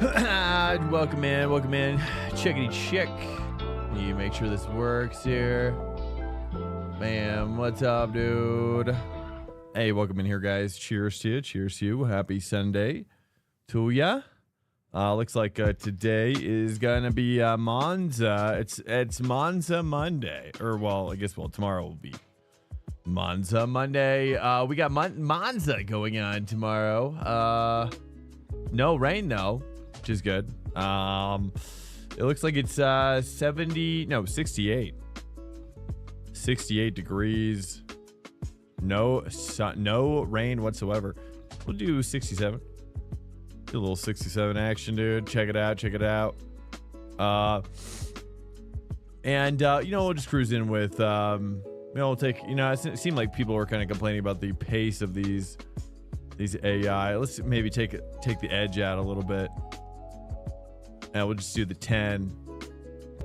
Welcome in. Chickity chick. You make sure this works here. Bam, what's up, dude? Hey, welcome in here, guys. Cheers to you. Happy Sunday to ya. Looks like today is gonna be Monza. It's Monza Monday, or tomorrow will be Monza Monday. We got Monza going on tomorrow. No rain though, which is good. It looks like it's 68 degrees. No sun, no rain whatsoever. We'll do 67. Do a little 67 action, dude. Check it out. We'll just cruise in with we'll take, it seemed like people were kind of complaining about the pace of these AI. Let's maybe take the edge out a little bit. And we'll just do the 10.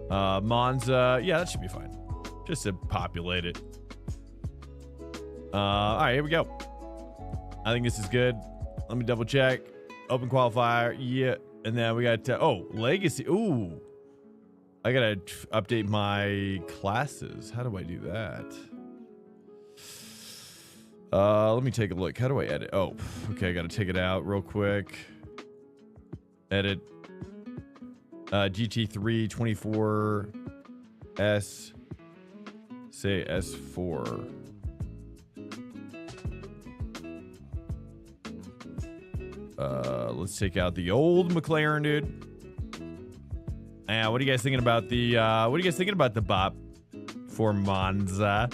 Monza, yeah, that should be fine. Just to populate it. All right, here we go. I think this is good. Let me double check. Open qualifier, yeah. And then we got, legacy. Ooh. I gotta update my classes. How do I do that? Let me take a look. How do I edit? Oh, okay. I got to take it out real quick. Edit. GT3 24S. Say S4. Let's take out the old McLaren, dude. What are you guys thinking about the? What are you guys thinking about the bop for Monza?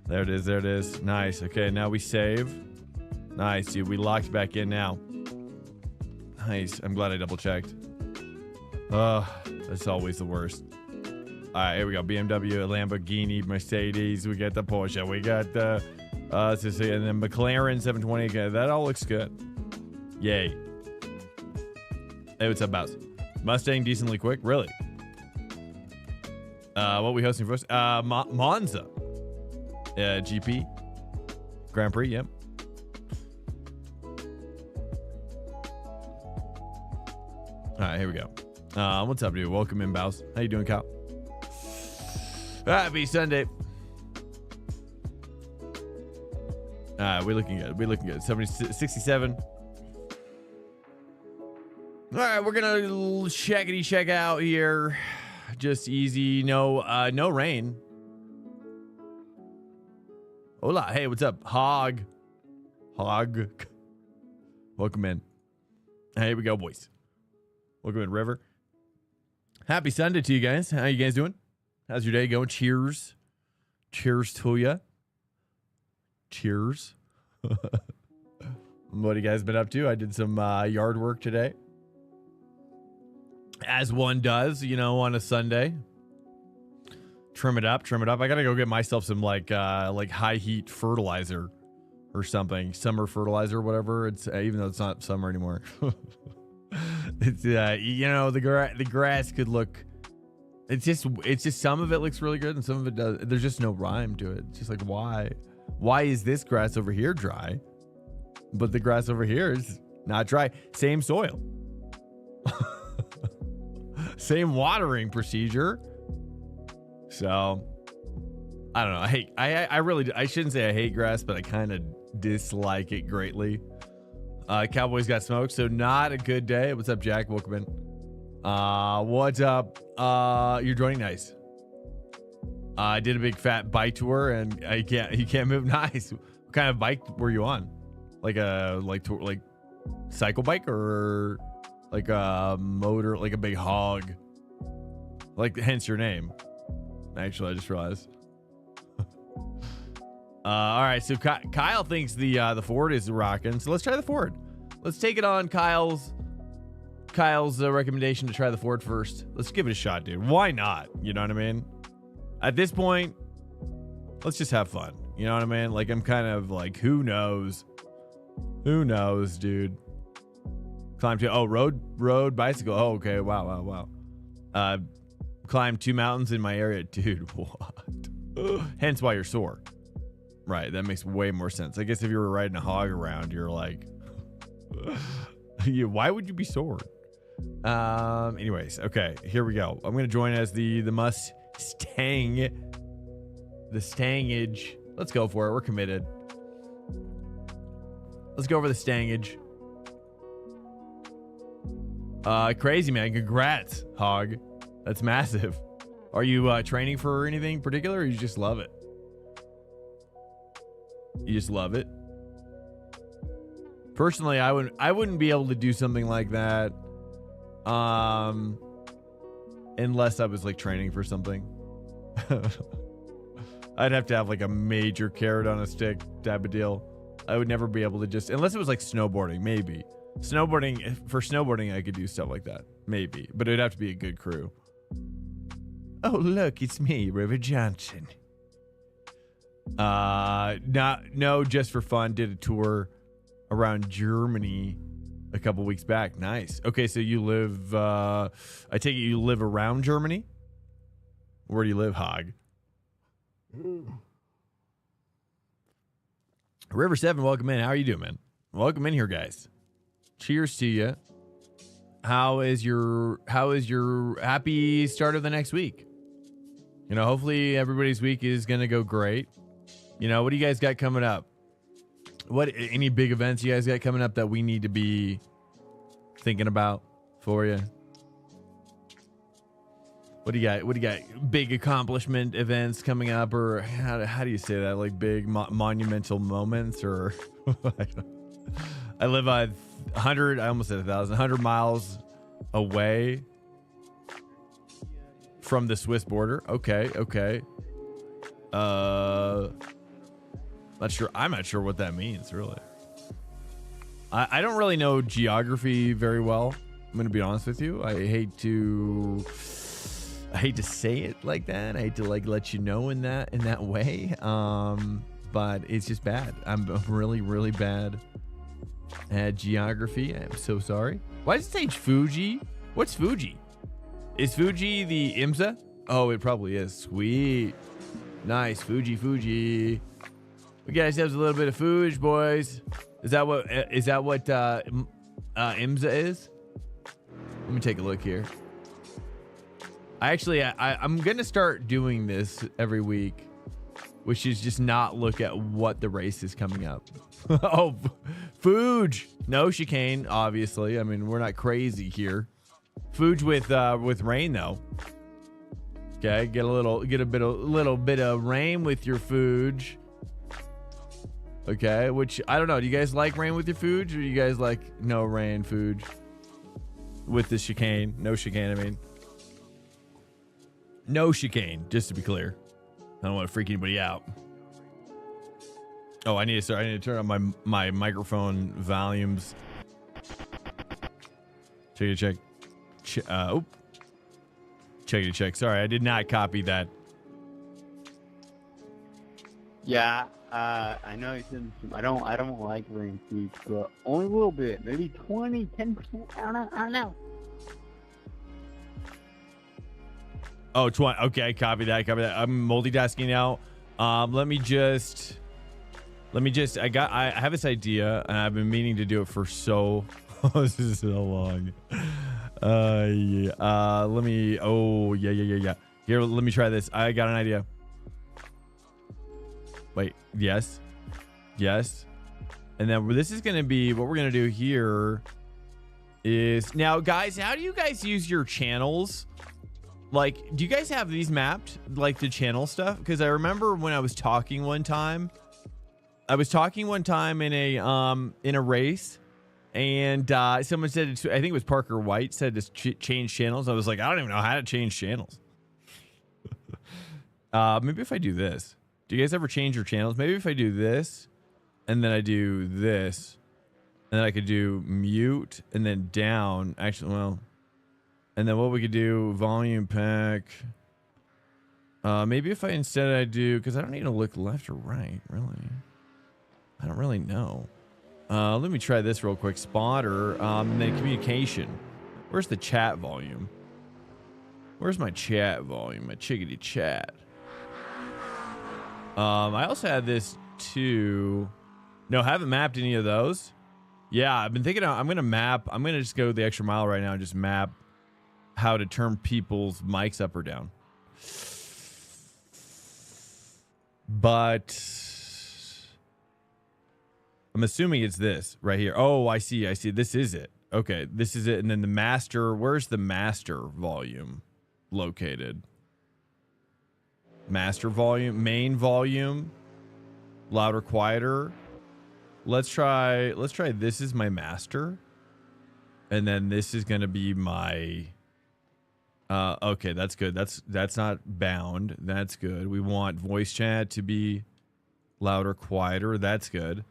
There it is. Nice. Okay, now we save. Nice, dude. We locked back in now. Nice. I'm glad I double checked. That's always the worst. All right, here we go. BMW, Lamborghini, Mercedes. We got the Porsche. We got the and then McLaren 720. Okay, that all looks good. Yay. Hey, what's up, Bouse? Mustang decently quick. Really? What we hosting first? Monza. GP Grand Prix, yep. All right, here we go. What's up, dude? Welcome in, Bouse. How you doing, Kyle? Happy Sunday. We're looking good. 67. All right, we're gonna check out here. Just easy. No rain. Hola. Hey, what's up? Hog. Welcome in. Here we go, boys. Welcome in, River. Happy Sunday to you guys. How you guys doing? How's your day going? Cheers to ya. Cheers. What have you guys been up to? I did some yard work today, as one does, on a Sunday. Trim it up. I gotta go get myself some like high heat fertilizer or something, summer fertilizer, whatever. It's even though it's not summer anymore. It's the grass could look. It's just some of it looks really good and some of it does. There's just no rhyme to it. It's just like why is this grass over here dry, but the grass over here is not dry? Same soil, same watering procedure. So I don't know. I shouldn't say I hate grass, but I kind of dislike it greatly. Cowboys got smoked, so not a good day. What's up, Jack? Welcome in. What's up? You're joining. Nice. I did a big fat bike tour and you can't move. Nice. What kind of bike were you on? Like cycle bike or like a motor, like a big hog? Like hence your name. Actually, I just realized. All right, so Kyle thinks the Ford is rocking, so let's try the Ford. Let's take it on Kyle's recommendation to try the Ford first. Let's give it a shot, dude. Why not? You know what I mean? At this point, let's just have fun. You know what I mean? Like I'm kind of like, who knows? Who knows, dude? Climb to road bicycle. Oh, okay. Wow. Climb 2 mountains in my area, dude. What? Hence why you're sore. Right, that makes way more sense. I guess if you were riding a hog around, you're like, Why would you be sore? Anyways, okay, here we go. I'm gonna join as the Mustang, the Stangage. Let's go for it. We're committed. Let's go over the Stangage. Crazy, man. Congrats, Hog. That's massive. Are you training for anything particular, or you just love it? You just love it? Personally, I wouldn't be able to do something like that unless I was like training for something. I'd have to have like a major carrot on a stick type of deal. I would never be able to just, unless it was like snowboarding, maybe. For snowboarding, I could do stuff like that. Maybe. But it'd have to be a good crew. Oh, look, it's me, River Johnson. No, just for fun. Did a tour around Germany a couple weeks back. Nice. Okay, so you live, I take it you live around Germany? Where do you live, Hog? River 7, welcome in. How are you doing, man? Welcome in here, guys. Cheers to you. How is your happy start of the next week? You know, hopefully everybody's week is going to go great. You know, what do you guys got coming up? Any big events you guys got coming up that we need to be thinking about for you? What do you got? Big accomplishment events coming up, or how do you say that? Like big monumental moments, or I live 100, I almost said 1,000, 100 miles away from the Swiss border. Okay. I'm not sure what that means, really. I don't really know geography very well. I'm gonna be honest with you. I hate to say it like that. I hate to like let you know in that way. But it's just bad. I'm really, really bad at geography. I'm so sorry. Why does it say Fuji? What's Fuji? Is Fuji the IMSA? Oh, it probably is. Sweet. Nice. Fuji. We got ourselves a little bit of Fuji, boys. Is that what IMSA is? Let me take a look here. I'm going to start doing this every week, which is just not look at what the race is coming up. Oh, Fuji. No chicane, obviously. I mean, we're not crazy here. Fuji with rain though. Okay, get a little bit of rain with your Fuji. Okay, which I don't know. Do you guys like rain with your Fuji, or do you guys like no rain Fuji with the chicane? No chicane, I mean. No chicane, just to be clear. I don't want to freak anybody out. Oh, I need to turn on my microphone volumes. Check. Check. Sorry, I did not copy that. Yeah, I know you said I don't like rain Fuji, but only a little bit, maybe 10%. I don't know. Oh, 20. Okay, copy that. I'm multitasking now. Let me just. I have this idea, and I've been meaning to do it for so. This is so long. Yeah. Let me. Oh, yeah. Here, let me try this. I got an idea. Wait. Yes. And then this is gonna be what we're gonna do here. Is now, guys. How do you guys use your channels? Like, do you guys have these mapped, like the channel stuff? Because I remember when I was talking one time in a race, and someone said, I think it was Parker White, said to change channels. I was like, I don't even know how to change channels. Maybe if I do this. Do you guys ever change your channels? Maybe if I do this, and then I do this, and then I could do mute, and then down. Actually, well... And then what we could do, volume pack. Maybe if I do, because I don't need to look left or right, really. I don't really know. Let me try this real quick. Spotter, and then communication. Where's the chat volume? Where's my chat volume? My chickadee chat. I also had this too. No, haven't mapped any of those. Yeah, I've been thinking I'm going to just go the extra mile right now and just map how to turn people's mics up or down. But I'm assuming it's this right here. Oh, I see. This is it. Okay, this is it. And then the master, where's the master volume located? Master volume, main volume, louder, quieter. Let's try this is my master. And then this is going to be my okay, that's good. That's not bound. That's good. We want voice chat to be louder, quieter. That's good.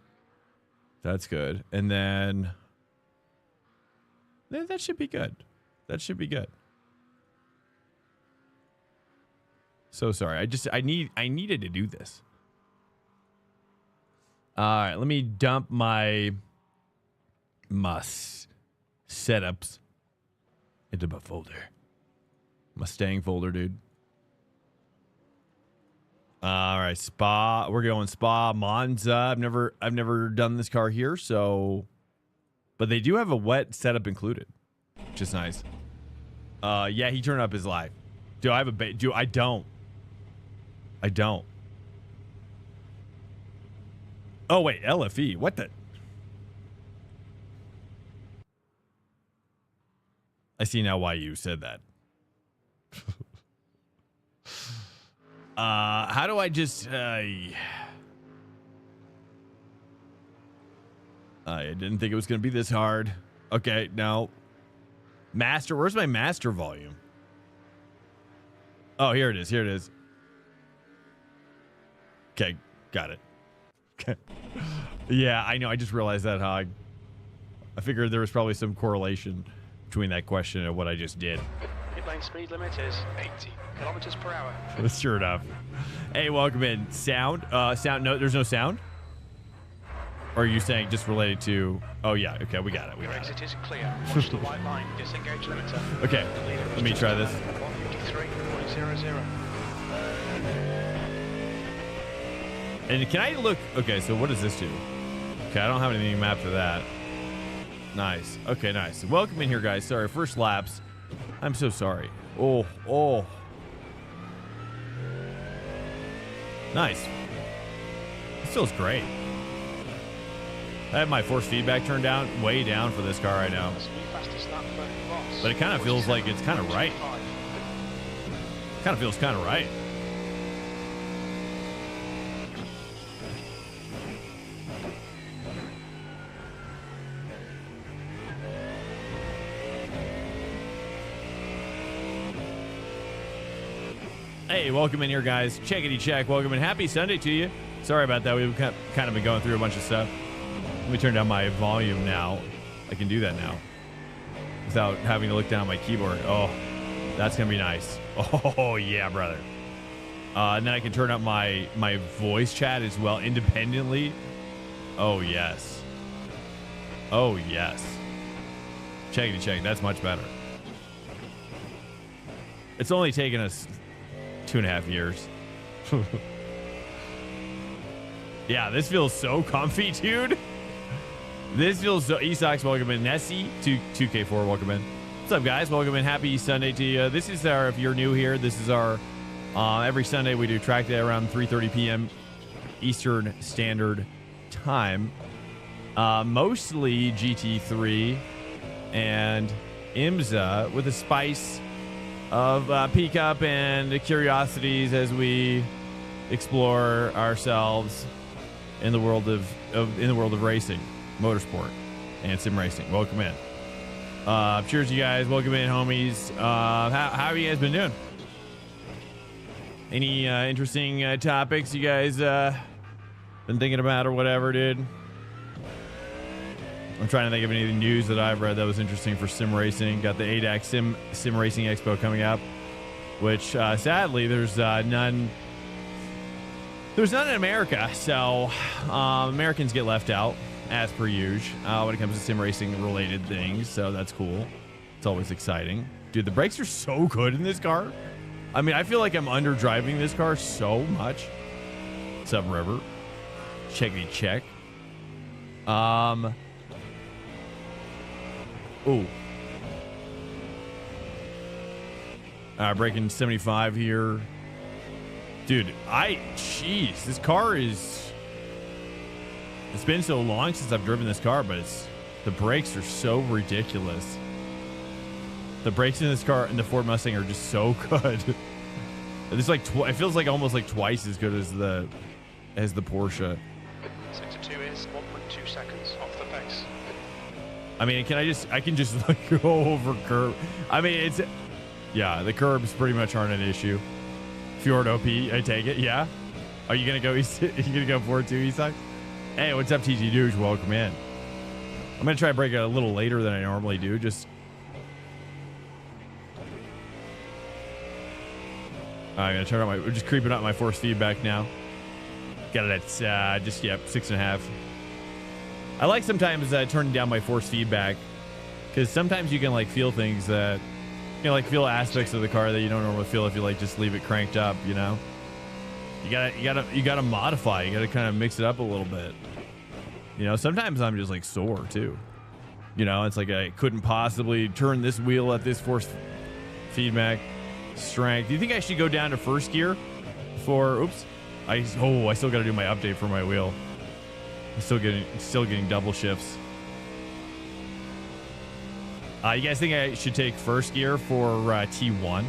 That's good. And then that should be good. That should be good. So sorry. I needed to do this. All right, let me dump my setups into my folder. Mustang folder, dude. All right, Spa. We're going Spa, Monza. I've never done this car here, so, but they do have a wet setup included, which is nice. Yeah, he turned up his live. Do I have a do I don't. Oh wait, LFE. What the? I see now why you said that. How do I just I didn't think it was gonna be this hard. Okay, no. Master, where's my master volume? Oh, here it is. Okay, got it. Okay. Yeah, I know. I just realized that, Hog. I figured there was probably some correlation between that question and what I just did. Pit lane speed limit is 80 kilometers per hour. Sure enough. Hey, welcome in. Sound? Sound? No, there's no sound? Or are you saying just related to... Oh, yeah. Okay, we got it. Your exit is clear. Watch the white line. Disengage limiter. Okay, let me try this. 153.00. And can I look... Okay, so what does this do? Okay, I don't have anything mapped for that. Nice. Okay, nice. Welcome in here, guys. Sorry, first laps. I'm so sorry. Oh. Nice. This feels great. I have my force feedback turned down, way down for this car right now. But it kind of feels like it's kind of right. Kind of feels kind of right. Hey, welcome in here, guys. Checkity check. Welcome in. Happy Sunday to you. Sorry about that. We've kind of been going through a bunch of stuff. Let me turn down my volume now. I can do that now without having to look down at my keyboard. Oh, that's going to be nice. Oh, yeah, brother. And then I can turn up my voice chat as well independently. Oh, yes. Oh, yes. Checkity check. That's much better. It's only taken us 2.5 years. Yeah, this feels so comfy, dude. This feels so... Esox, welcome in. Nessie, 2K4, welcome in. What's up, guys? Welcome in. Happy Sunday to you. This is our... If you're new here, this is our... every Sunday we do track day around 3:30 p.m. Eastern Standard Time. Mostly GT3 and IMSA with a spice of peek up and curiosities as we explore ourselves in the world of racing, motorsport, and sim racing. Welcome in. Cheers, you guys. Welcome in, homies. How have you guys been doing? Any interesting topics you guys been thinking about or whatever, dude? I'm trying to think of any news that I've read that was interesting for sim racing. Got the ADAC Sim Racing Expo coming up, which sadly there's none. There's none in America, so Americans get left out as per usual when it comes to sim racing related things. So that's cool. It's always exciting, dude. The brakes are so good in this car. I mean, I feel like I'm under driving this car so much. What's up, River? Checkity check. Oh. Breaking 75 here. Dude, jeez, this car is, it's been so long since I've driven this car, but the brakes are so ridiculous. The brakes in this car and the Ford Mustang are just so good. It's like, it feels like almost like twice as good as the Porsche. Sector 2 is 1.2 seconds off the pace. I mean, I can just like go over curb. I mean, yeah, the curbs pretty much aren't an issue. Fjord OP, I take it. Yeah. Are you gonna go? Are you gonna go forward too, Isak? Hey, what's up, TG Douche? Welcome in. I'm gonna try to break it a little later than I normally do. I'm gonna turn on we're just creeping up my force feedback now. Got it at just 6.5. I like sometimes turning down my force feedback because sometimes you can like feel things that like feel aspects of the car that you don't normally feel if you like just leave it cranked up. You know, you gotta modify. You gotta kind of mix it up a little bit. You know, sometimes I'm just like sore too. You know, it's like I couldn't possibly turn this wheel at this force feedback strength. Do you think I should go down to first gear for? Oops. I still got to do my update for my wheel. I'm still getting double shifts. You guys think I should take first gear for T1?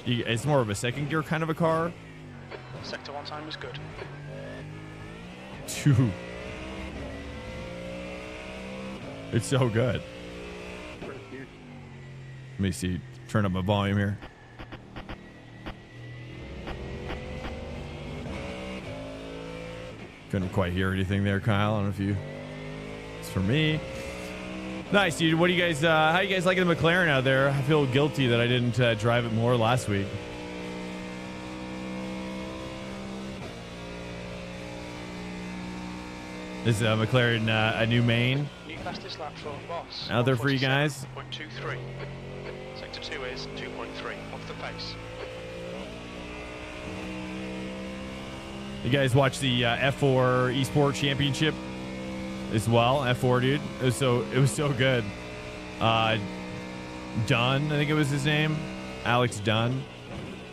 It's more of a second gear kind of a car. Sector 1 time is good. 2. It's so good. Let me see. Turn up my volume here. Couldn't quite hear anything there, Kyle. I don't know if you... It's for me. Nice, dude. What do you guys... how you guys liking the McLaren out there? I feel guilty that I didn't drive it more last week. Is McLaren a new main? New fastest lap for Boss. Out there for you guys? 0.23. Sector 2 is 2.3 off the pace. You guys watch the F4 Esport Championship as well? F4, dude. It was so good. Dunn, I think it was his name. Alex Dunn.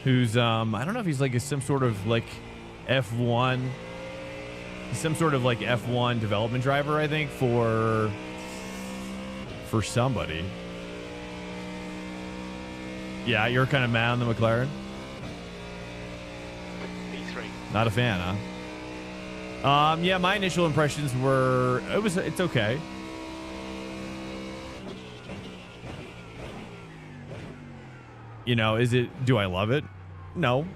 Who's I don't know if he's like some sort of like F1. Some sort of like F1 development driver, I think, for somebody. Yeah, you're kind of mad on the McLaren? Not a fan, huh? Yeah, my initial impressions were it's okay. You know, do I love it? No.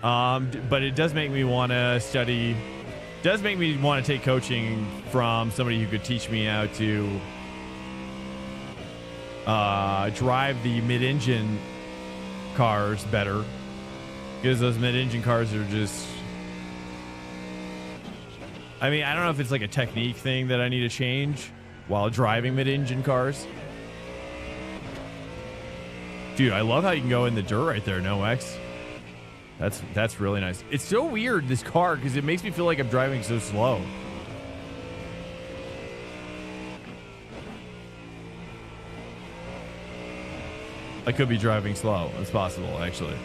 But it does make me want to study, does make me want to take coaching from somebody who could teach me how to drive the mid-engine cars better. Because those mid-engine cars are just... I mean, I don't know if it's like a technique thing that I need to change while driving mid-engine cars. Dude, I love how you can go in the dirt right there, no X. That's really nice. It's so weird, this car, because it makes me feel like I'm driving so slow. I could be driving slow. It's possible, actually.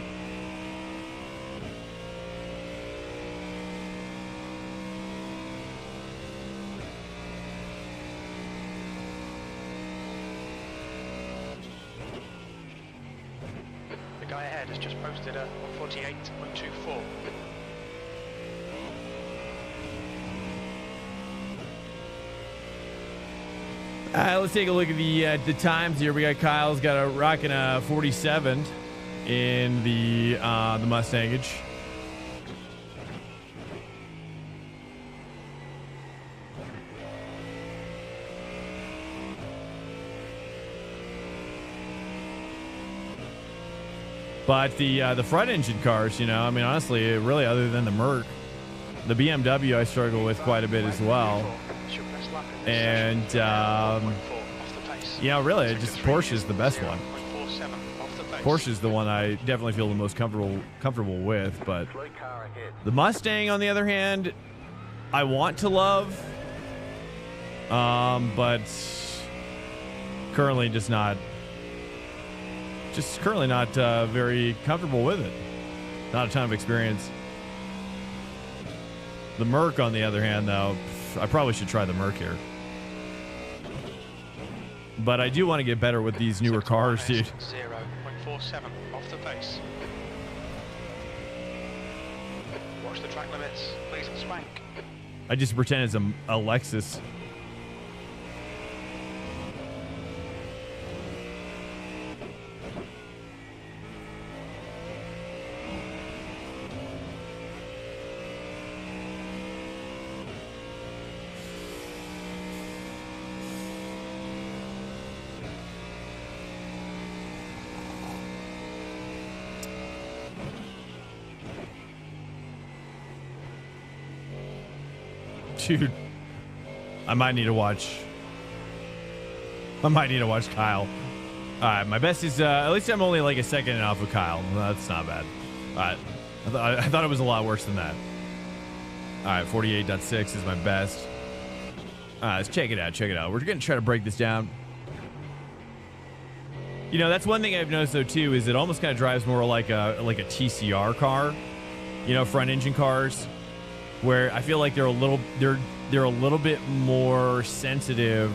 Guy ahead has just posted a 148.24. Let's take a look at the times here. We got Kyle's got rocking a 47 in the Mustangage. But the front engine cars, you know, I mean, honestly, really, other than the Merc, the BMW I struggle with quite a bit as well. And, you know, really, just Porsche is the best one. Porsche is the one I definitely feel the most comfortable with. But the Mustang, on the other hand, I want to love. But currently just not very comfortable with it. Not a ton of experience. The Merc, on the other hand, though, I probably should try the Merc here. But I do want to get better with these newer cars, dude. 0.47 off the pace. Watch the track limits, please, and Swank. I just pretend it's a Lexus. Dude, I might need to watch Kyle. All right, my best is at least I'm only like a second off of Kyle. That's not bad. All right, I thought it was a lot worse than that. All right, 48.6 is my best. All right, let's check it out. We're gonna try to break this down. You know, that's one thing I've noticed though too, is it almost kind of drives more like a TCR car. You know, front engine cars, where I feel like they're a little bit more sensitive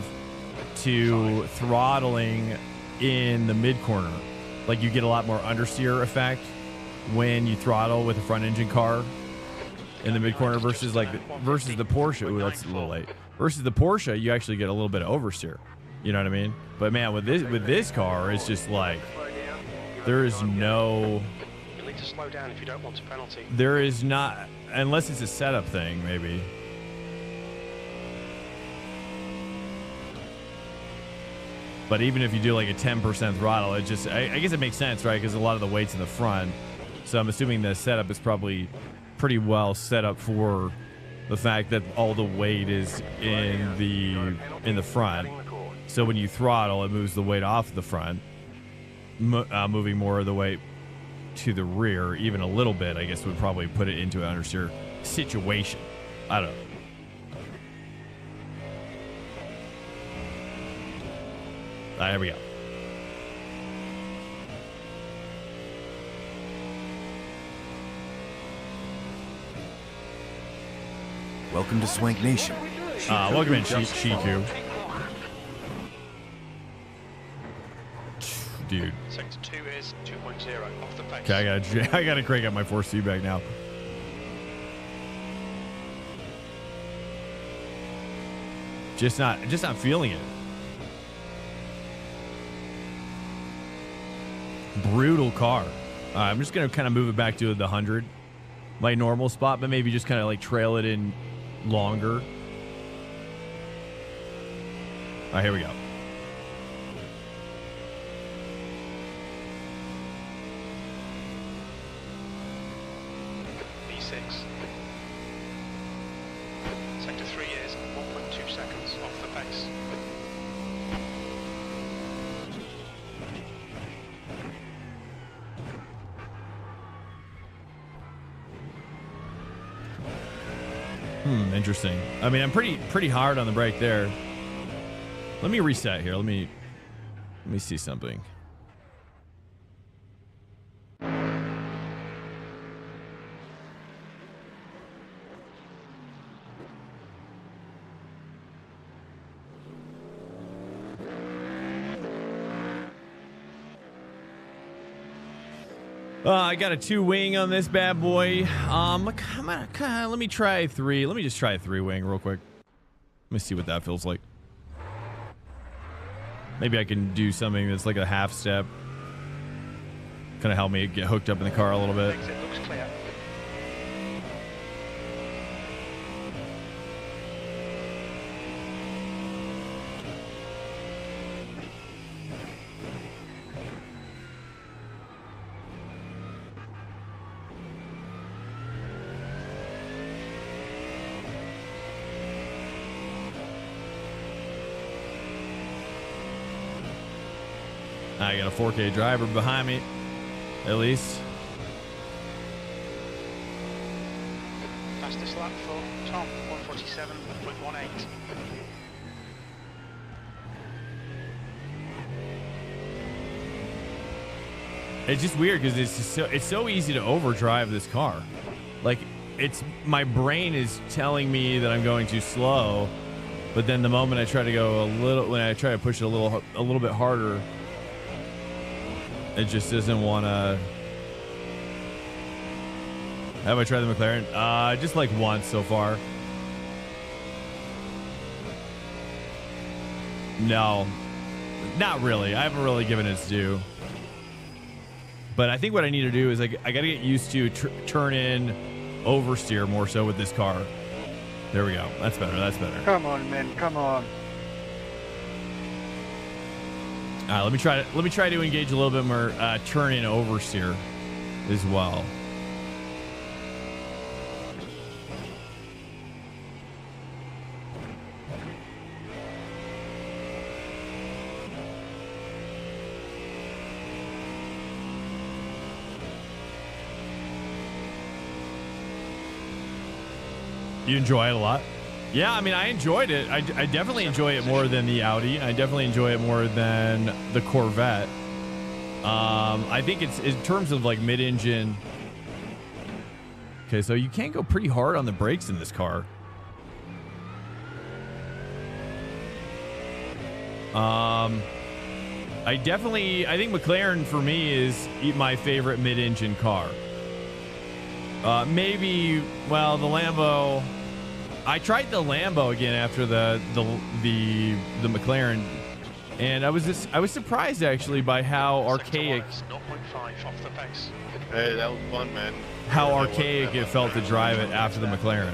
to throttling in the mid corner. Like you get a lot more understeer effect when you throttle with a front engine car in the mid corner versus the Porsche. Ooh, that's a little late. Versus the Porsche, you actually get a little bit of oversteer. You know what I mean? But man, with this car, it's just like there is no. You'll need to slow down if you don't want a penalty. There is not, unless it's a setup thing, maybe. But even if you do like a 10% throttle, it just, I guess it makes sense, right? Because a lot of the weight's in the front. So I'm assuming the setup is probably pretty well set up for the fact that all the weight is in the front. So when you throttle, it moves the weight off the front, moving more of the weight to the rear, even a little bit, I guess would probably put it into an understeer situation. I don't know. There we go. Welcome to Swank Nation. Welcome in, Shiku. Dude. Sector 2 is 2.0 off the pace. Okay, I gotta crank up my force feedback now. Just not feeling it. Brutal car. I'm just gonna kind of move it back to the 100, my normal spot, but maybe just kind of like trail it in longer. All right, here we go. B6. Sector 3 is 1.2 seconds off the pace. Interesting. I mean, I'm pretty hard on the brake there. Let me reset here. Let me see something. I got a 2-wing on this bad boy. Let me try 3. Let me just try a 3-wing real quick. Let me see what that feels like. Maybe I can do something that's like a half step. Kind of help me get hooked up in the car a little bit. Exit looks clear. I got a 4K driver behind me, at least. Fastest lap for Tom, 147.18. It's just weird because it's so easy to overdrive this car. Like, my brain is telling me that I'm going too slow, but then the moment I try to go when I try to push it a little bit harder, it just doesn't want to. Have I tried the McLaren? Just like once so far. No, not really. I haven't really given it its due. But I think what I need to do is I got to get used to turn in oversteer more so with this car. There we go. That's better. That's better. Come on, man. Come on. All right, let me try to engage a little bit more turn in oversteer as well. You enjoy it a lot? Yeah, I mean, I enjoyed it. I definitely enjoy it more than the Audi. I definitely enjoy it more than the Corvette. I think it's in terms of like mid-engine. Okay, so you can go pretty hard on the brakes in this car. I think McLaren for me is my favorite mid-engine car. Maybe, well, the Lambo. I tried the Lambo again after the McLaren, and I was surprised actually by how archaic. 0.5 off the pace. Hey, that was fun, man. How archaic it felt to drive it after the McLaren.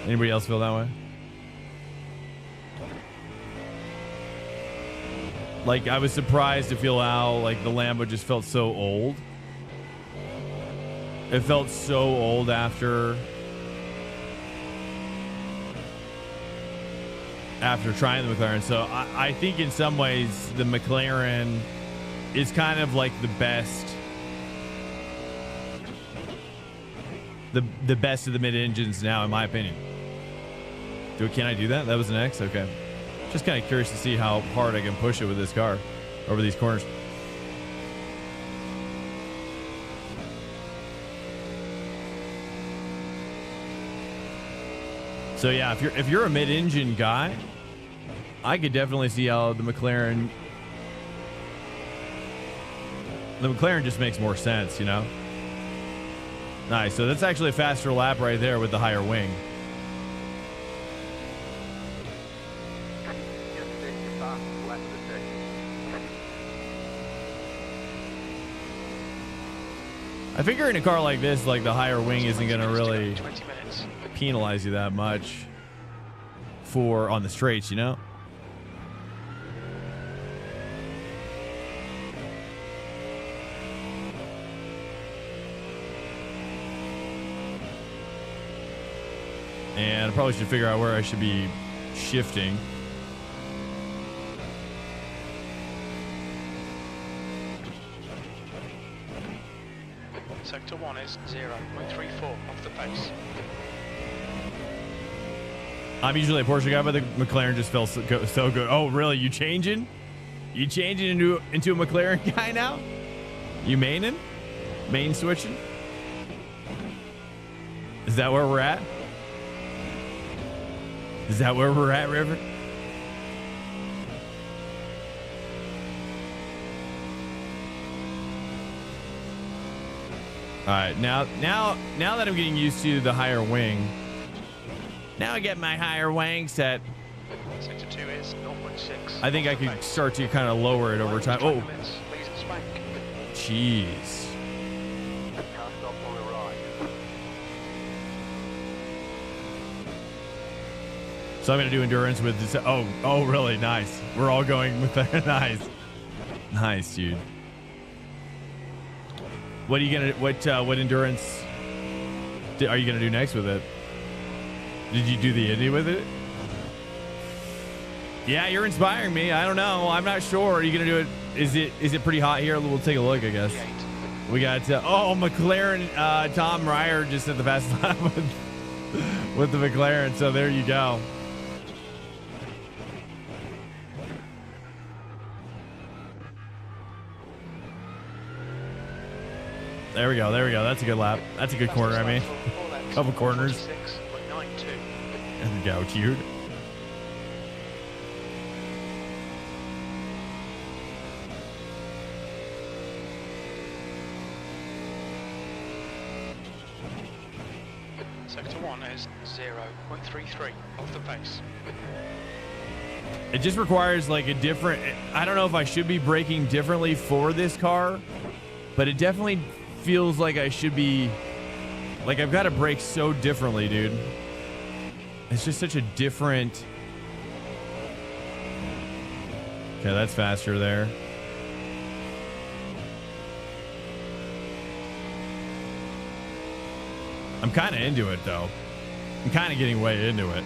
Anybody else feel that way? Like, I was surprised to feel how like the Lambo just felt so old. It felt so old after trying the McLaren. So I think in some ways the McLaren is kind of like the best the best of the mid-engines now, in my opinion. Can I do that? That was an X? Okay. Just kind of curious to see how hard I can push it with this car over these corners. So yeah, if you're a mid-engine guy, I could definitely see how the McLaren just makes more sense, you know? Nice. So that's actually a faster lap right there with the higher wing. I figure in a car like this, like the higher wing isn't going to really penalize you that much on the straights, you know? And I probably should figure out where I should be shifting. Sector 1 is 0.34 off the pace. I'm usually a Porsche guy, but the McLaren just felt so good. Oh, really? You changing? You changing into a McLaren guy now? You maining? Main switching? Is that where we're at? Is that where we're at, River? All right, now that I'm getting used to the higher wing, now I get my higher wing set. Sector 2 is 0.6. I think I could start to kind of lower it over time. Oh, jeez. So I'm gonna do endurance with this. Oh, really? Nice. We're all going with that. Nice, dude. What are you gonna? What endurance are you gonna do next with it? Did you do the Indy with it? Yeah, you're inspiring me. I don't know. I'm not sure. Are you gonna do it? Is it pretty hot here? We'll take a look, I guess. We got McLaren. Tom Ryer just at the fastest lap with the McLaren. So there you go. There we go. There we go. That's a good lap. That's a good corner. I mean, couple corners. There we go, dude. Sector 1 is 0.33 off the pace. It just requires like a different, I don't know if I should be braking differently for this car, but it definitely feels like I should be, like I've got to brake so differently, dude. It's just such a different. Okay, that's faster there. I'm kind of into it though. I'm kind of getting way into it.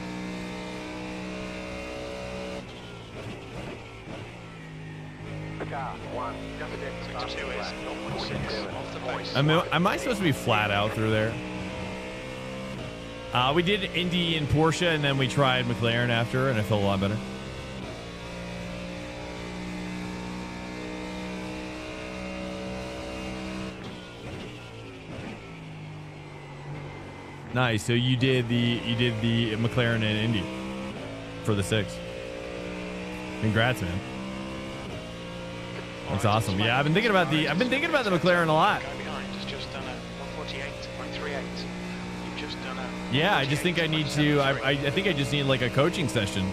Sector 2 is 0.6 off the pace. Am I supposed to be flat out through there? We did Indy and Porsche, and then we tried McLaren after, and I felt a lot better. Nice. So you did the McLaren and Indy for the 6. Congrats, man. That's awesome. Yeah, I've been thinking about the McLaren a lot. Guy behind has just done a 148.38. You've just done a. Yeah, I just think I need to. I think I just need like a coaching session,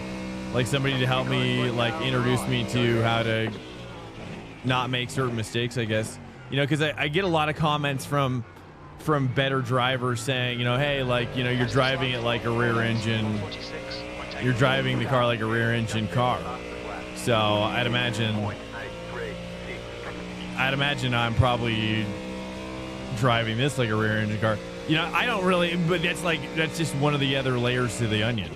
like somebody to help me, like introduce me to how to not make certain mistakes. I guess, you know, because I get a lot of comments from better drivers saying, you know, hey, like, you know, you're driving it like a rear engine. You're driving the car like a rear engine car. So I'd imagine I'm probably driving this like a rear engine car. You know, I don't really, but that's just one of the other layers to the onion,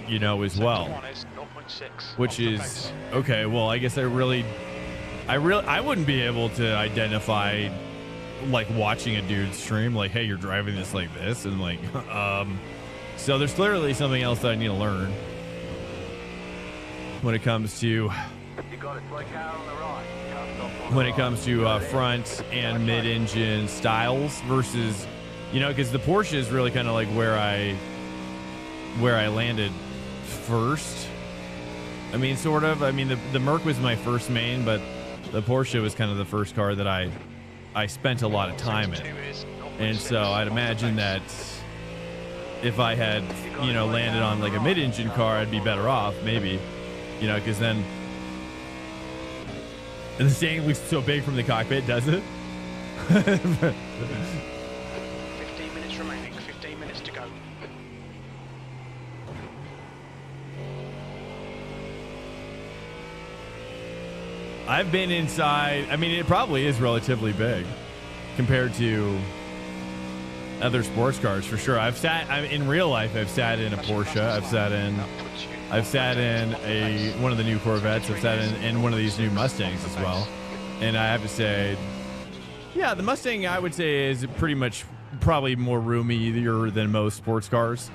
you know, as well. Which is, okay, well, I guess I wouldn't be able to identify, like, watching a dude stream, like, hey, you're driving this like this, and like, so there's clearly something else that I need to learn when it comes to front and mid-engine styles versus, you know, because the Porsche is really kind of like where I landed first. I mean, sort of. I mean, the Merc was my first main, but the Porsche was kind of the first car that I spent a lot of time in. And so I'd imagine that if I had, you know, landed on like a mid-engine car, I'd be better off, maybe, you know, because then. And the standing looks so big from the cockpit, does it? 15 minutes remaining, 15 minutes to go. I've been inside. I mean, it probably is relatively big compared to other sports cars, for sure. In real life, I've sat in a Porsche. I've sat in one of the new Corvettes. I've sat in one of these new Mustangs as well. And I have to say, yeah, the Mustang, I would say, is pretty much probably more roomier than most sports cars.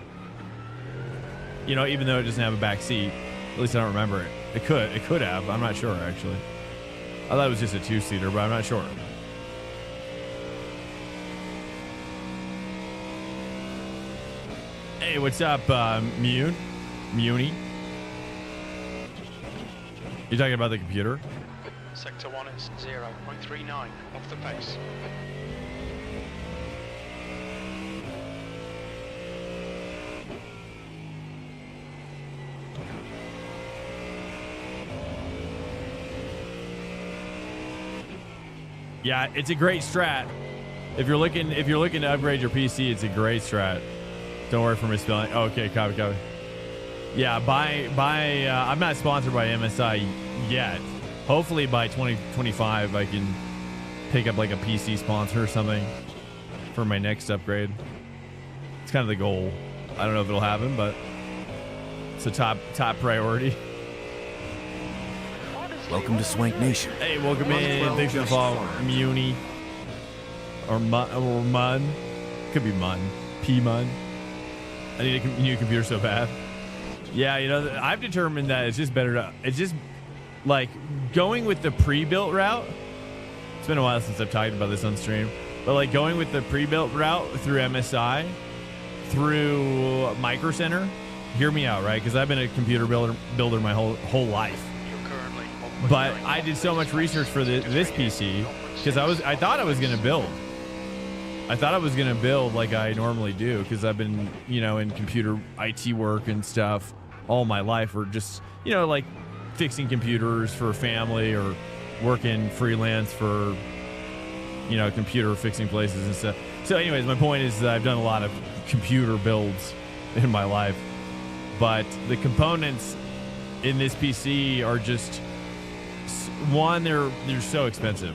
You know, even though it doesn't have a back seat. At least I don't remember it. It could have. I'm not sure, actually. I thought it was just a 2-seater, but I'm not sure. Hey, what's up, Muni? You talking about the computer? Sector 1 is 0.39 off the pace. Yeah, it's a great strat. If you're looking to upgrade your PC, it's a great strat. Don't worry for misspelling. Oh, okay, copy. Yeah, I'm not sponsored by MSI yet. Hopefully by 2025 I can pick up like a PC sponsor or something for my next upgrade. It's kind of the goal. I don't know if it'll happen, but it's a top priority. Welcome to Swank Nation. Hey, welcome in. Thanks for the follow, Muni. Or Mun. Could be Mun. P-Mun. I need a new computer so bad. Yeah, you know, I've determined that it's just better to, it's just like going with the pre-built route. It's been a while since I've talked about this on stream. But like going with the pre-built route through MSI, through Micro Center, hear me out, right? Because I've been a computer builder my whole life. But I did so much research for this PC because I thought I was going to build. I thought I was going to build like I normally do because I've been, you know, in computer IT work and stuff all my life, or just, you know, like fixing computers for family or working freelance for, you know, computer fixing places and stuff. So anyways, my point is that I've done a lot of computer builds in my life, but the components in this PC are just, one, they're so expensive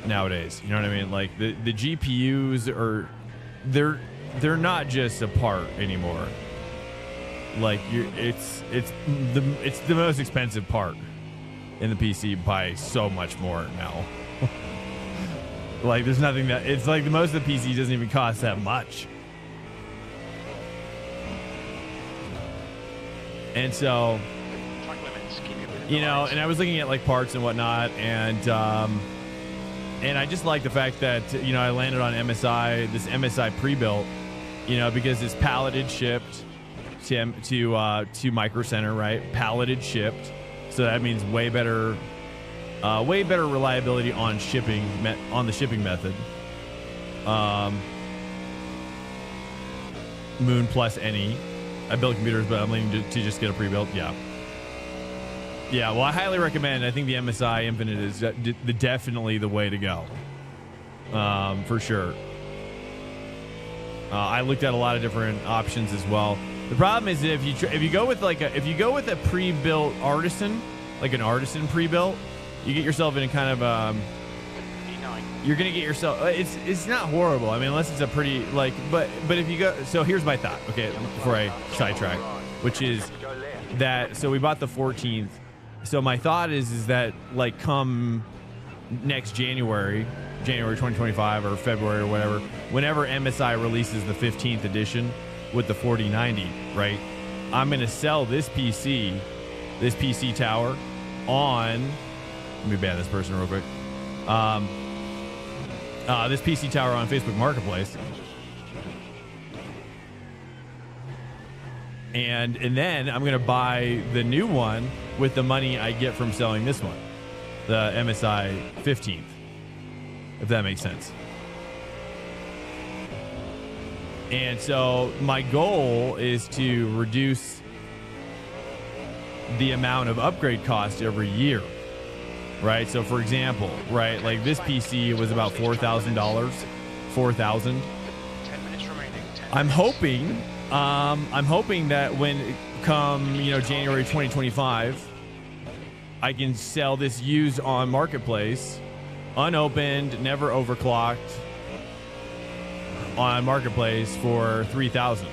nowadays. You know what I mean? Like the GPUs are, they're not just a part anymore. Like it's the most expensive part in the PC by so much more now. Like there's nothing that, it's like the most of the PC doesn't even cost that much. And so, you know, and I was looking at like parts and whatnot, and I just like the fact that, you know, I landed on MSI, this MSI pre-built, you know, because it's palleted shipped to Micro Center, right? Palleted shipped, so that means way better reliability on shipping, on the shipping method. Moon plus any. I build computers, but I'm leaning to just get a pre-built. Yeah. Well, I highly recommend. I think the MSI Infinite is definitely the way to go. For sure. I looked at a lot of different options as well. The problem is that if you go with a pre-built artisan, like an artisan pre-built, you get yourself in a kind of you're gonna get yourself. It's not horrible. I mean, unless it's a pretty like. But if you go, so here's my thought. Okay, before I sidetrack, which is that so we bought the 14th. So my thought is that like come next January 2025 or February or whatever, whenever MSI releases the 15th edition with the 4090, right? I'm gonna sell this PC tower on. Let me ban this person real quick. This PC tower on Facebook Marketplace, and then I'm gonna buy the new one with the money I get from selling this one, the MSI 15th, if that makes sense. And so my goal is to reduce the amount of upgrade cost every year. Right, so for example, right, like this PC was about $4,000, $4,000. 10 minutes remaining. I'm hoping that when come January 2025, I can sell this used on Marketplace, unopened, never overclocked, on Marketplace for $3,000.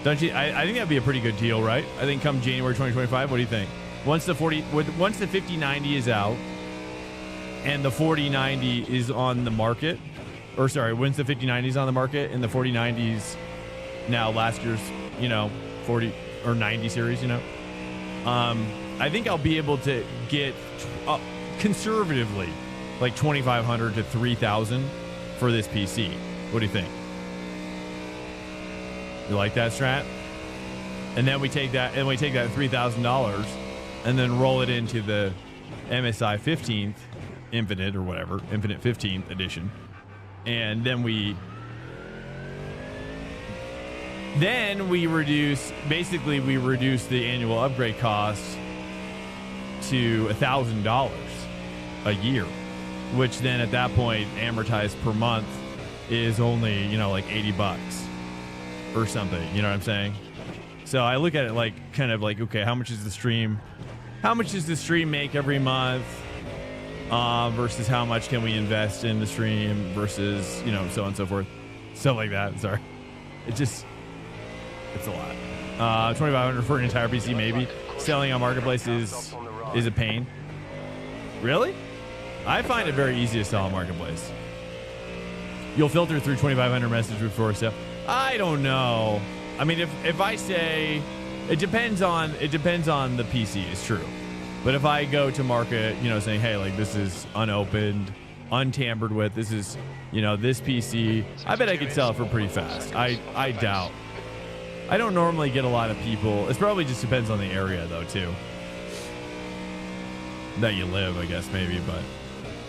Don't you? I think that'd be a pretty good deal, right? I think come January 2025. What do you think? Once the 5090 is out and the 4090 is on the market, or sorry, once the 5090 is on the market and the 4090's now last year's, 40 or 90 series, I think I'll be able to get conservatively like 2,500 to 3,000 for this PC. What do you think? You like that strat? And then we take that $3,000 and then roll it into the MSI 15th Infinite or whatever, Infinite 15th edition. And then we reduce the annual upgrade cost to $1,000 a year, which then at that point amortized per month is only, like $80 or something. You know what I'm saying? So I look at it like kind of like, okay, how much does the stream make every month versus how much can we invest in the stream versus, so on and so forth. Stuff like that. Sorry. It's a lot. 2,500 for an entire PC, maybe. Selling on Marketplace is a pain. Really? I find it very easy to sell on Marketplace. You'll filter through 2,500 messages before sale. I don't know. I mean, if I say it depends on the PC, it's true, But if I go to market, you know, saying, hey, like this is unopened, untampered with, this is, you know, this PC, I bet I could sell it for pretty fast. I doubt. I don't normally get a lot of people. It probably just depends on the area though too. That you live, I guess maybe, but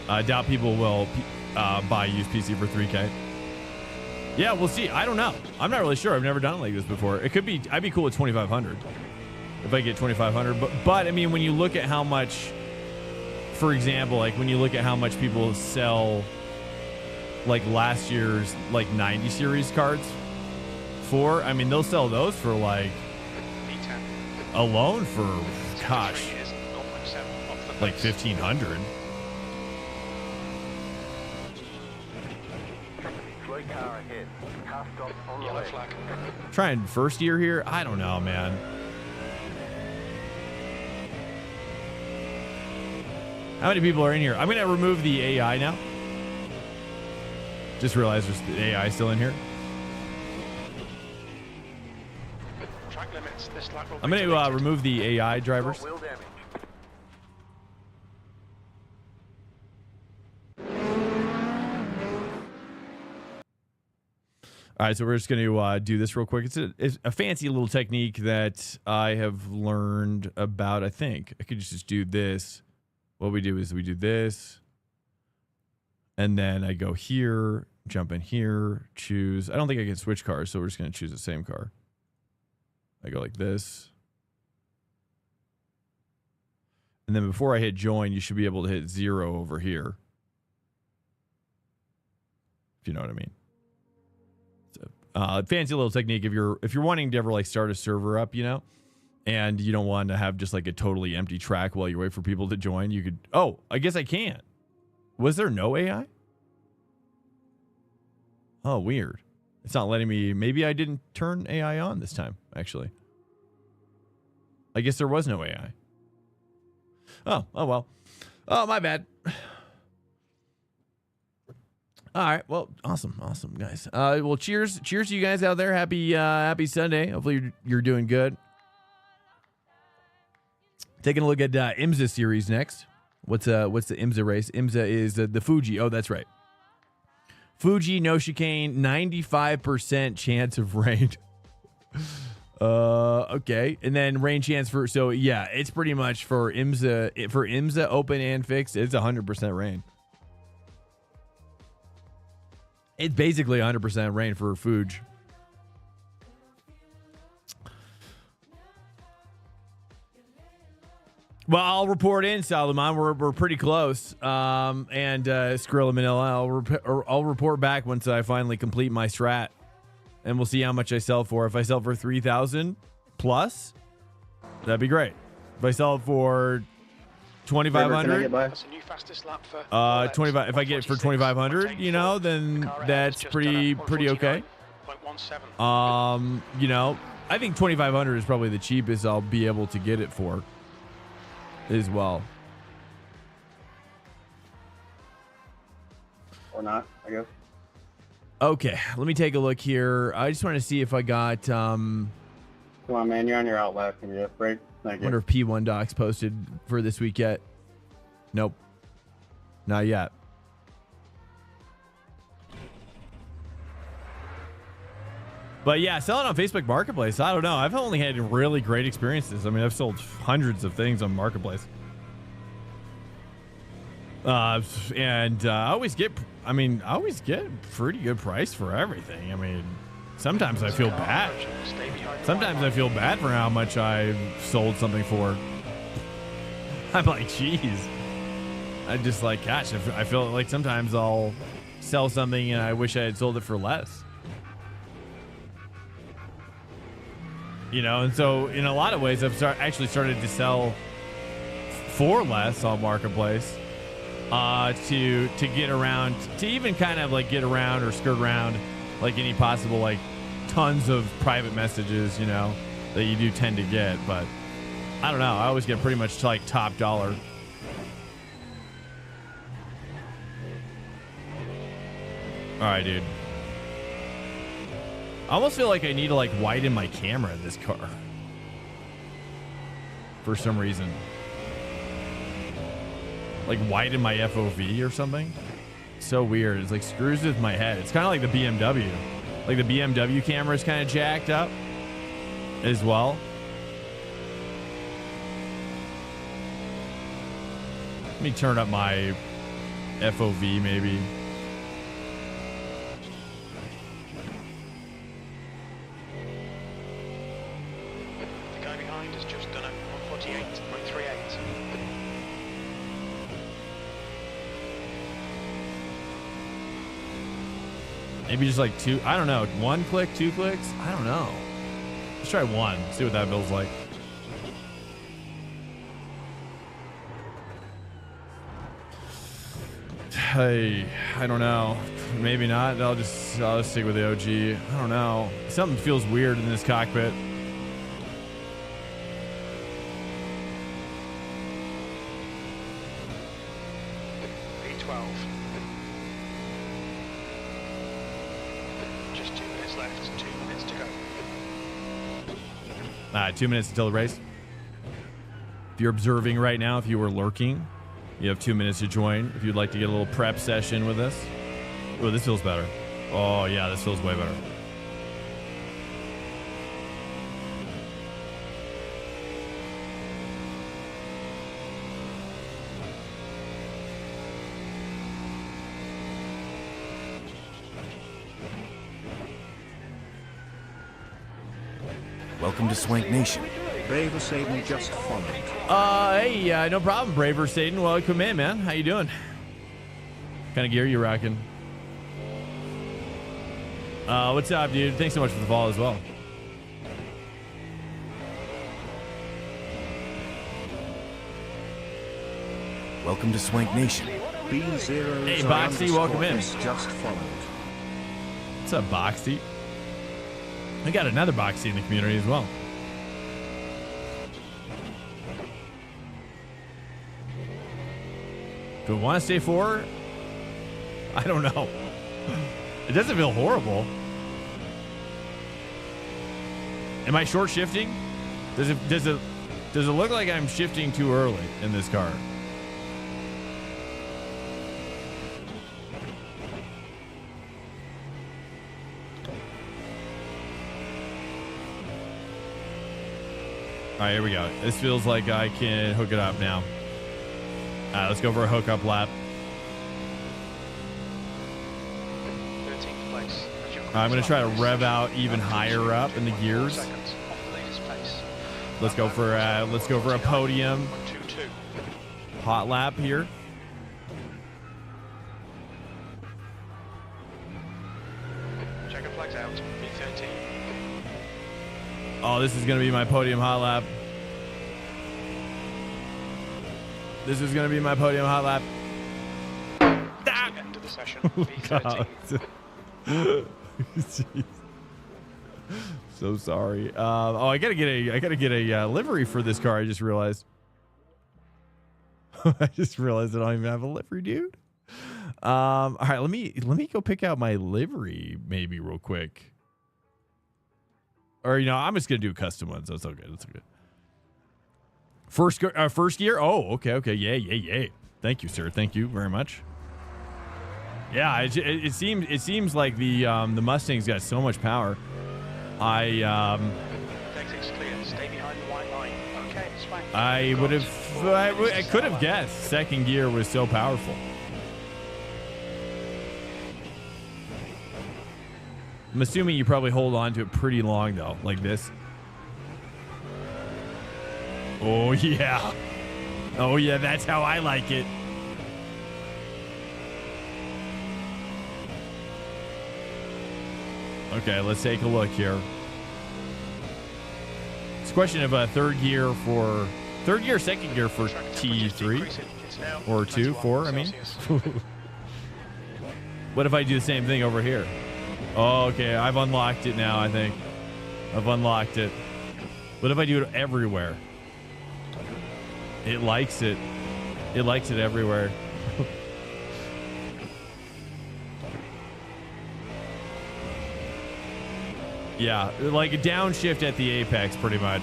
I doubt people will buy a used PC for $3K. Yeah, we'll see. I don't know. I'm not really sure. I've never done it like this before. It could be. I'd be cool with 2,500 if I get 2,500. But I mean, when you look at how much, for example, like when you look at how much people sell, like last year's like 90 series cards for, I mean, they'll sell those for like alone for, gosh, like 1,500. Yellow flag. Trying first year here? I don't know, man. How many people are in here? I'm going to remove the AI now. Just realized there's the AI still in here. Track limits. This lap will I'm be going to deleted. remove the AI drivers. All right, so we're just going to do this real quick. It's a fancy little technique that I have learned about, I think. I could just do this. What we do is we do this. And then I go here, jump in here, choose. I don't think I can switch cars, so we're just going to choose the same car. I go like this. And then before I hit join, you should be able to hit 0 over here. If you know what I mean. Fancy little technique if you're wanting to ever like start a server up, you know, and you don't want to have just like a totally empty track while you wait for people to join. You could. Oh, I guess I can't. Was there no AI? Oh, weird. It's not letting me. Maybe I didn't turn AI on this time. Actually, I guess there was no AI. Oh well. Oh, my bad. All right. Well, awesome, guys. Well, cheers to you guys out there. Happy Sunday. Hopefully you're doing good. Taking a look at IMSA series next. What's the IMSA race? IMSA is the Fuji. Oh, that's right. Fuji, no chicane, 95% chance of rain. Okay, and then rain chance for. So yeah, it's pretty much for IMSA. For IMSA open and fixed, it's 100% rain. It's basically 100% rain for Fuji. Well, I'll report in, Salomon. We're pretty close. And Skrilla Manila, I'll report back once I finally complete my strat, and we'll see how much I sell for. If I sell for 3,000 plus, that'd be great. If I sell it for 2,500. That's a new fastest lap for 25. If I get it for 2,500, you know, then that's pretty okay. 0.17. You know, I think 2,500 is probably the cheapest I'll be able to get it for as well. Or not, I guess. Okay, let me take a look here. I just want to see if I got Come on, man, you're on your outlast. Can you just break? Thank I wonder if P1 Docs posted for this week yet. Nope. Not yet. But yeah, selling on Facebook Marketplace, I don't know. I've only had really great experiences. I mean, I've sold hundreds of things on Marketplace. And I always get pretty good price for everything. I mean, sometimes I feel bad. Sometimes I feel bad for how much I've sold something for. I'm like, geez. I just like, gosh, I feel like sometimes I'll sell something and I wish I had sold it for less. You know, and so in a lot of ways, I've actually started to sell for less on Marketplace to get around, to even kind of like get around or skirt around like any possible like tons of private messages, you know, that you do tend to get. But I don't know. I always get pretty much like top dollar. All right, dude. I almost feel like I need to like widen my camera in this car for some reason. like widen my FOV or something. So weird. It's like screws with my head. It's kind of like the BMW. Like the BMW camera is kind of jacked up as well. Let me turn up my FOV maybe. The guy behind has just done a 148.38. Maybe just like two, I don't know, 1 click, 2 clicks? I don't know. Let's try 1, see what that feels like. Hey, I don't know. Maybe not. I'll just stick with the OG. I don't know. Something feels weird in this cockpit. V12. Just 2 minutes left. 2 minutes to go. 2 minutes until the race. If you're observing right now, if you were lurking, you have 2 minutes to join. If you'd like to get a little prep session with us. Oh, this feels better. Oh, yeah, this feels way better. Welcome to Swank Nation. Braver Satan just followed. Hey, no problem, Braver Satan. Welcome in, man. How you doing? What kind of gear you rocking? What's up, dude? Thanks so much for the follow as well. Welcome to Swank Nation. B0 Hey, Boxy, welcome in. Just followed. What's up, Boxy? I got another Boxy in the community as well. Do I want to stay 4? I don't know. It doesn't feel horrible. Am I short shifting? Does it look like I'm shifting too early in this car? All right, here we go. This feels like I can hook it up now. All right, let's go for a hookup lap. 13th place. I'm going to try to rev out even higher up in the gears. Seconds off the leader's pace. Let's go for a podium 122. hot lap here. Checker flags out. V13. Oh, this is going to be my podium hot lap. This is going to be my podium hot lap. That's the end of the session. V13. Jeez. So sorry. I gotta get a livery for this car. I just realized. I just realized I don't even have a livery, dude. All right, let me go pick out my livery maybe real quick. Or I'm just gonna do a custom one, so it's okay. That's okay. First gear. Oh, okay. Yay. Thank you, sir. Thank you very much. Yeah, it seems like the Mustang's got so much power. Exit's clear. Stay behind the white line. Okay, it's fine. I could have guessed second gear was so powerful. I'm assuming you probably hold on to it pretty long though, like this. Oh yeah, that's how I like it. Okay, let's take a look here. It's a question of third gear, second gear for T3 or 2, 4. I mean, what if I do the same thing over here? Oh, okay, I've unlocked it now. I think I've unlocked it. What if I do it everywhere? It likes it. It likes it everywhere. Yeah, like a downshift at the apex, pretty much.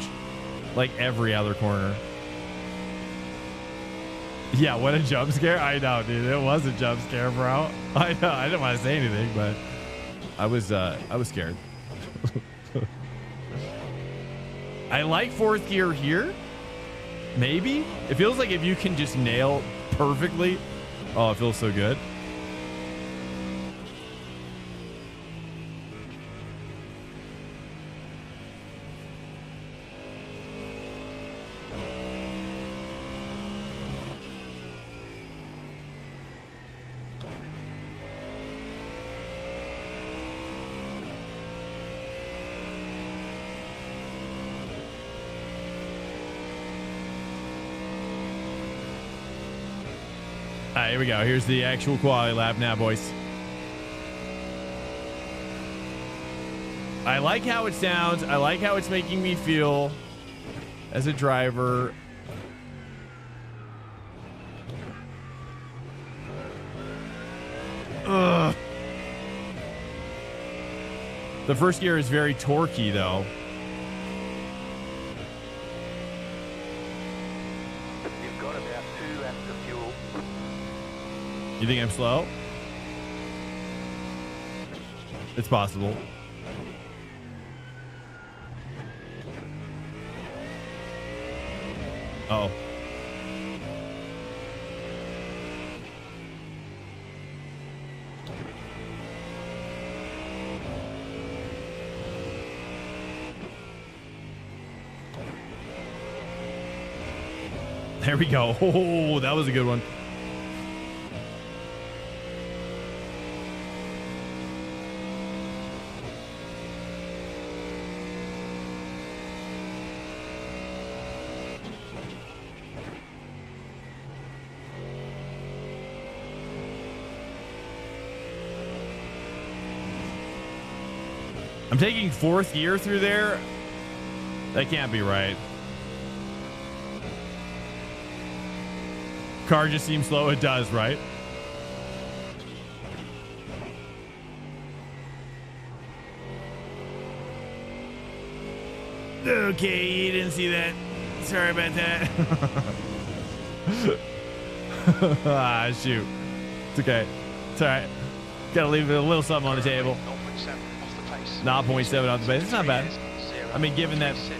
Like every other corner. Yeah, what a jump scare. I know, dude. It was a jump scare, bro. I know. I didn't want to say anything, but I was scared. I like fourth gear here. Maybe. It feels like if you can just nail perfectly. Oh, it feels so good. All right, here we go. Here's the actual quality lap now, boys. I like how it sounds. I like how it's making me feel as a driver. Ugh. The first gear is very torquey, though. You've got about 2 laps of fuel. You think I'm slow? It's possible. Oh. There we go. Oh, that was a good one. I'm taking fourth gear through there. That can't be right. Car just seems slow. It does, right? Okay, you didn't see that. Sorry about that. Ah, shoot. It's okay. It's all right. Gotta leave a little something on the table. 0.7 off the pace. 0.7 off the base. It's not bad. I mean, given that. 6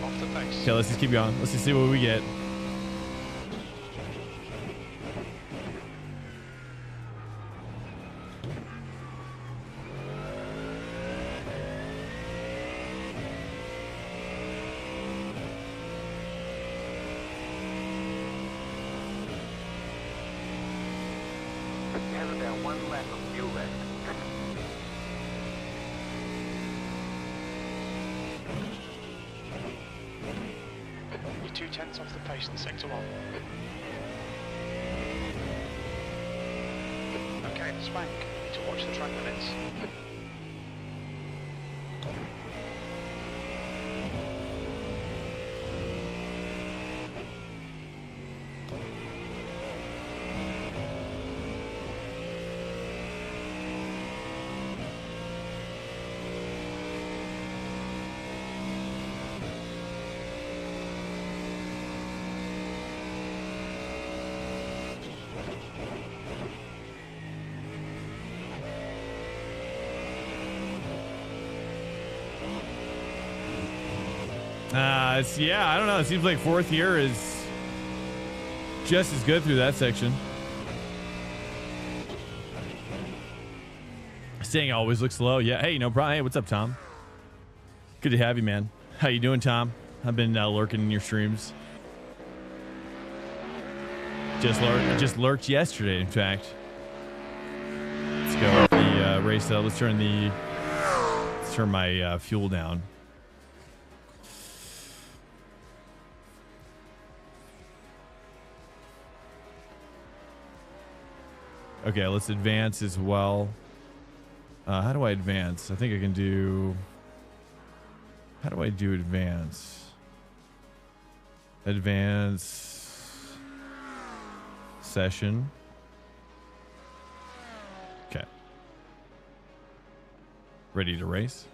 off the pace. Okay, let's just keep going. Let's just see what we get. You have about 1 lap of fuel left. You're 2/10 off the pace in sector 1. Okay, Swank. You need to watch the track limits. Yeah, I don't know. It seems like fourth gear is just as good through that section. Saying always looks slow. Yeah. Hey, no problem. Hey, what's up, Tom? Good to have you, man. How you doing, Tom? I've been lurking in your streams. Just lurked yesterday, in fact. Let's go with the race. Let's turn my fuel down. Okay, let's advance as well. How do I advance? I think I can do... How do I do advance? Advance... Session. Okay. Ready to race?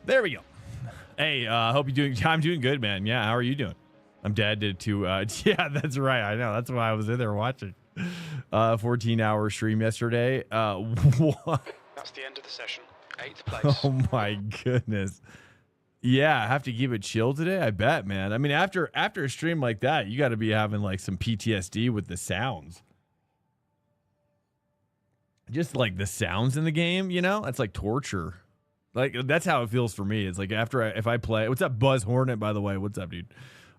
There we go. Hey, hope you're doing... I'm doing good, man. Yeah, how are you doing? I'm dead. Did two. Yeah, that's right. I know. That's why I was in there watching. 14-hour stream yesterday. What? That's the end of the session. 8th place. Oh my goodness. Yeah, I have to keep it chill today. I bet, man. I mean, after a stream like that, you got to be having like some PTSD with the sounds. Just like the sounds in the game, you know, that's like torture. Like that's how it feels for me. It's like if I play. What's up, Buzz Hornet? By the way, what's up, dude?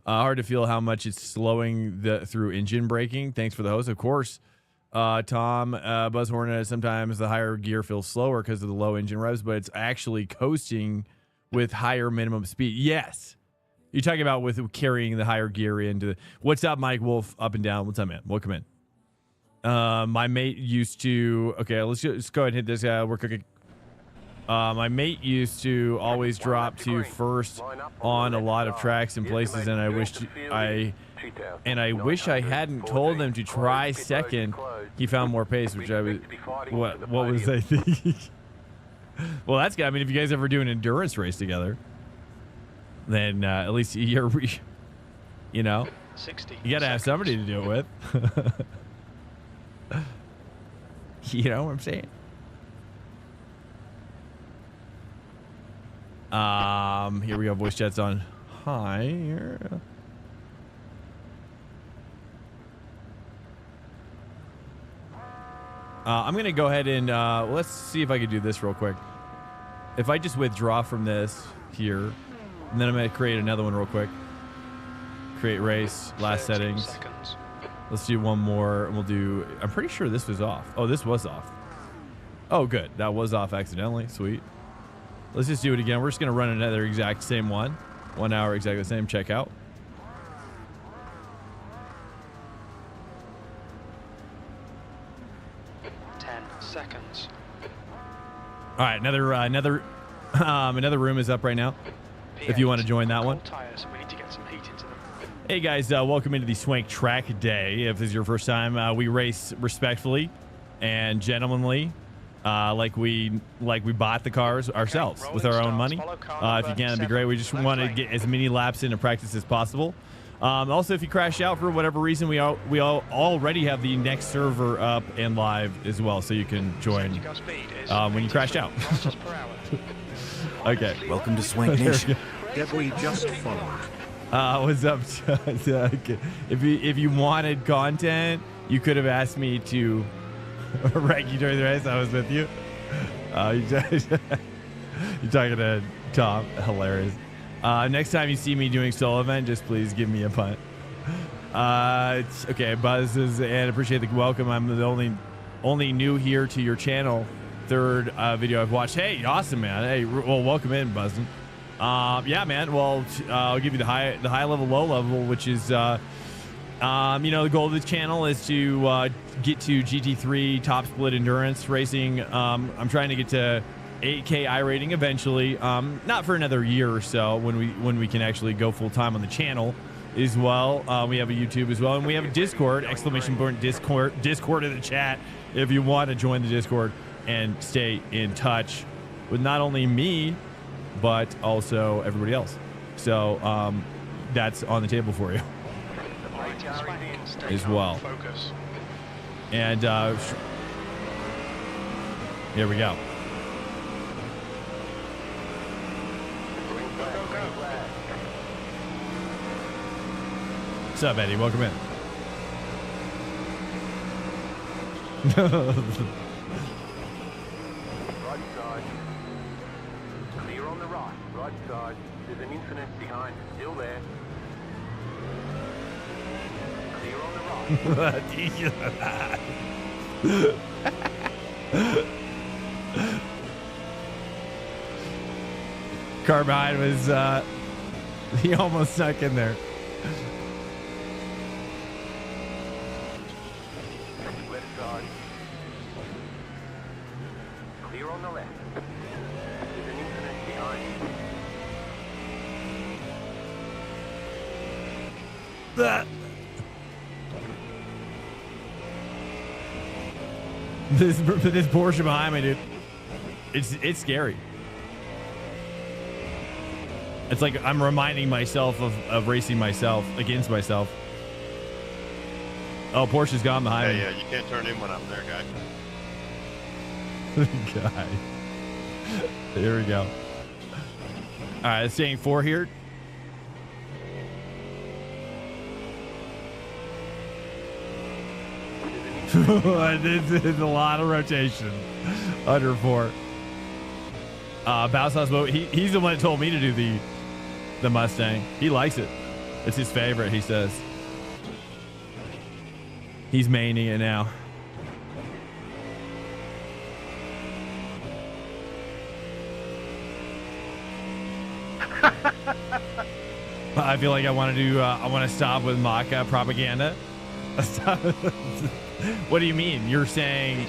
Hard to feel how much it's slowing through engine braking. Thanks for the host, of course. Tom, Buzz Hornet. Sometimes the higher gear feels slower because of the low engine revs, but it's actually coasting with higher minimum speed. Yes. You're talking about with carrying the higher gear into the... What's up, Mike Wolf? Up and down. What's up, man? Welcome in. My mate used to... Okay, let's go ahead and hit this. We're cooking. My mate used to always drop to first on a lot of tracks and places, and I wish I hadn't told him to try second. He found more pace, which I was... What was I thinking? Well, that's good. I mean, if you guys ever do an endurance race together, then at least you're, you know, 60 you got to have somebody to do it with. You know what I'm saying? Here we go. Voice chat's on high here. I'm going to go ahead and let's see if I can do this real quick. If I just withdraw from this here, and then I'm going to create another one real quick. Create race, last settings. Seconds. Let's do one more, and we'll do... I'm pretty sure this was off. Oh, this was off. Oh, good. That was off accidentally. Sweet. Let's just do it again. We're just going to run another exact same one. 1 hour, exactly the same. Check out. Seconds. All right, another room is up right now. If you want to join that one. Tires. We need to get some heat into them. Hey guys, welcome into the Swank Trackday. If this is your first time, we race respectfully and gentlemanly, like we bought the cars ourselves with our own money. If you can, that'd be great. We just want to get as many laps into practice as possible. Also, if you crash out for whatever reason, we already have the next server up and live as well, so you can join when you crash out. Okay. Welcome to Swank Nation. Debris just followed. What's up? If you wanted content, you could have asked me to rank you during the race. I was with you. You're talking to Tom. Hilarious. Next time you see me doing solo event, just please give me a punt. Okay, Buzz and appreciate the welcome. I'm the only new here to your channel. Third video I've watched. Hey, awesome, man. Hey, well, welcome in, Buzzin'. Yeah, man. Well, I'll give you the high level, low level, which is, you know, the goal of this channel is to get to GT3 top split endurance racing. I'm trying to get to 8K iRating eventually. Not for another year or so when we can actually go full time on the channel as well. We have a YouTube as well, and we have a Discord, ! Discord in the chat if you want to join the Discord and stay in touch with not only me but also everybody else. So that's on the table for you as well. Focus. And here we go. What's up, Eddie? Welcome in. Right side. Clear on the right. Right side. There's an infinite behind. Still there. Clear on the right. Car behind was he almost snuck in there. Left side. Clear on the left. There's an infinite behind. This Porsche behind me, dude. It's scary. It's like I'm reminding myself of racing myself against myself. Oh, Porsche's gone behind me. Yeah, you can't turn in when I'm there, guy. Guy. Here we go. All right, it's saying 4 here. This is a lot of rotation. Under 4. Bounce House Boat. He's the one that told me to do the Mustang. He likes it. It's his favorite, he says. He's maining it now. I feel like I want to do. I want to stop with mock propaganda. What do you mean? You're saying?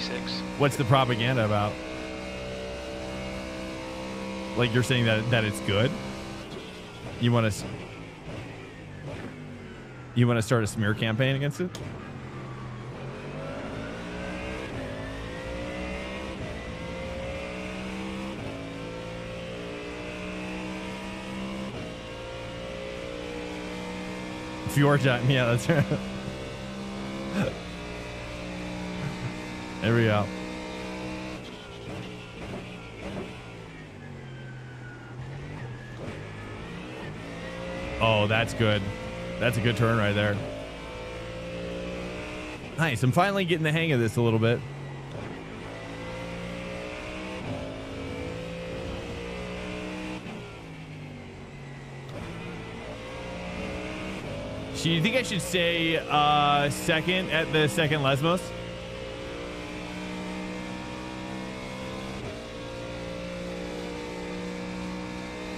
What's the propaganda about? Like you're saying that it's good? You want to start a smear campaign against it? Fjord time, yeah, that's right. There we go. Oh, that's good. That's a good turn right there. Nice. I'm finally getting the hang of this a little bit. Do you think I should say second at the second Lesmos?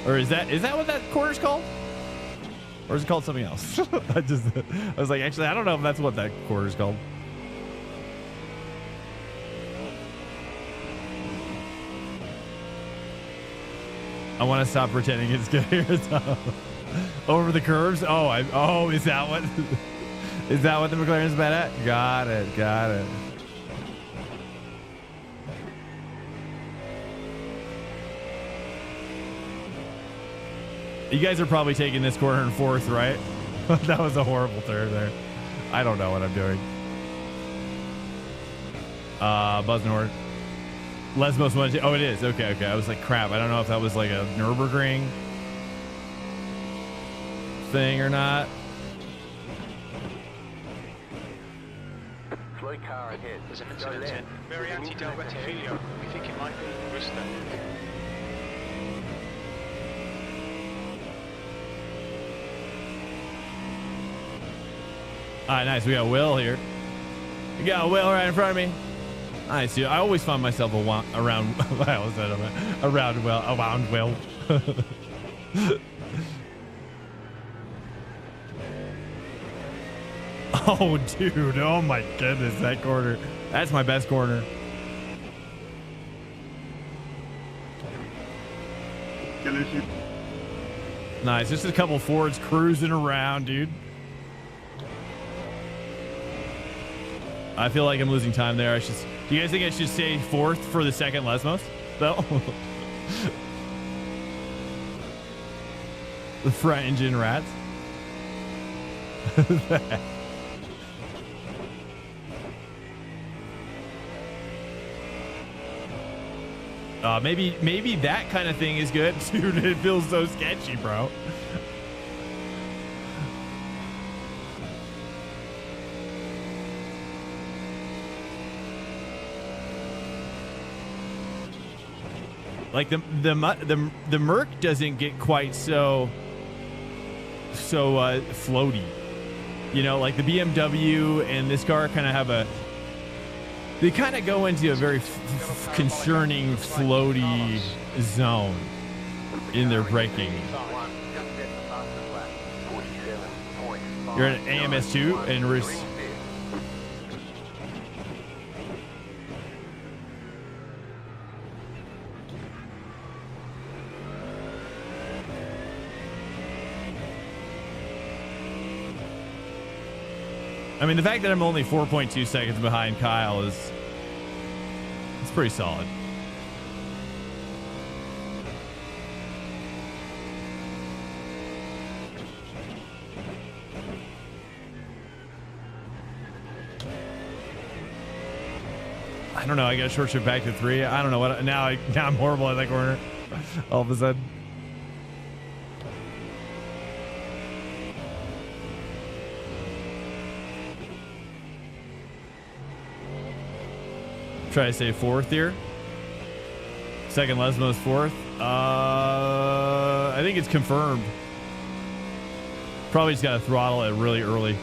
Or is that what that corner's called? Or is it called something else? I was like, actually, I don't know if that's what that corner's called. I want to stop pretending it's good here. Over the curves. Oh, is that what the McLaren's bad at? Got it. You guys are probably taking this corner in 4th, right? That was a horrible turn there. I don't know what I'm doing. Buznord. Lesmos one. Oh, it is. Okay. I was like, crap. I don't know if that was like a Nürburgring thing or not. Slow car ahead. There's an incident in Marianti del Rettifilio. We think it might be Worcester. All right, nice. We got Will here. We got Will right in front of me. Nice. I always find myself around Will. Oh, dude. Oh, my goodness. That corner. That's my best corner. Nice. Just a couple Fords cruising around, dude. I feel like I'm losing time there. Do you guys think I should say 4th for the second Lesmos? No. The front engine rats. Maybe that kind of thing is good. Dude, it feels so sketchy, bro. Like the Merc doesn't get quite so floaty, you know. Like the BMW and this car kind of they kind of go into a very concerning floaty zone in their braking. You're at AMS2 and we're. I mean, the fact that I'm only 4.2 seconds behind Kyle it's pretty solid. I don't know. I got a short shift back to 3. I don't know what. Now I'm horrible at that corner. All of a sudden. Try to say 4th here. Second Lesmo's 4th. I think it's confirmed. Probably just got to throttle it really early.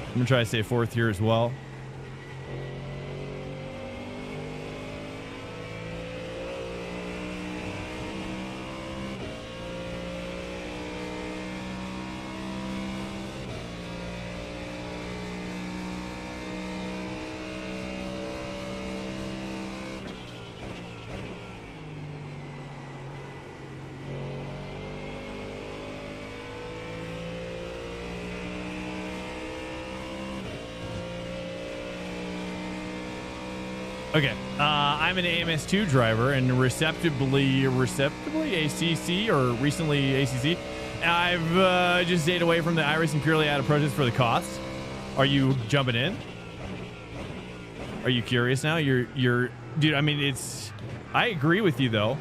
I'm gonna try to say 4th here as well. Okay, I'm an AMS2 driver and receptively ACC or recently ACC. I've just stayed away from the iRacing purely out of protest for the cost. Are you jumping in? Are you curious now? You're dude. I mean, I agree with you though.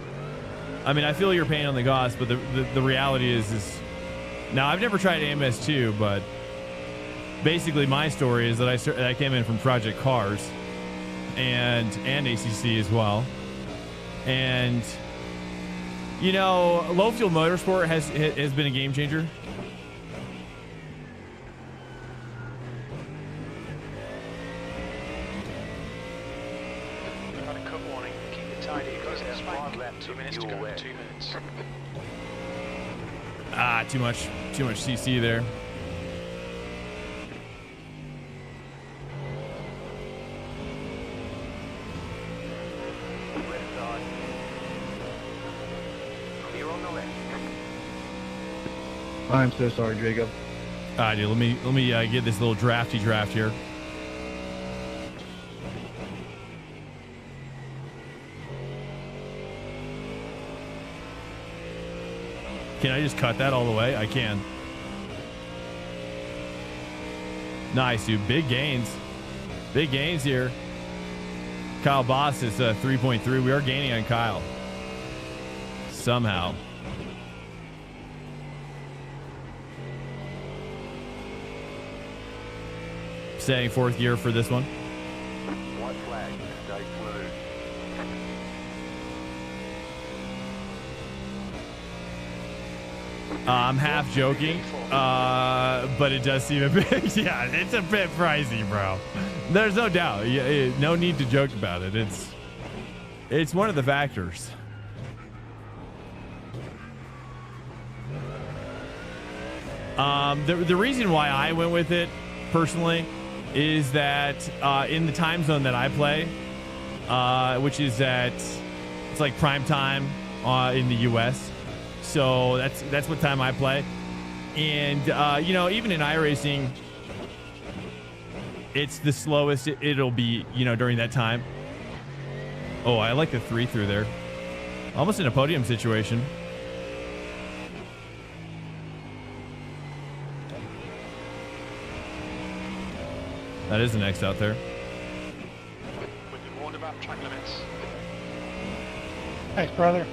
I mean, I feel your pain on the cost, but the reality is now I've never tried AMS2, but basically my story is that I came in from Project Cars. And ACC as well, and you know, low fuel motorsport has been a game changer. We've had a cut warning. Keep it tidy. It goes in the Swank. 2 minutes to go. 2 minutes. Too much CC there. I'm so sorry, Jacob. Dude, let me get this little draft here. Can I just cut that all the way? I can. Nice, dude. Big gains. Big gains here. Kyle Boss is 3.3. We are gaining on Kyle. Somehow. Staying 4th gear for this one. White flag, stay smooth. I'm half joking, but it does seem a bit, yeah, it's a bit pricey, bro. There's no doubt. No need to joke about it. It's one of the factors. The reason why I went with it personally is that in the time zone that I play, which is it's like prime time in the US. So that's what time I play. And you know, even in iRacing, it's the slowest it'll be, you know, during that time. Oh, I like the 3 through there. Almost in a podium situation. That is the next out there. We've been warned about track limits. Thanks, brother.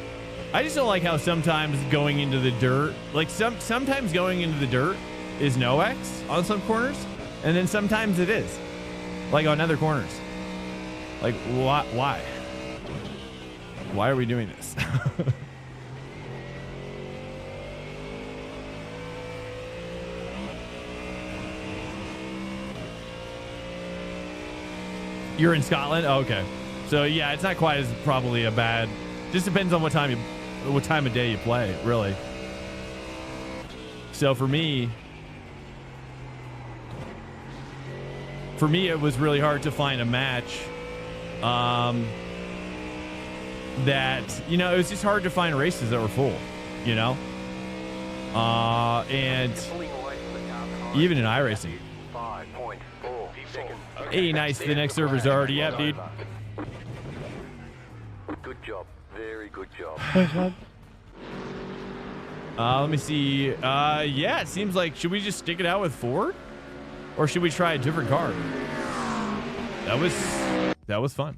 I just don't like how sometimes going into the dirt, like sometimes going into the dirt is no X on some corners, and then sometimes it is, like on other corners. Like why? Why are we doing this? You're in Scotland? Oh, okay. So yeah, it's not quite as probably a bad. Just depends on what time of day you play, really. So for me, it was really hard to find a match that, you know, it was just hard to find races that were full, you know? And even in iRacing. 5.4 seconds. Hey, nice. The next server's already up, dude. Good job. Very good job. Thanks, bud. Let me see. Yeah, it seems like, should we just stick it out with Ford? Or should we try a different car? That was fun.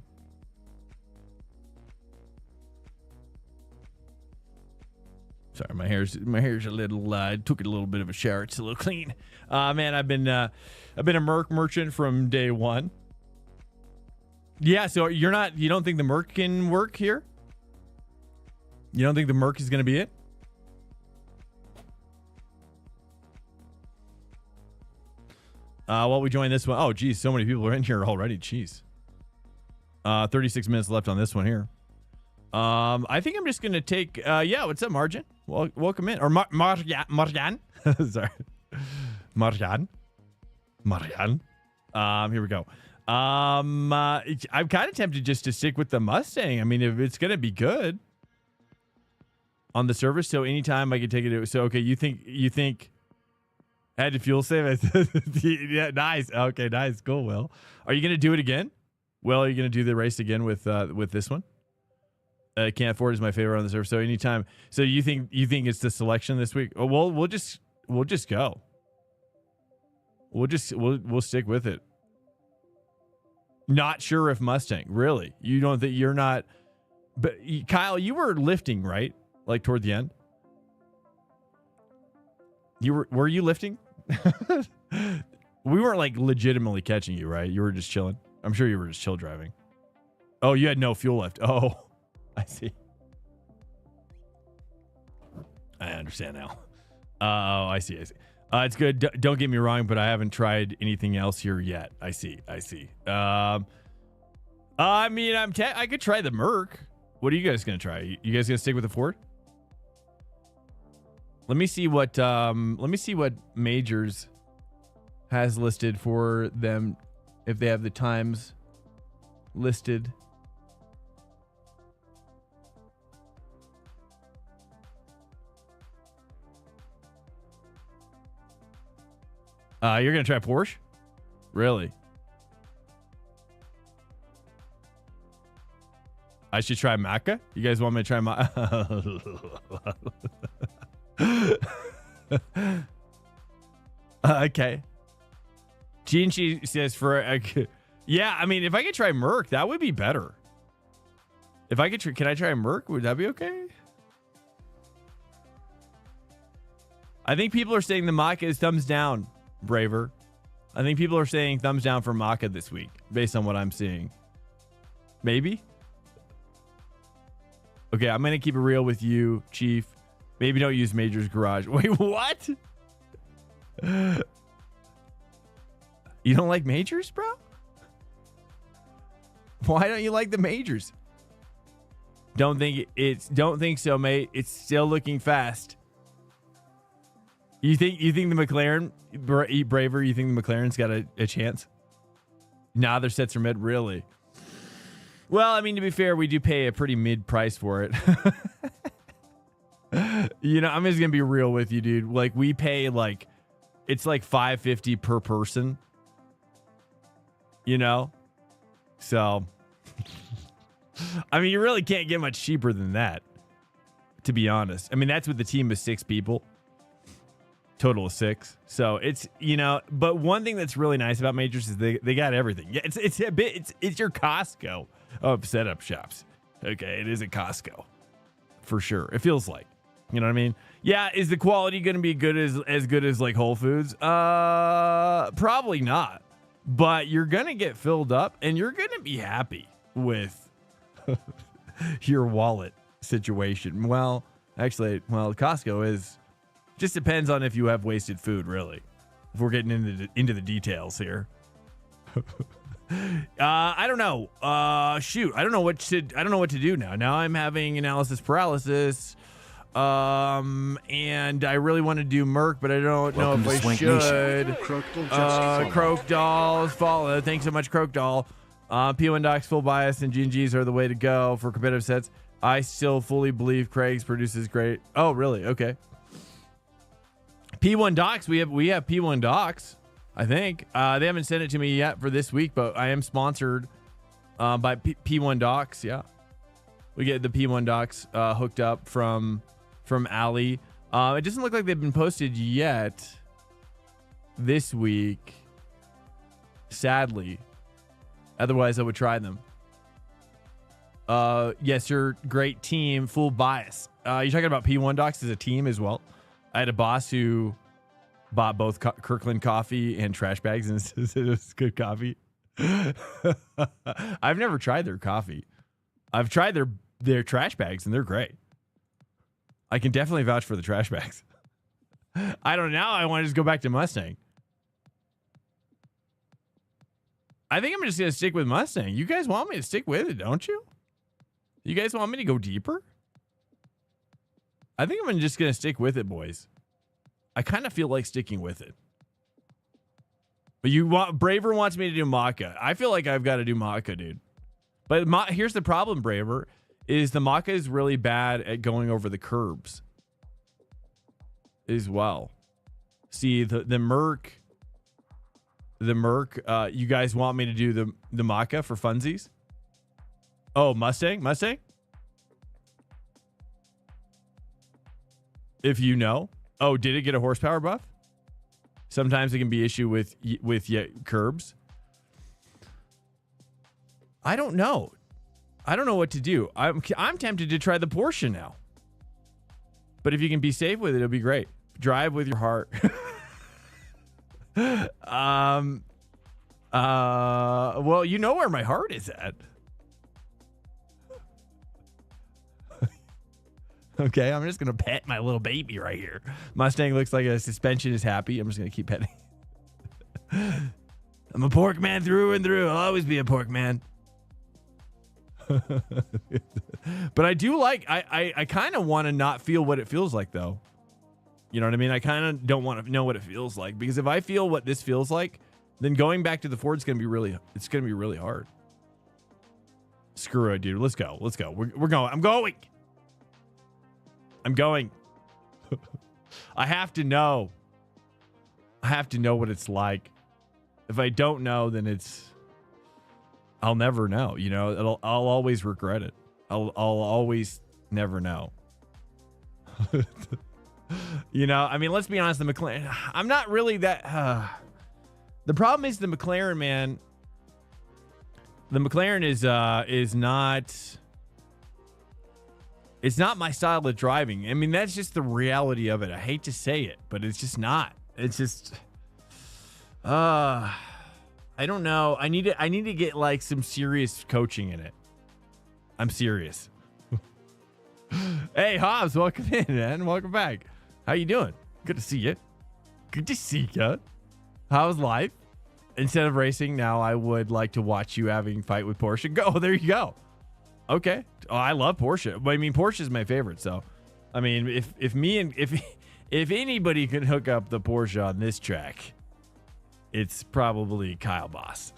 Sorry, my hair's a little took a little bit of a shower. It's a little clean. Man, I've been a Merc merchant from day one. Yeah, so you don't think the Merc can work here? You don't think the Merc is going to be it? While we join this one. Oh, geez, so many people are in here already. Jeez. 36 minutes left on this one here. I think I'm just going to take... yeah, what's up, Margin? Welcome in. Or Marjan. Sorry. Marjan. Here we go. I'm kind of tempted just to stick with the Mustang. I mean, if it's going to be good on the service, so anytime I can take it. So, okay, you think I had to fuel save? Yeah, nice. Okay, nice. Cool, Will. Are you going to do it again? Will, are you going to do the race again with this one? Can't afford is my favorite on the server. So anytime. So you think it's the selection this week? Oh, well, we'll just go. We'll stick with it. Not sure if Mustang. Really? You don't think you're not? But Kyle, you were lifting, right? Like toward the end. Were you lifting? We weren't like legitimately catching you, right? You were just chilling. I'm sure you were just chill driving. Oh, you had no fuel left. Oh, I see. I understand now. Oh, I see. It's good. Don't get me wrong, but I haven't tried anything else here yet. I see. I mean, I could try the Merc. What are you guys gonna try? You guys gonna stick with the Ford? Let me see what Majors has listed for them, if they have the times listed. You're gonna try Porsche? Really? I should try Macca? You guys want me to try okay. G&G says yeah, I mean, if I could try Merc, that would be better. If I could can I try Merc? Would that be okay? I think people are saying the Maka is thumbs down, Braver. I think people are saying thumbs down for Maka this week, based on what I'm seeing. Maybe? Okay, I'm going to keep it real with you, Chief. Maybe don't use Major's garage. Wait, what? You don't like Majors, bro? Why don't you like the Majors? Don't think so, mate. It's still looking fast. You think the McLaren, Braver, you think the McLaren's got a chance? Nah, their sets are mid, really. Well, I mean, to be fair, we do pay a pretty mid price for it. You know, I'm just gonna be real with you, dude. Like, we pay it's like $550 per person. You know? So I mean, you really can't get much cheaper than that, to be honest. I mean, that's with the team of 6 people. Total of 6. So it's, you know, but one thing that's really nice about Majors is they got everything. Yeah, it's your Costco of setup shops. Okay, it is a Costco for sure. It feels like, you know what I mean? Yeah, is the quality going to be as good as like Whole Foods? Probably not. But you're going to get filled up and you're going to be happy with your wallet situation. Well, actually, Costco is just depends on if you have wasted food, really. If we're getting into the details here. I don't know. Shoot, I don't know what to do now. Now I'm having analysis paralysis. And I really want to do Merc, but I don't know if I should. Croak Dolls, follow. Thanks so much, Croak Doll. P1 Docs, full bias, and G&Gs are the way to go for competitive sets. I still fully believe Craig's produces great. Oh, really? Okay. P1 Docs, we have P1 Docs, I think. They haven't sent it to me yet for this week, but I am sponsored by P1 Docs. Yeah. We get the P1 Docs hooked up from Ali. It doesn't look like they've been posted yet this week. sadly. Otherwise, I would try them. Yes, sir. Great team. Full bias. You're talking about P1 Docs as a team as well. I had a boss who bought both Kirkland coffee and trash bags, and it was good coffee. I've never tried their coffee. I've tried their trash bags, and they're great. I can definitely vouch for the trash bags. I don't know. I want to just go back to Mustang. I think I'm just going to stick with Mustang. You guys want me to stick with it, don't you? You guys want me to go deeper? I think I'm just going to stick with it, boys. I kind of feel like sticking with it. But Braver wants me to do Maka. I feel like I've got to do Maka, dude. But here's the problem, Braver, is the Maka is really bad at going over the curbs as well. See, the Merc, you guys want me to do the Maka for funsies? Oh, Mustang? If you know. Oh, did it get a horsepower buff? Sometimes it can be issue with curbs. I don't know. I don't know what to do. I'm tempted to try the Porsche now. But if you can be safe with it, it'll be great. Drive with your heart. Well, you know where my heart is at. Okay, I'm just going to pet my little baby right here. Mustang looks like a suspension is happy. I'm just going to keep petting. I'm a pork man through and through. I'll always be a pork man. But I do like, I kind of want to not feel what it feels like, though. You know what I mean? I kind of don't want to know what it feels like, because if I feel what this feels like, then going back to the Ford is going to be really hard. Screw it, dude. Let's go. We're going. I'm going. I have to know. What it's like. If I don't know, then I'll never know. You know, I'll always regret it. I'll always never know. You know, I mean, let's be honest. The McLaren, I'm not really that. The problem is the McLaren, man. The McLaren is not. It's not my style of driving. I mean, that's just the reality of it. I hate to say it, but it's just not. It's just, I don't know. I need to get like some serious coaching in it. I'm serious. Hey, Hobbs, welcome in, man. Welcome back. How you doing? Good to see you. Good to see you. How's life? Instead of racing, now I would like to watch you having a fight with Porsche. Go, there you go. Okay. Oh, I love Porsche. I mean, Porsche is my favorite. So, I mean, if anybody can hook up the Porsche on this track, it's probably Kyle Boss.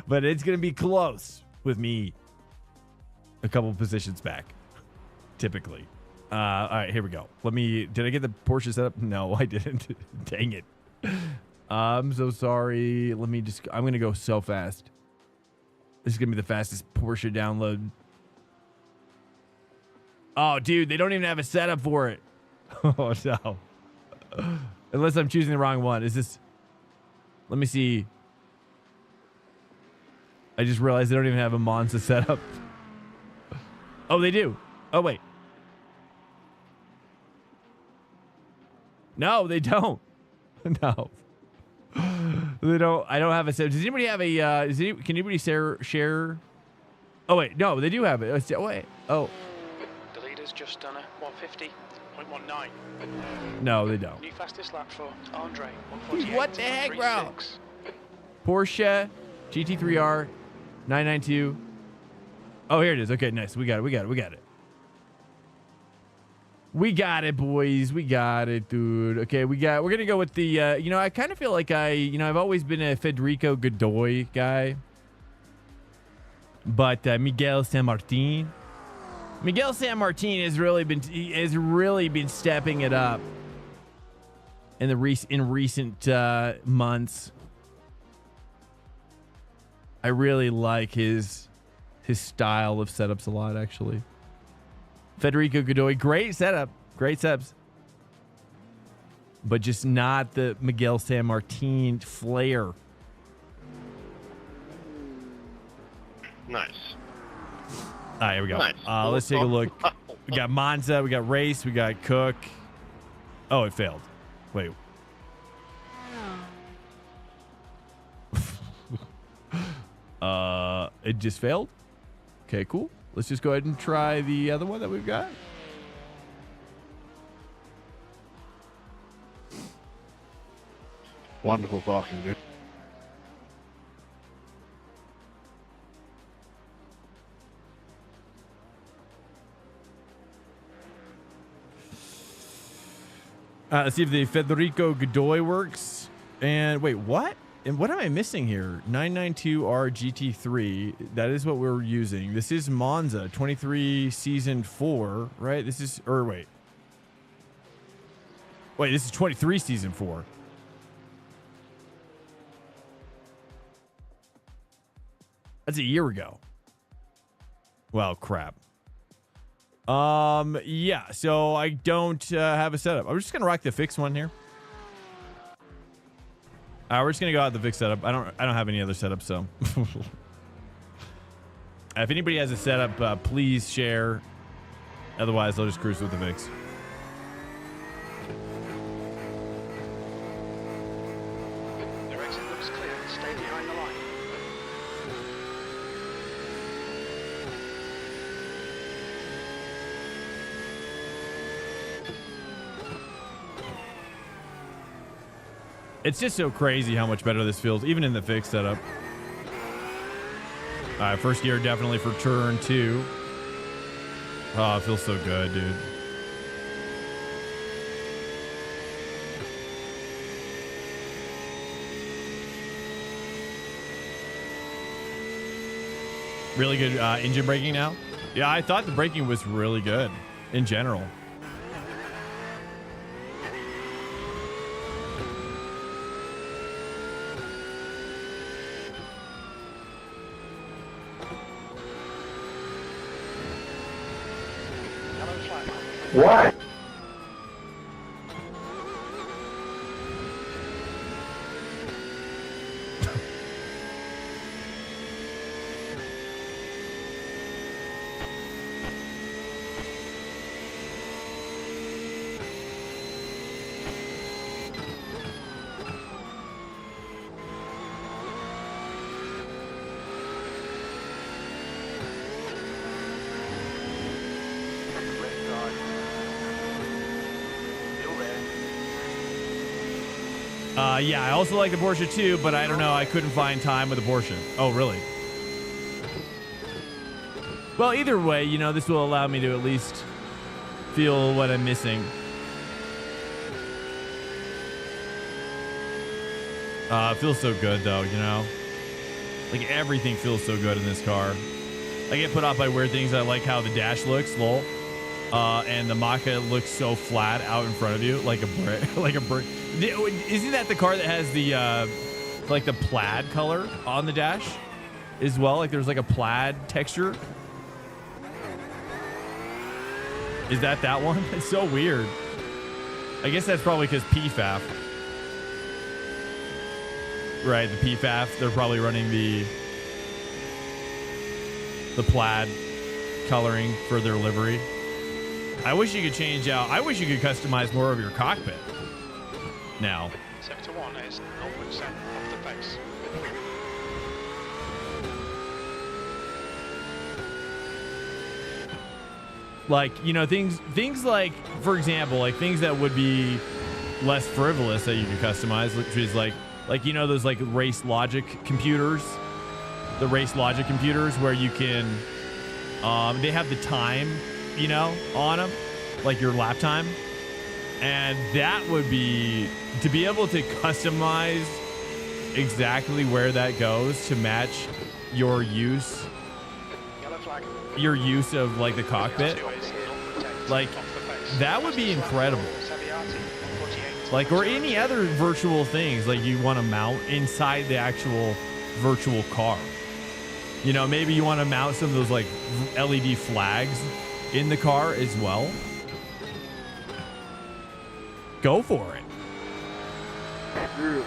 But it's gonna be close with me. A couple positions back, typically. All right, here we go. Did I get the Porsche set up? No, I didn't. Dang it. I'm so sorry. I'm gonna go so fast. This is going to be the fastest Porsche download. Oh, dude, they don't even have a setup for it. Oh, no. Unless I'm choosing the wrong one. Is this... Let me see. I just realized they don't even have a Monza setup. Oh, they do. Oh, wait. No, they don't. No. They don't. I don't have a. Does anybody have a? Can anybody share? Oh wait, no, they do have it. Oh wait. Oh. The leader's just done a 150.19. No, they don't. New fastest lap for Andre. What the heck, bro? Porsche GT3R 992. Oh, here it is. Okay, nice. We got it. We got it, boys. We got it, dude. Okay, we're gonna go with the. I kind of feel like I've always been a Federico Godoy guy, but Miguel San Martin has really been stepping it up in recent months. I really like his style of setups a lot, actually. Federico Godoy, great setups, but just not the Miguel San Martin flair Nice. All right, here we go. Nice. Let's take a look. We got Monza, we got Race, we got Cook. Oh, it failed. Wait. It just failed? Okay, cool. Let's just go ahead and try the other one that we've got. Wonderful talking, dude. Let's see if the Federico Godoy works. And wait, what? And what am I missing here? 992R GT3. That is what we're using. This is Monza 23 season 4, right? This is, or wait. Wait, this is 23 season 4. That's a year ago. Well, crap. Yeah, so I don't have a setup. I'm just gonna rock the fixed one here. We're just gonna go out the fixed setup. I don't have any other setup, so if anybody has a setup, please share. Otherwise, I'll just cruise with the fix. Your exit looks clear. Stay behind the line. It's just so crazy how much better this feels, even in the fixed setup. All right, first gear definitely for turn 2. Oh, it feels so good, dude. Really good engine braking now. Yeah, I thought the braking was really good in general. What? Yeah, I also like the Porsche too, but I don't know. I couldn't find time with the Porsche. Oh, really? Well, either way, you know, this will allow me to at least feel what I'm missing. It feels so good, though, you know? Like, everything feels so good in this car. I get put off by weird things. I like how the dash looks, lol. And the Maka looks so flat out in front of you, like a brick. Like a brick. Isn't that the car that has the like the plaid color on the dash as well? Like there's like a plaid texture. Is that one? It's so weird. I guess that's probably because PFAF. Right, the PFAF. They're probably running the plaid coloring for their livery. I wish you could change out. I wish you could customize more of your cockpit. Now. Sector 1 is 0% off the pace. Like, you know, things like, for example, like things that would be less frivolous that you could customize, which is like you know those like race logic computers, the race logic computers where you can, they have the time, you know, on them, like your lap time. And that would be to be able to customize exactly where that goes to match your use of like the cockpit. Like that would be incredible. Like, or any other virtual things like you want to mount inside the actual virtual car. You know, maybe you want to mount some of those like LED flags in the car as well. Go for it. Drew,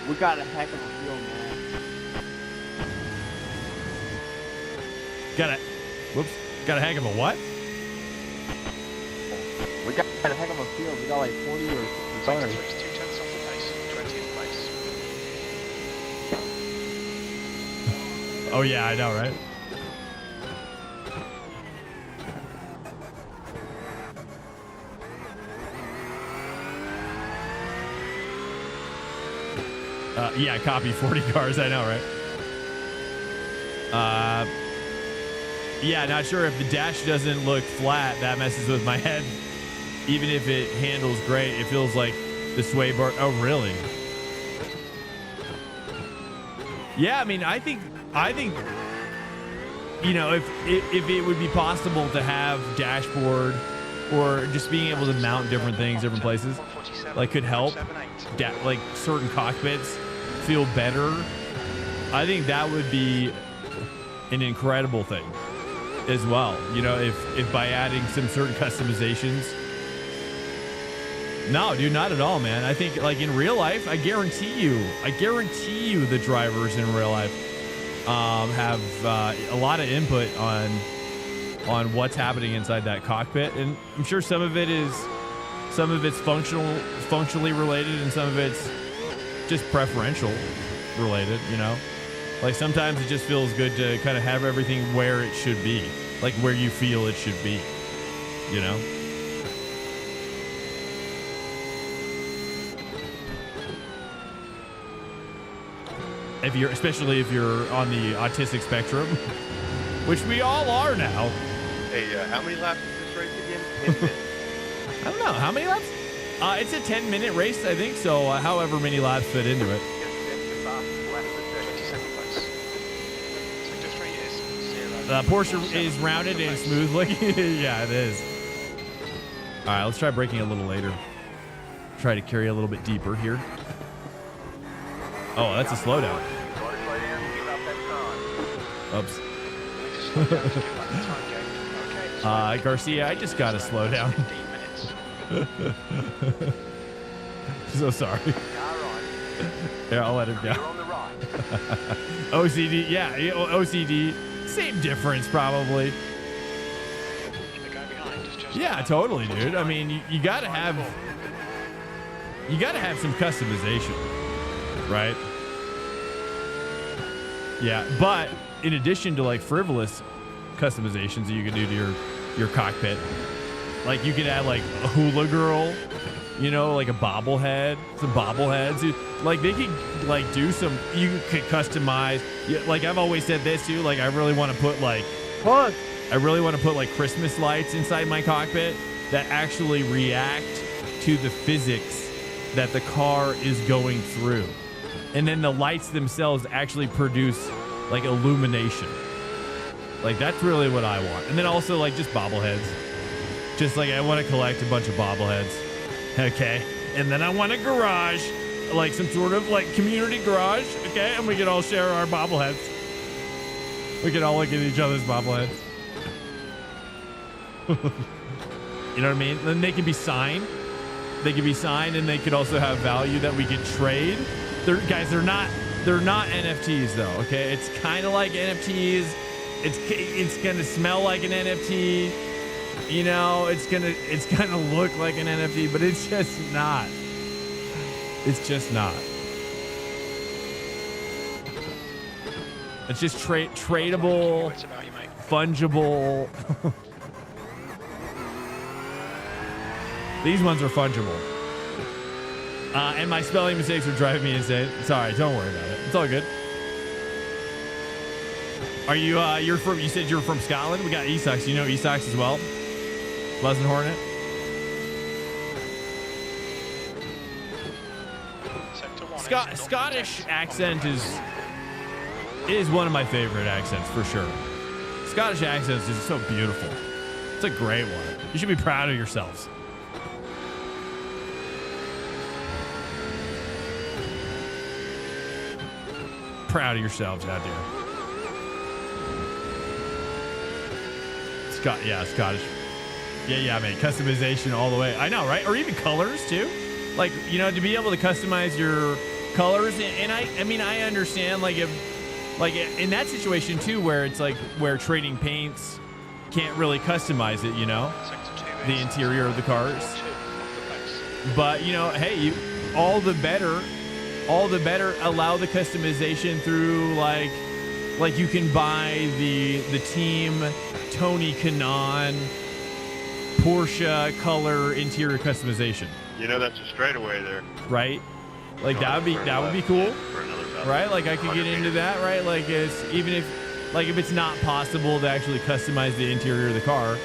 we got a heck of a feel, man. Whoops. Got a heck of a what? We got a heck of a field. We got like 40 or 50 cars. 2 tenths off the pace, 20th place. Oh yeah, I know, right? Yeah, copy 40 cars. I know, right? Yeah, not sure if the dash doesn't look flat. That messes with my head. Even if it handles great, it feels like the sway bar. Oh, really? Yeah, I mean, I think, you know, if it would be possible to have dashboard or just being able to mount different things, different places, like could help, like certain cockpits feel better. I think that would be an incredible thing as well. You know, if by adding some certain customizations. No, dude, not at all, man. I think like in real life, I guarantee you the drivers in real life have a lot of input on what's happening inside that cockpit. And I'm sure some of it's functionally related and some of it's just preferential related, you know? Like sometimes it just feels good to kind of have everything where it should be, like where you feel it should be, you know? Especially if you're on the autistic spectrum, which we all are now. Hey, how many laps is this race again? 10 minutes. I don't know. How many laps? It's a 10-minute race, I think. So however many laps fit into it. 27th place. Sector 3 is 0. Porsche is rounded and smooth looking. Yeah, it is. All right, let's try braking a little later. Try to carry a little bit deeper here. Oh, that's a slowdown. Oops. Garcia, I just got to slow down. 15 minutes. So sorry. Yeah, I'll let him go. OCD, yeah, OCD, same difference probably. The guy behind is just Yeah, totally, dude. I mean, you gotta have some customization, right? Yeah, but in addition to like frivolous customizations that you can do to your cockpit, like you could add like a hula girl, you know, like a bobblehead, some bobbleheads. Like they could like do some, you could customize. Like I've always said this too, like I really want to put like Christmas lights inside my cockpit that actually react to the physics that the car is going through. And then the lights themselves actually produce like illumination. Like that's really what I want. And then also like just bobbleheads. Just like I want to collect a bunch of bobbleheads. Okay. And then I want a garage, like some sort of like community garage. Okay. And we can all share our bobbleheads. We can all look at each other's bobbleheads. You know what I mean? Then they can be signed. They can be signed and they could also have value that we could trade. They're not NFTs though, okay? It's kind of like NFTs. It's gonna smell like an NFT. You know, it's gonna look like an NFT, but it's just not. It's just not. It's just tradable, It's about you, mate. fungible. These ones are fungible. And my spelling mistakes are driving me insane. Sorry, don't worry about it. It's all good. Are you, you said you're from Scotland? We got Esox. You know Esox as well? Buzzing Hornet? Sector 1 is Scottish accent is one of my favorite accents for sure. Scottish accents is so beautiful. It's a great one. You should be proud of yourselves. Proud of yourselves out there. Scottish. Yeah, man. Customization all the way. I know, right? Or even colors too. Like, you know, to be able to customize your colors. And I mean, I understand like if like in that situation too, where it's like where trading paints can't really customize it, you know, the interior of the cars. But you know, hey, all the better allow the customization through like you can buy the team Tony Kanaan Porsche color interior customization. You know that's a straightaway there. Right? Like that would be cool. For another valve. Right? Like I could get into that, right? Like it's even if it's not possible to actually customize the interior of the car,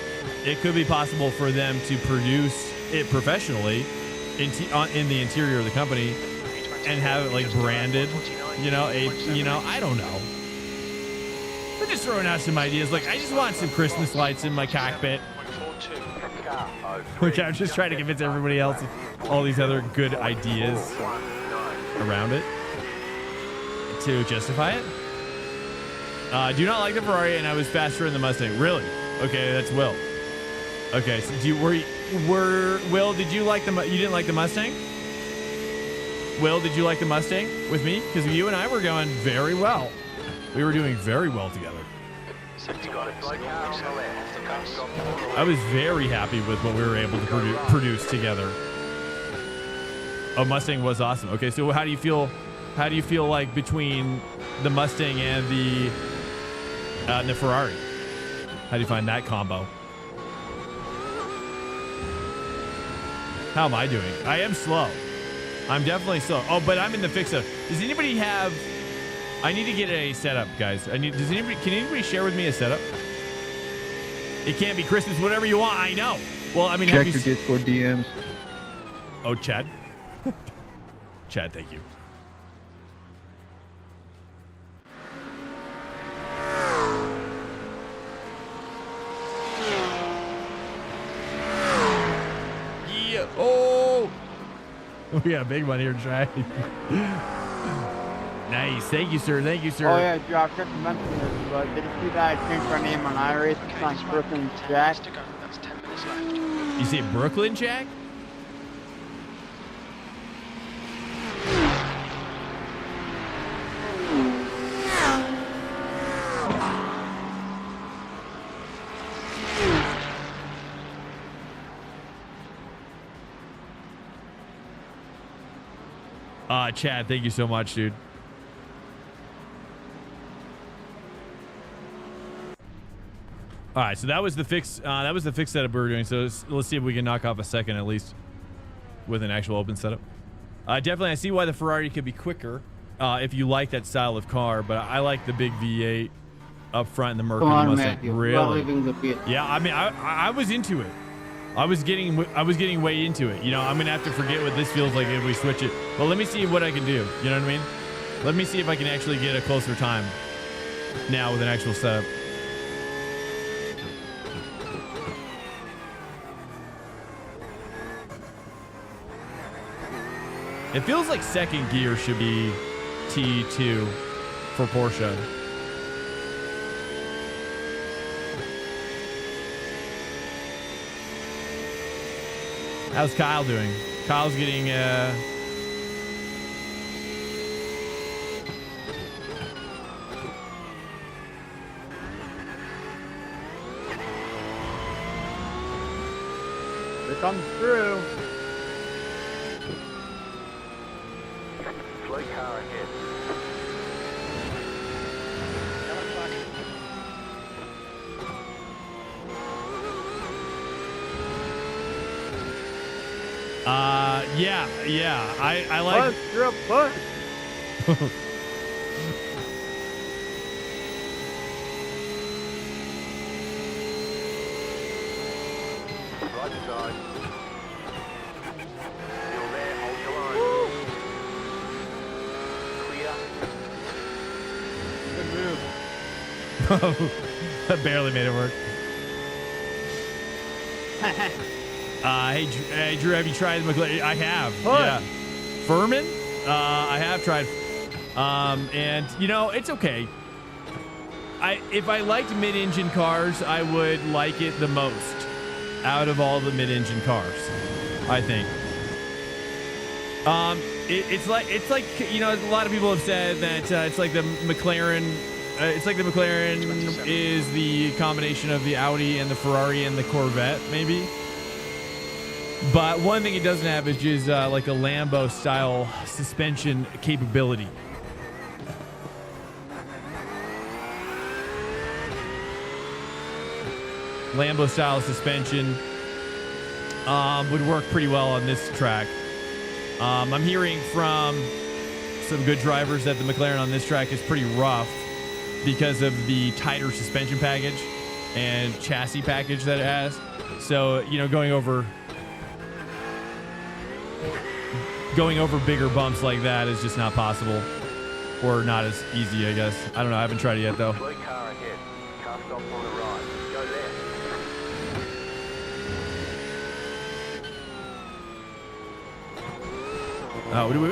it could be possible for them to produce it professionally in the interior of the company and have it like branded, you know, I don't know. I'm just throwing out some ideas. Like I just want some Christmas lights in my cockpit, which I'm just trying to convince everybody else of all these other good ideas around it to justify it. Do not like the Ferrari, and I was faster in the Mustang. Really? Okay, that's Will. Okay, so Will, did you like you didn't like the Mustang? Will, did you like the Mustang with me? Because you and I were going very well. We were doing very well together. I was very happy with what we were able to produce together. Oh, Mustang was awesome. Okay, so how do you feel like between the Mustang and the Ferrari? How do you find that combo? How am I doing? I am slow. I'm definitely slow. Oh, but I'm in the fix-up. Does anybody have... I need to get a setup, guys. Can anybody share with me a setup? It can't be Christmas, whatever you want. I know. Well, I mean, Check your Discord DMs. Oh, Chad. Chad, thank you. Yeah. Oh. We got a big one here, Chad. Nice. Thank you, sir. Thank you, sir. Oh, yeah, Josh, I forgot to mention this, but did you see that I changed my name on iRacing? It's like Brooklyn Jack. That's 10 minutes left. You say Brooklyn Jack? Chad, thank you so much, dude. All right, so that was the fix. That was the fix setup we were doing. So let's see if we can knock off a second at least with an actual open setup. Definitely, I see why the Ferrari could be quicker if you like that style of car, but I like the big V8 up front in the Merc and the Mustang. Really? Yeah, I mean, I was into it. I was getting way into it. You know, I'm gonna have to forget what this feels like if we switch it. But let me see what I can do. You know what I mean? Let me see if I can actually get a closer time now with an actual setup. It feels like second gear should be T2 for Porsche. How's Kyle doing? Kyle's getting Here comes through. Slow car ahead. yeah. I like. Push. Right side. Still there, hold your line. Clear. Good move. I barely made it work. Hey, Drew, have you tried the McLaren? I have. What? Yeah. Furman? I have tried. And you know, it's okay. If I liked mid-engine cars, I would like it the most out of all the mid-engine cars, I think. It's like you know, a lot of people have said that it's like the McLaren. It's like the McLaren is the combination of the Audi and the Ferrari and the Corvette, maybe. But one thing it doesn't have is just like a Lambo style suspension capability. Lambo style suspension would work pretty well on this track. I'm hearing from some good drivers that the McLaren on this track is pretty rough because of the tighter suspension package and chassis package that it has. So, you know, going over bigger bumps like that is just not possible, or not as easy, I guess. I don't know. I haven't tried it yet, though. Blue car ahead. Car stops on the right. Go left. Oh, what do we?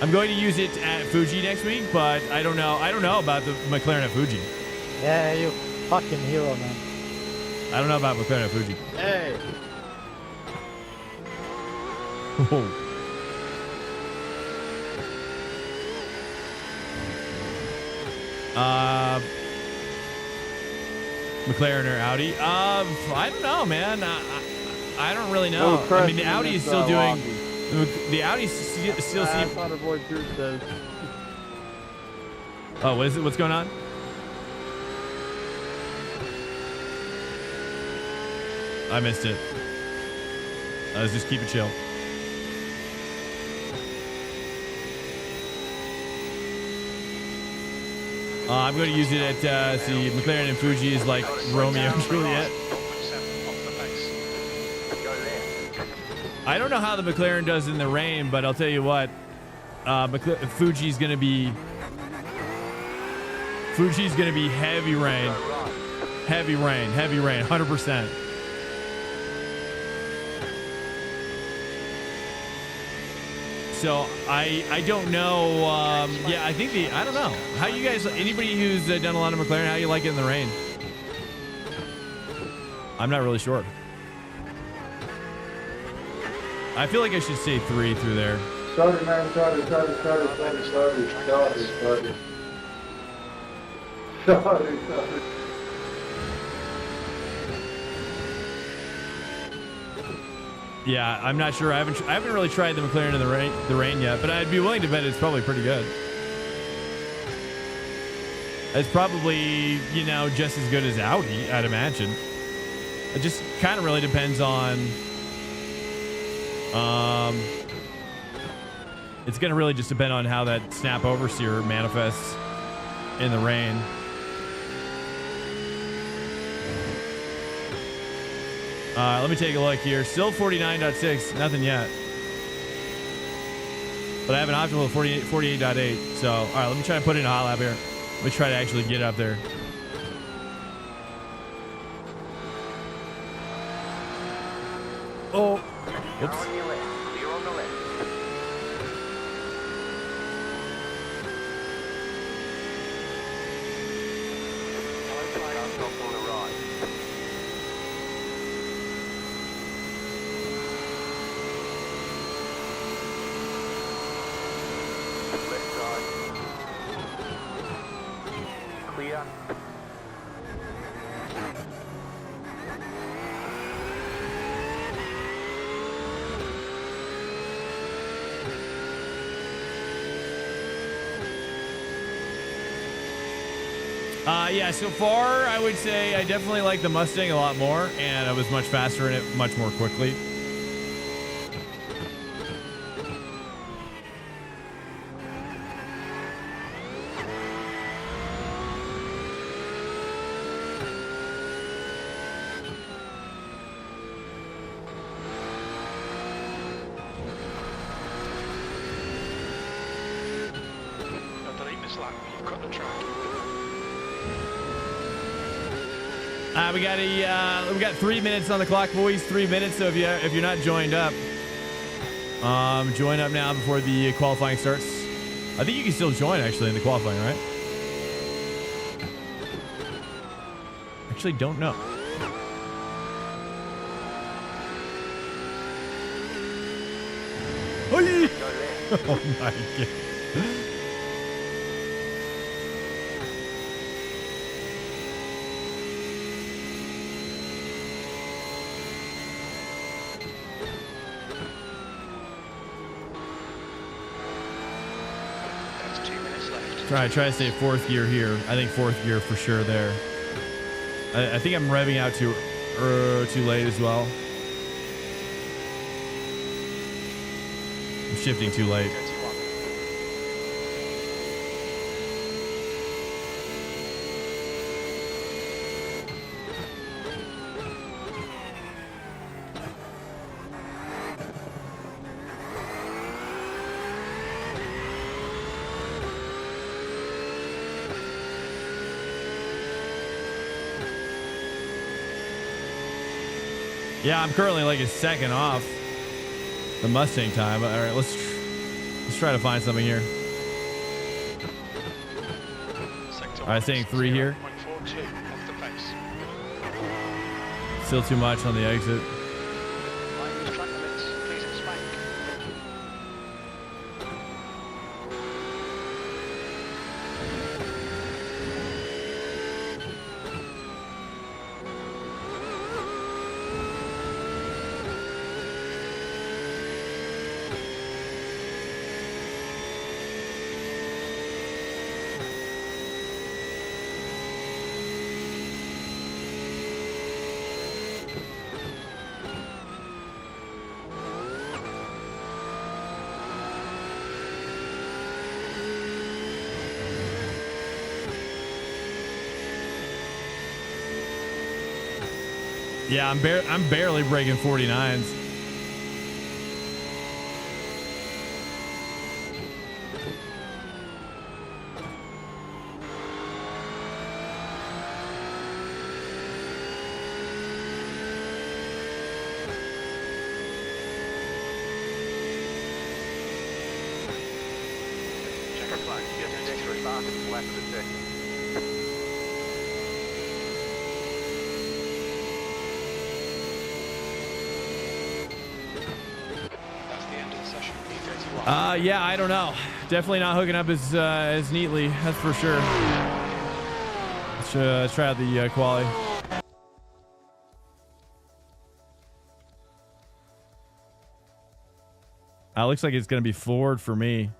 I'm going to use it at Fuji next week, but I don't know. I don't know about the McLaren at Fuji. Yeah, you fucking hero, man. I don't know about McLaren at Fuji. Hey. Whoa. McLaren or Audi? I don't know, man. I don't really know. I mean, the Audi is still doing. The Audi still I seems. thought avoid truth says. Oh, what is it? What's going on? I missed it. Let's just keep it chill. I'm going to use it at, see, McLaren and Fuji is like Romeo and Juliet. I don't know how the McLaren does in the rain, but I'll tell you what, Fuji's going to be heavy rain. Heavy rain, 100%. So I don't know. Yeah, I think I don't know. How you guys, anybody who's done a lot of McLaren, how you like it in the rain? I'm not really sure. I feel like I should say 3 through there. Sorry, man. Sorry. Yeah, I'm not sure. I haven't really tried the McLaren in the rain yet, but I'd be willing to bet it's probably pretty good. It's probably, you know, just as good as Audi, I'd imagine. It just kind of really depends on. It's going to really just depend on how that snap oversteer manifests in the rain. Let me take a look here. Still 49.6. Nothing yet. But I have an optimal of 48.8. So, all right, let me try and put it in a hot lap here. Let me try to actually get up there. Oh. Oops. On your left. Clear on the left. Car stops on the right. Left side. Clear. Yeah, so far, I would say I definitely like the Mustang a lot more, and I was much faster in it much more quickly. I'll delete this lap. You've got the track. We got 3 minutes on the clock, boys. 3 minutes. So if you're not joined up, join up now before the qualifying starts. I think you can still join actually in the qualifying, right? Actually, don't know. Oh my god. That's 2 minutes left. Try to stay fourth gear here. I think fourth gear for sure there. I think I'm revving out too late as well. I'm shifting too late. 31. Yeah, I'm currently like a second off the Mustang time. All right, let's try to find something here. Sector All right, saying 3 here. 0.42 off the pace. Still too much on the exit. Line use track limits, please at Swank. Yeah, I'm barely breaking 49s. Checker flag, GT3 mark at the left of the circuit. That's the end of the session. E31. Yeah, I don't know. Definitely not hooking up as neatly. That's for sure. Let's try out the quali. Looks like it's going to be forward for me.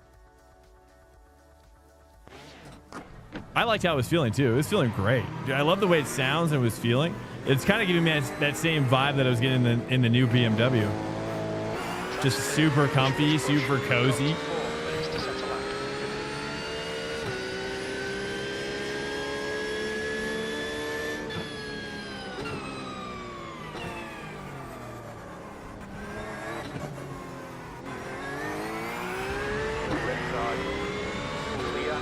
I liked how it was feeling too. It was feeling great. I love the way it sounds and it was feeling. It's kind of giving me that same vibe that I was getting in the new BMW. Just super comfy, super cozy. Left side. Clear.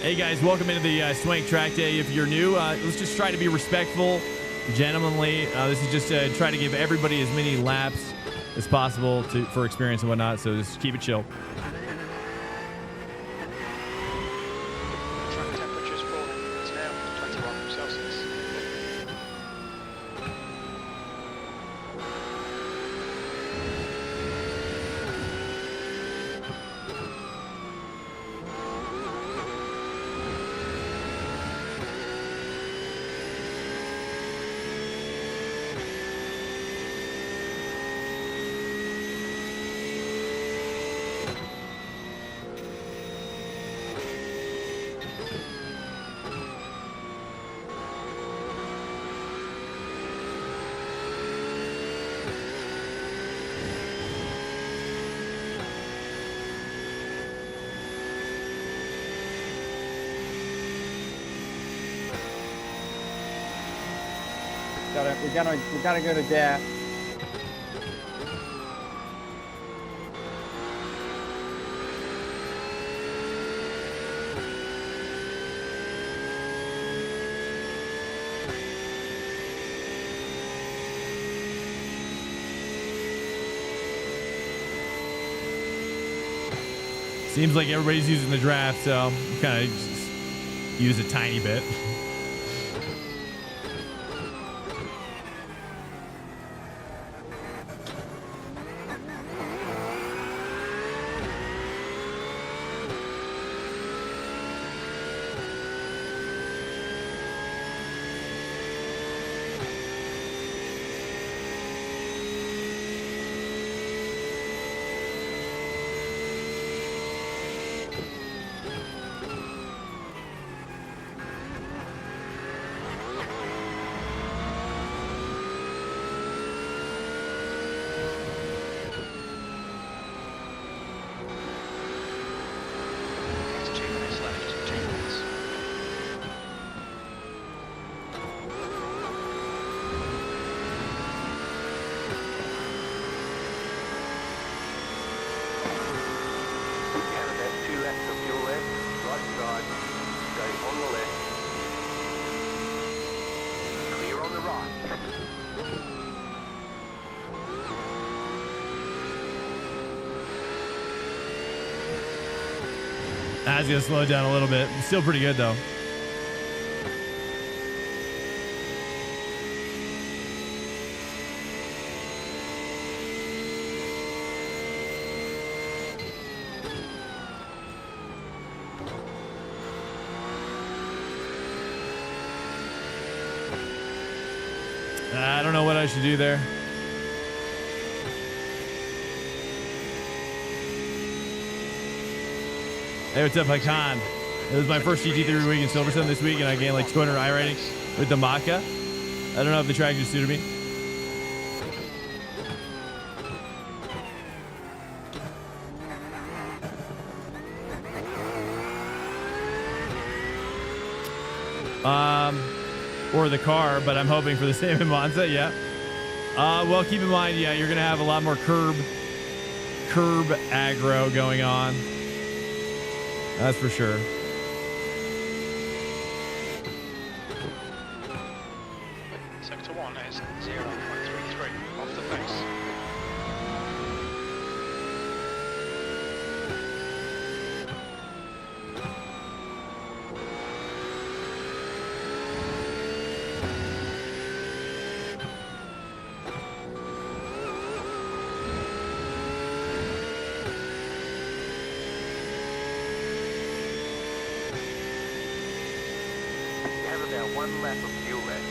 Hey guys, welcome into the Swank track day. If you're new, let's just try to be respectful, gentlemanly. This is just try to give everybody as many laps as possible for experience and whatnot. So just keep it chill. Track temperature's falling. It's now 21 Celsius. We gotta go to Dad. Seems like everybody's using the draft, so kind of just use a tiny bit. on the left. Clear on the right. I was gonna slow it down a little bit. Still pretty good though. I don't know what I should do there. Hey, what's up, Icon? It was my first GT3 week in Silverstone this week, and I gained like 200 iRating with the Maka. I don't know if the track just suited me. Or the car, but I'm hoping for the same in Monza, yeah. Well, keep in mind, yeah, you're gonna have a lot more curb aggro going on. That's for sure. Sector 1 is 0.33 off the pace. You have about 1 lap of fuel left.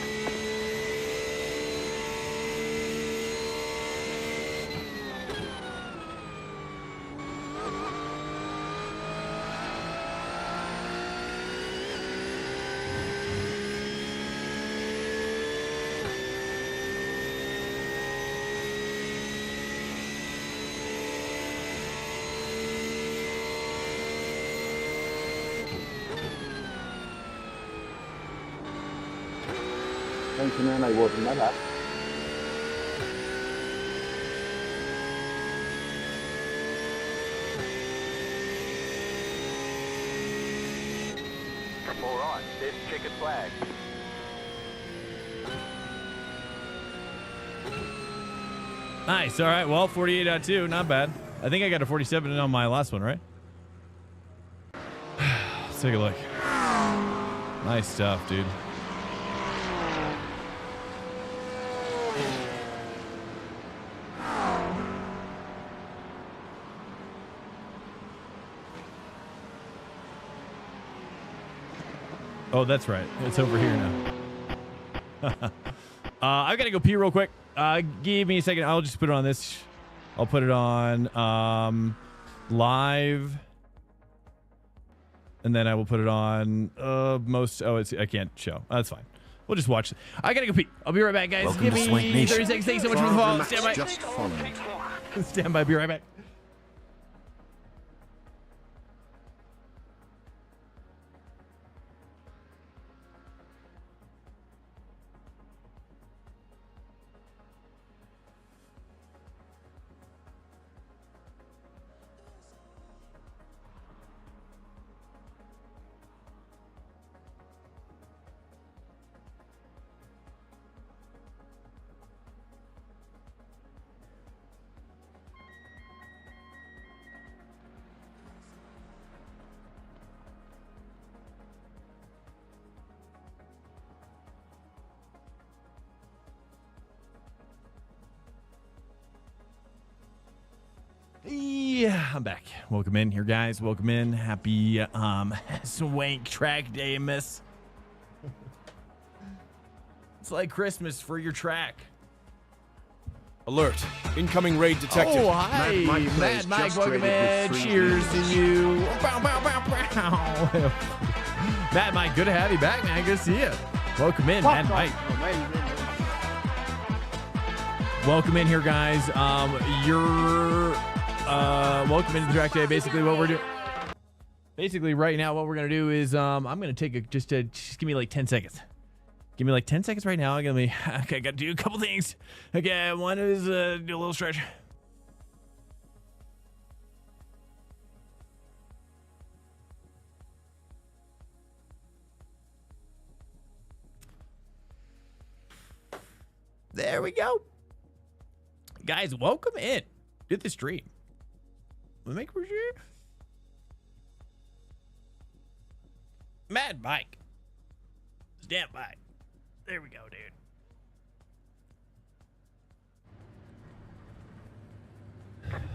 Thanks, man. I wasn't that bad. All right, there's checkered flag. Nice. All right. Well, 48.2, not bad. I think I got a 47 on my last one, right? Let's take a look. Nice stuff, dude. Oh, that's right. It's over here now. I've got to go pee real quick. Give me a second. I'll just put it on this. I'll put it on live. And then I will put it on I can't show. That's fine. We'll just watch. I got to go pee. I'll be right back, guys. Welcome Give to me Swank 30 Nation. seconds. Thanks so much for the Car of follow. the Stand match by. just followed. Stand by. Be right back. Yeah, I'm back. Welcome in here, guys. Welcome in. Happy Swank track day, miss. It's like Christmas for your track. Alert. Incoming raid detected. Oh, hi. Mad Mike, welcome in. Cheers to you. Bow, bow, bow, bow. Mad Mike, good to have you back, man. Good to see you. Welcome in, Mad Mike. Welcome in here, guys. You're welcome into the track day. Basically, what we're doing. Basically, right now, what we're gonna do is I'm gonna take just give me like 10 seconds. Give me like 10 seconds right now. Okay, gotta do a couple things. Okay, one is do a little stretch. There we go. Guys, welcome in to the stream. Let me make sure. Mad Mike. Stand by. There we go, dude.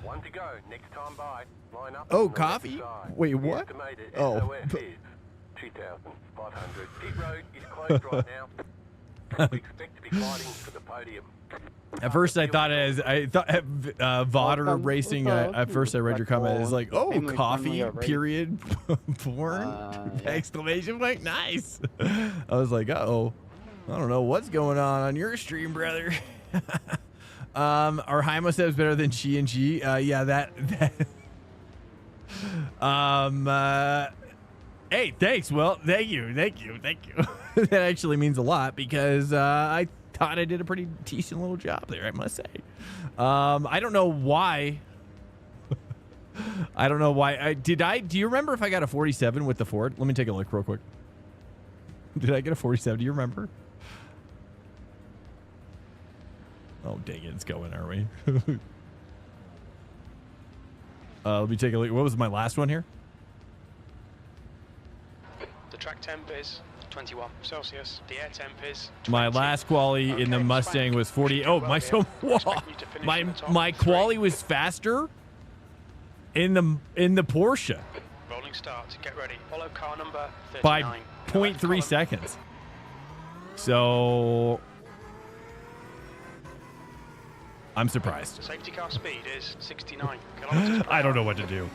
One to go. Next time by. Line up. Oh, on the left coffee? side. Wait, The what? estimated Oh. SOS is 2,500. Pit road is closed right now. We expect to be fighting for the podium. At first, I thought Vodder Racing. At first, I read your comment. It's like, oh, Family coffee. friendly, right? Period. Porn. Yeah. Exclamation point. Nice. I was like, oh, I don't know what's going on your stream, brother. Our Hymo says better than G and G. Yeah, that. Hey, thanks. Well, thank you. That actually means a lot because I thought I did a pretty decent little job there, I must say. I don't know why. I don't know why. Do you remember if I got a 47 with the Ford? Let me take a look real quick. Did I get a 47? Do you remember? Oh, dang it. It's going, are we? Let me take a look. What was my last one here? The track temp is 21 Celsius. The air temp is 20. My last quali in the Mustang was 40. Oh, my my quali was faster in the Porsche Rolling start. Get ready. Follow car number 39. by 0.3 seconds. So I'm surprised. Safety car speed is 69 kilometers per I don't hour. know what to do.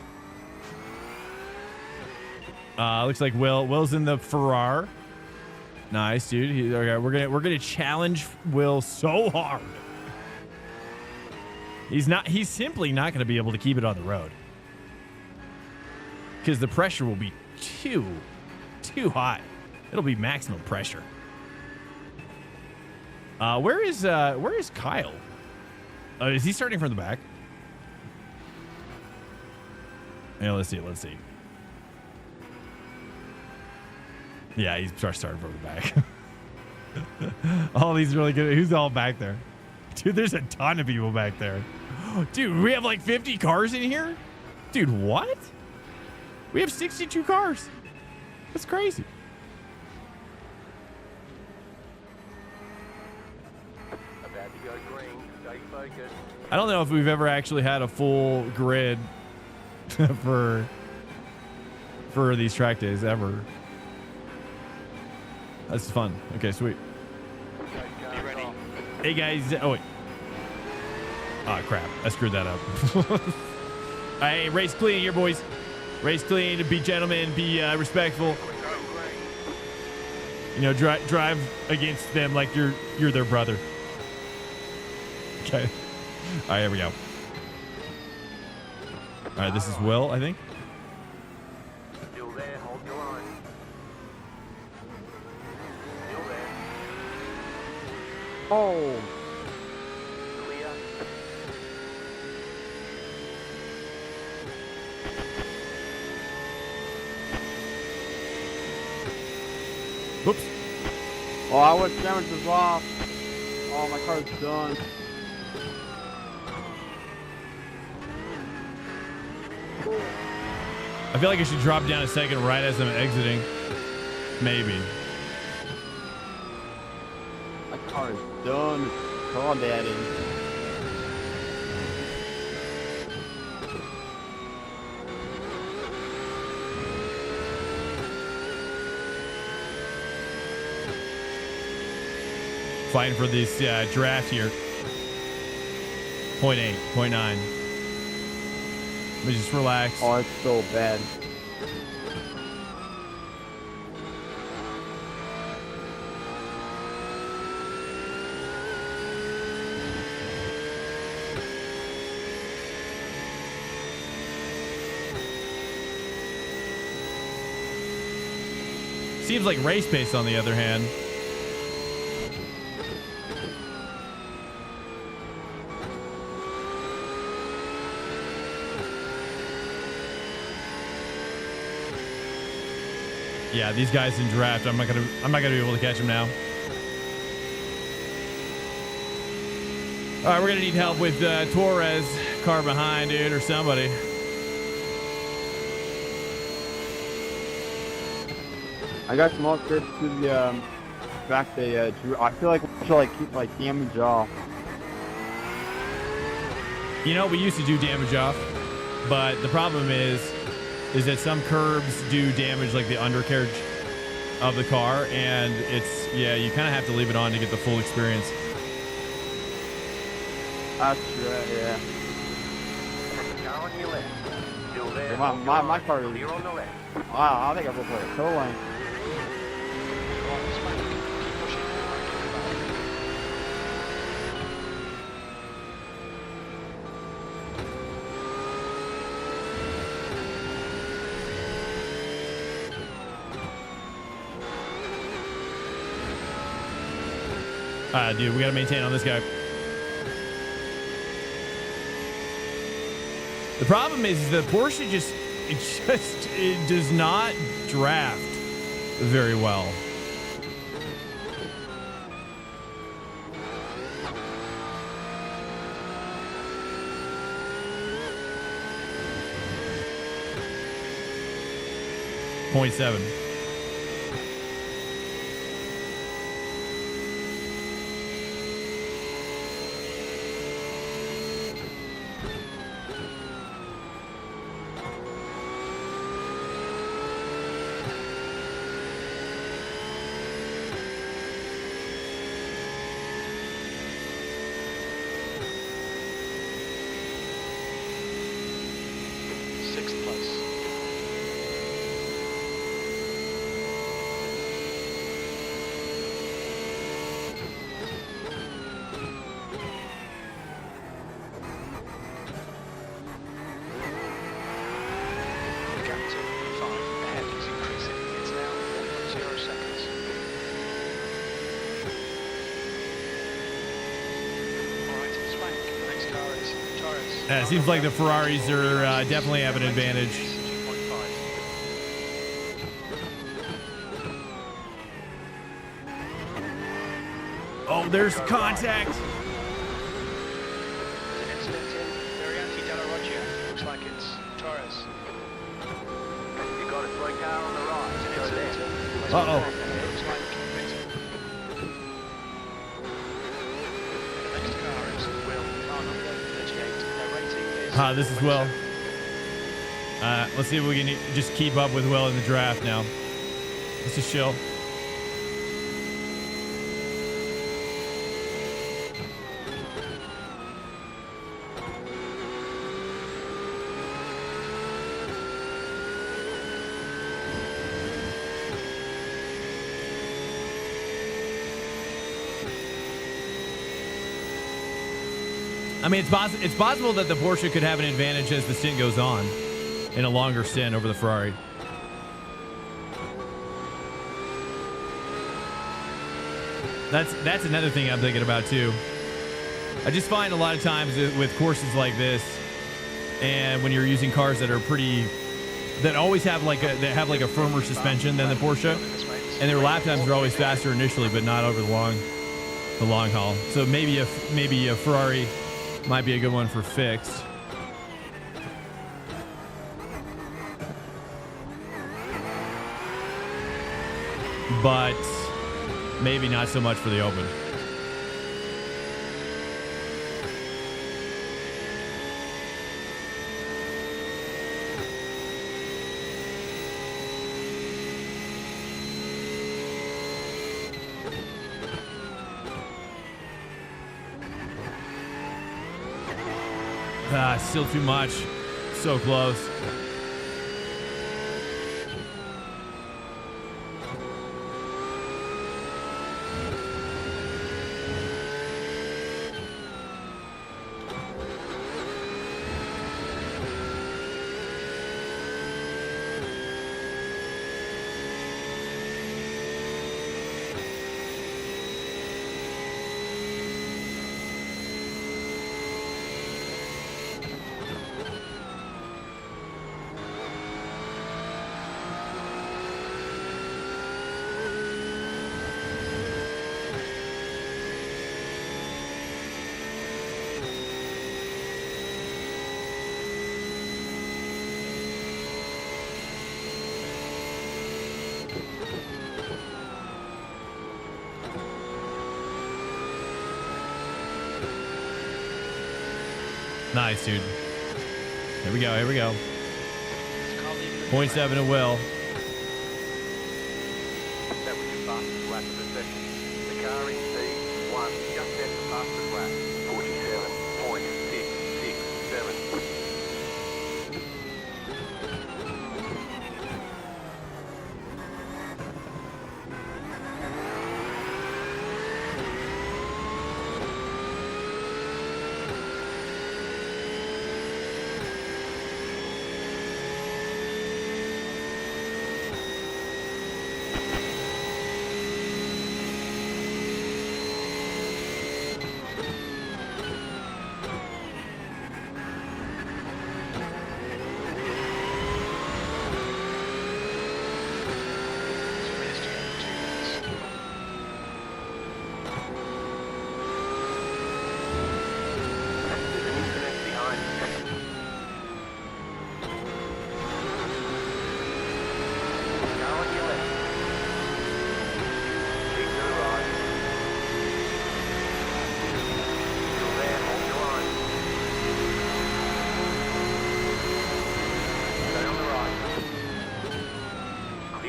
Looks like Will's in the Ferrari. Nice, dude. Okay, we're gonna challenge Will so hard. He's simply not gonna be able to keep it on the road because the pressure will be too high. It'll be maximum pressure. Where is Kyle? Is he starting from the back? Yeah, let's see. Yeah, he's starting from the back. All these really good. Who's all back there? Dude, there's a ton of people back there. Dude, we have like 50 cars in here? Dude, what? We have 62 cars. That's crazy. About to go green. Stay focused. I don't know if we've ever actually had a full grid for these track days ever. That's fun. Okay, sweet. Be ready. Hey guys. Oh wait. Oh crap! I screwed that up. Hey, race clean here, boys. Race clean. Be gentlemen. Be respectful. You know, drive against them like you're their brother. Okay. All right, here we go. All right, this is Will, I think. Still there. Hold your line. Still there. Oh, Clear. Whoops. oh, I was damages off. Oh, my car's done. I feel like I should drop down a second right as I'm exiting. Maybe. My car is done. Call daddy. Fighting for this draft here. 0.8, 0.9. Let me just relax. Oh, it's so bad. Seems like race pace on the other hand. Yeah, these guys in draft, I'm not gonna be able to catch them now. All right, we're gonna need help with Torres, car behind, dude, or somebody. I got small trips to the Trackday edge. I feel like we should like keep like damage off. You know, we used to do damage off, but the problem is that some curbs do damage like the undercarriage of the car, and it's, yeah, you kind of have to leave it on to get the full experience. That's true, yeah. Car on your left. Still there. My car is... You're on the left. Wow, I think I broke a toe line. Dude, we got to maintain on this guy. The problem is the Porsche it does not draft very well. .7. It seems like the Ferraris are definitely have an advantage. Oh, there's contact. There's an incident in Variante della Roggia. Looks like it's Torres. You got a slow car on the right. Go there. Uh-oh. Looks like the next car is Will, car number 38. Their rating is... This is Will. Let's see if we can just keep up with Will in the draft now. Let's just chill. I mean, it's possible that the Porsche could have an advantage as the stint goes on, in a longer stint over the Ferrari. That's another thing I'm thinking about too. I just find a lot of times with courses like this, and when you're using cars that are that always have like a firmer suspension than the Porsche, and their lap times are always faster initially, but not over the long haul. So maybe a Ferrari might be a good one for fixed. But maybe not so much for the open. Still too much. So close. Nice, dude. Here we go. Here we go. Can't leave it. 0.7 to Will. That was your fastest lap of the session. The car in P1 just set the fastest lap. 47.667.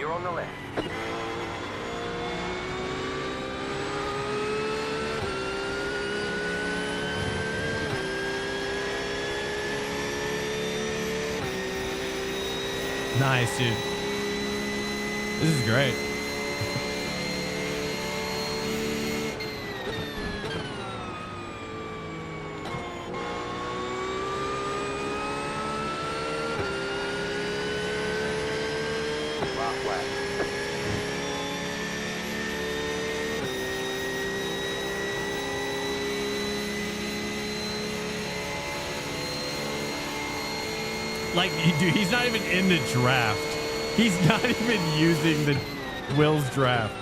On the left. Nice, dude. This is great. Last lap. Like, dude, he's not even in the draft. He's not even using the Will's draft.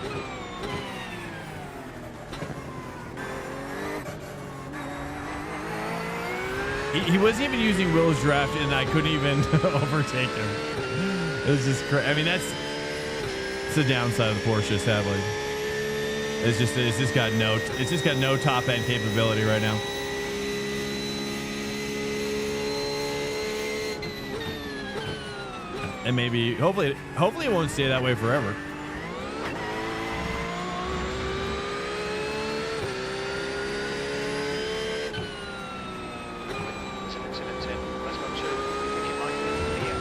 He wasn't even using Will's draft, and I couldn't even overtake him. It was just crazy. I mean, it's the downside of the Porsche, sadly. It's just got no top end capability right now. And maybe, hopefully it won't stay that way forever. Let's go to. I think it might be here.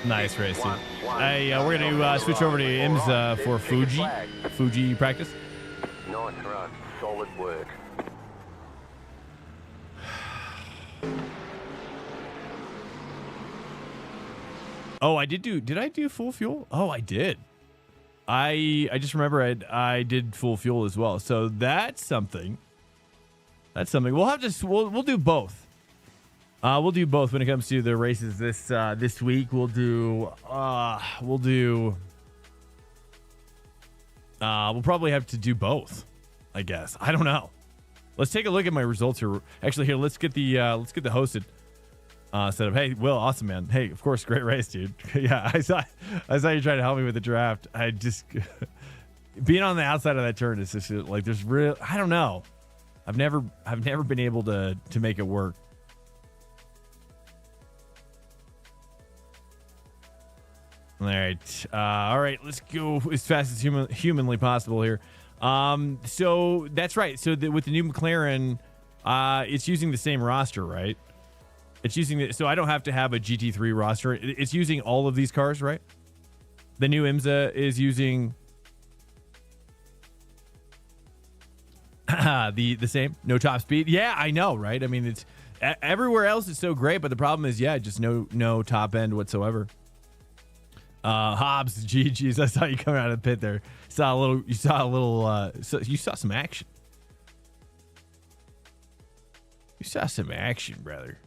Nice race, dude. Hey, we're going to switch over to IMSA for Fuji practice. Nice run. Solid work. Oh, did I do full fuel? Oh, I did. I just remember I did full fuel as well. So that's something. We'll do both. We'll do both when it comes to the races this week. We'll probably have to do both, I guess. I don't know. Let's take a look at my results here. Actually, here, let's get the hosted setup. Hey, Will, awesome, man. Hey, of course, great race, dude. Yeah, I saw you trying to help me with the draft. I just being on the outside of that turn is just like there's real. I don't know. I've never been able to make it work. All right. Let's go as fast as humanly possible here. So that's right. So with the new McLaren, it's using the same roster, right? It's using it, so I don't have to have a GT3 roster. It's using all of these cars, right? The new IMSA is using the same, no top speed. Yeah, I know, right? I mean, it's everywhere else is so great, but the problem is, yeah, just no top end whatsoever. Hobbs, GG's. I saw you coming out of the pit there. You saw some action. You saw some action, brother.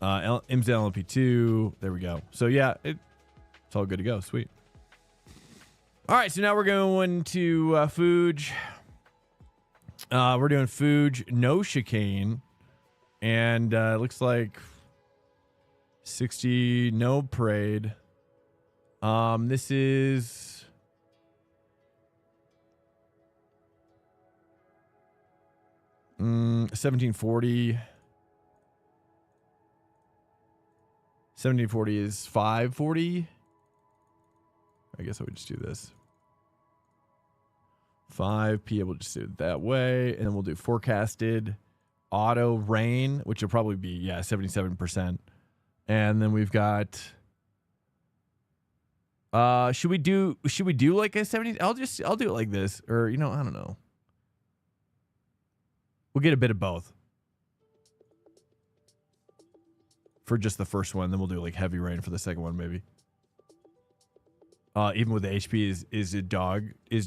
IMSA LMP2. There we go. So yeah, it's all good to go. Sweet. All right, so now we're going to Fuge. We're doing Fuge, no chicane, and it looks like 60 no parade. This is 1740. 1740 is 540. I guess I would just do this. 5P, we'll just do it that way. And then we'll do forecasted auto rain, which will probably be, yeah, 77%. And then we've got, should we do like a 70? I'll do it like this, or, you know, I don't know. We'll get a bit of both for just the first one. Then we'll do like heavy rain for the second one, maybe. Even with the HP, is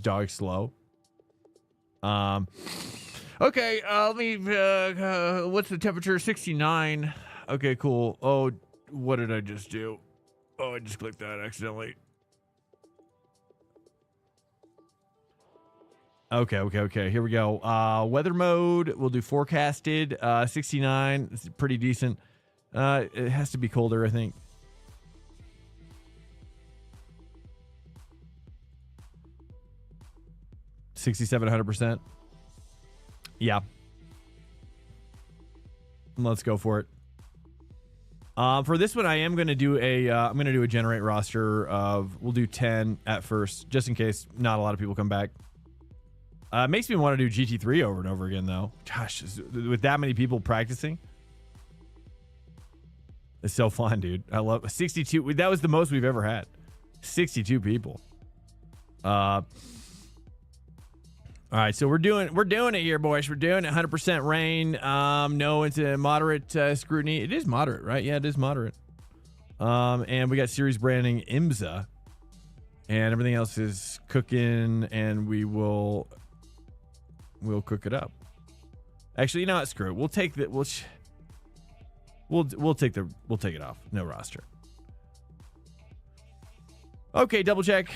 dog slow? Okay, let me, what's the temperature? 69. Okay, cool. Oh, what did I just do? Oh, I just clicked that accidentally. Okay. Here we go. Weather mode. We'll do forecasted. 69. It's pretty decent. It has to be colder, I think. $6,700%. Yeah. Let's go for it. For this one, I am going to do I'm going to do a generate roster of, we'll do 10 at first, just in case not a lot of people come back. It makes me want to do GT3 over and over again, though. Gosh, with that many people practicing, it's so fun, dude. I love 62. That was the most we've ever had. 62 people. All right, so we're doing it here, boys. We're doing it. 100% rain. No, it's a moderate scrutiny. It is moderate, right? Yeah, it is moderate. And we got series branding IMSA, and everything else is cooking, and we'll cook it up. Actually, you know what? Screw it. We'll take the we'll take it off. No roster. Okay, double check.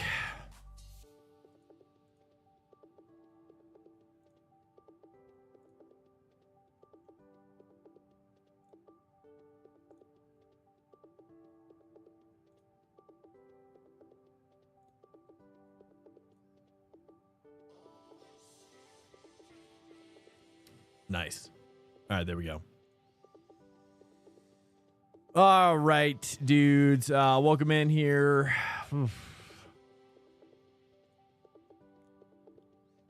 Nice. All right, there we go. All right, dudes. Welcome in here.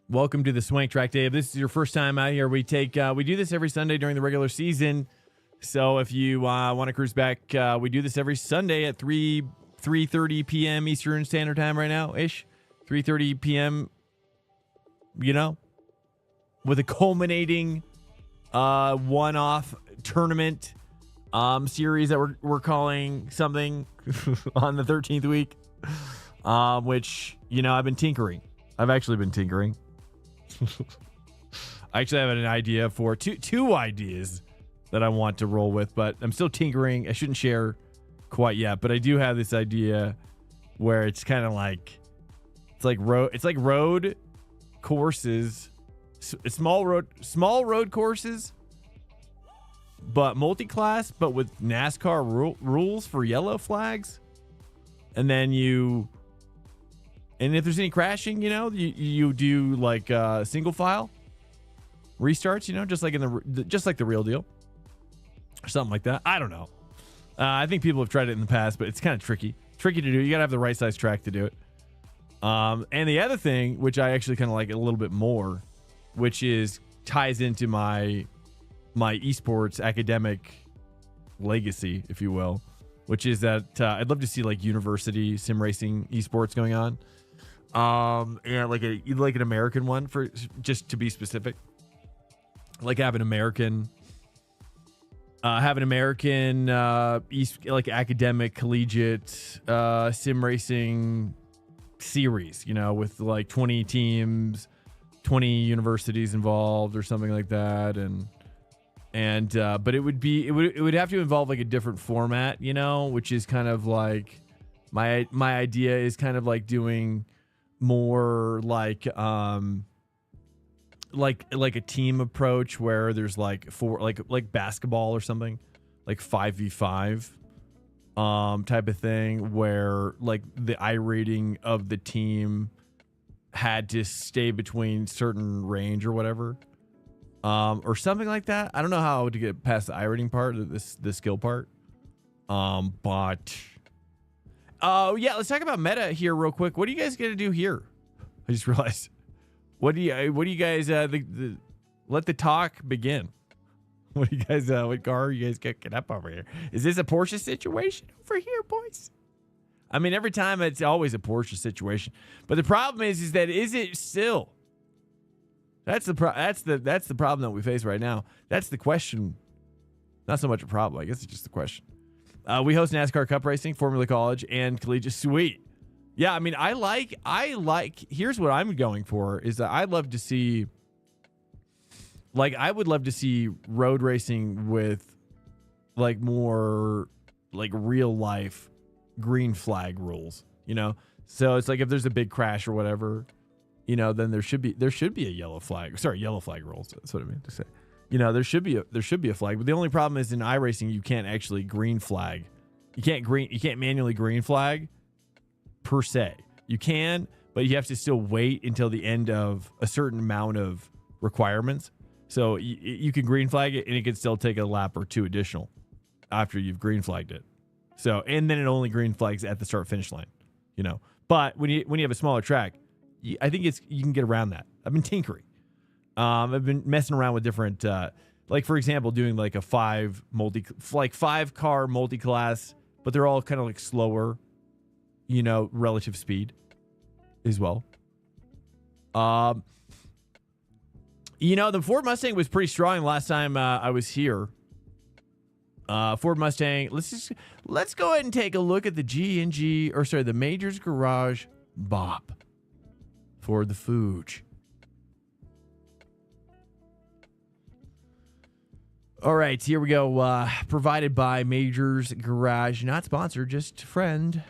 Welcome to the Swank Trackday. If this is your first time out here, we do this every Sunday during the regular season. So if you want to cruise back, we do this every Sunday at 3:30 p.m. Eastern Standard Time right now, ish. 3:30 p.m. You know, with a culminating one-off tournament series that we're calling something on the 13th week, which, you know, I've been tinkering. I've actually been tinkering. I actually have an idea for two ideas that I want to roll with, but I'm still tinkering. I shouldn't share quite yet, but I do have this idea where it's kind of like it's like road courses. Small road courses, but multi-class, but with NASCAR rules for yellow flags. And then if there's any crashing, you know, you do like single file restarts, you know, just like the real deal or something like that. I don't know. I think people have tried it in the past, but it's kind of tricky to do. You gotta have the right size track to do it. And the other thing, which I actually kind of like a little bit more, which ties into my esports academic legacy, if you will, which is that I'd love to see like university sim racing esports going on. And like an American one, for just to be specific, like have an American like academic collegiate sim racing series, you know, with like 20 teams, 20 universities involved or something like that. But it would have to involve like a different format, you know, which is kind of like my idea is kind of like doing more like a team approach where there's like like basketball or something, like 5v5 type of thing, where like the iRating of the team had to stay between certain range or whatever, or something like that. I don't know how to get past the iRating part, the skill part. But yeah, let's talk about meta here real quick. What are you guys gonna do here? I just realized. What do you guys let the talk begin? What do you guys what car are you guys kicking up over here? Is this a Porsche situation over here, boys? I mean, every time it's always a Porsche situation. But the problem is that is it still? That's the problem that we face right now. That's the question. Not so much a problem. I guess it's just the question. We host NASCAR Cup Racing, Formula College, and Collegiate. Sweet. Yeah, I mean, I like, here's what I'm going for, is that I would love to see road racing with like more like real life green flag rules, you know? So it's like if there's a big crash or whatever, you know, then there should be a yellow flag. Sorry, yellow flag rules. That's what I meant to say. You know, there should be a flag, but the only problem is in iRacing you can't actually green flag. You can't manually green flag per se. You can, but you have to still wait until the end of a certain amount of requirements. So you can green flag it and it can still take a lap or two additional after you've green flagged it. So, and then it only green flags at the start finish line, you know. But when you have a smaller track, I think you can get around that. I've been tinkering. I've been messing around with different, like for example, doing like a 5 car multi-class, but they're all kind of like slower, you know, relative speed as well. You know, the Ford Mustang was pretty strong last time I was here. Ford Mustang. Let's go ahead and take a look at the Majors Garage Bop for the Fuge. All right, here we go. Provided by Majors Garage, not sponsored, just friend.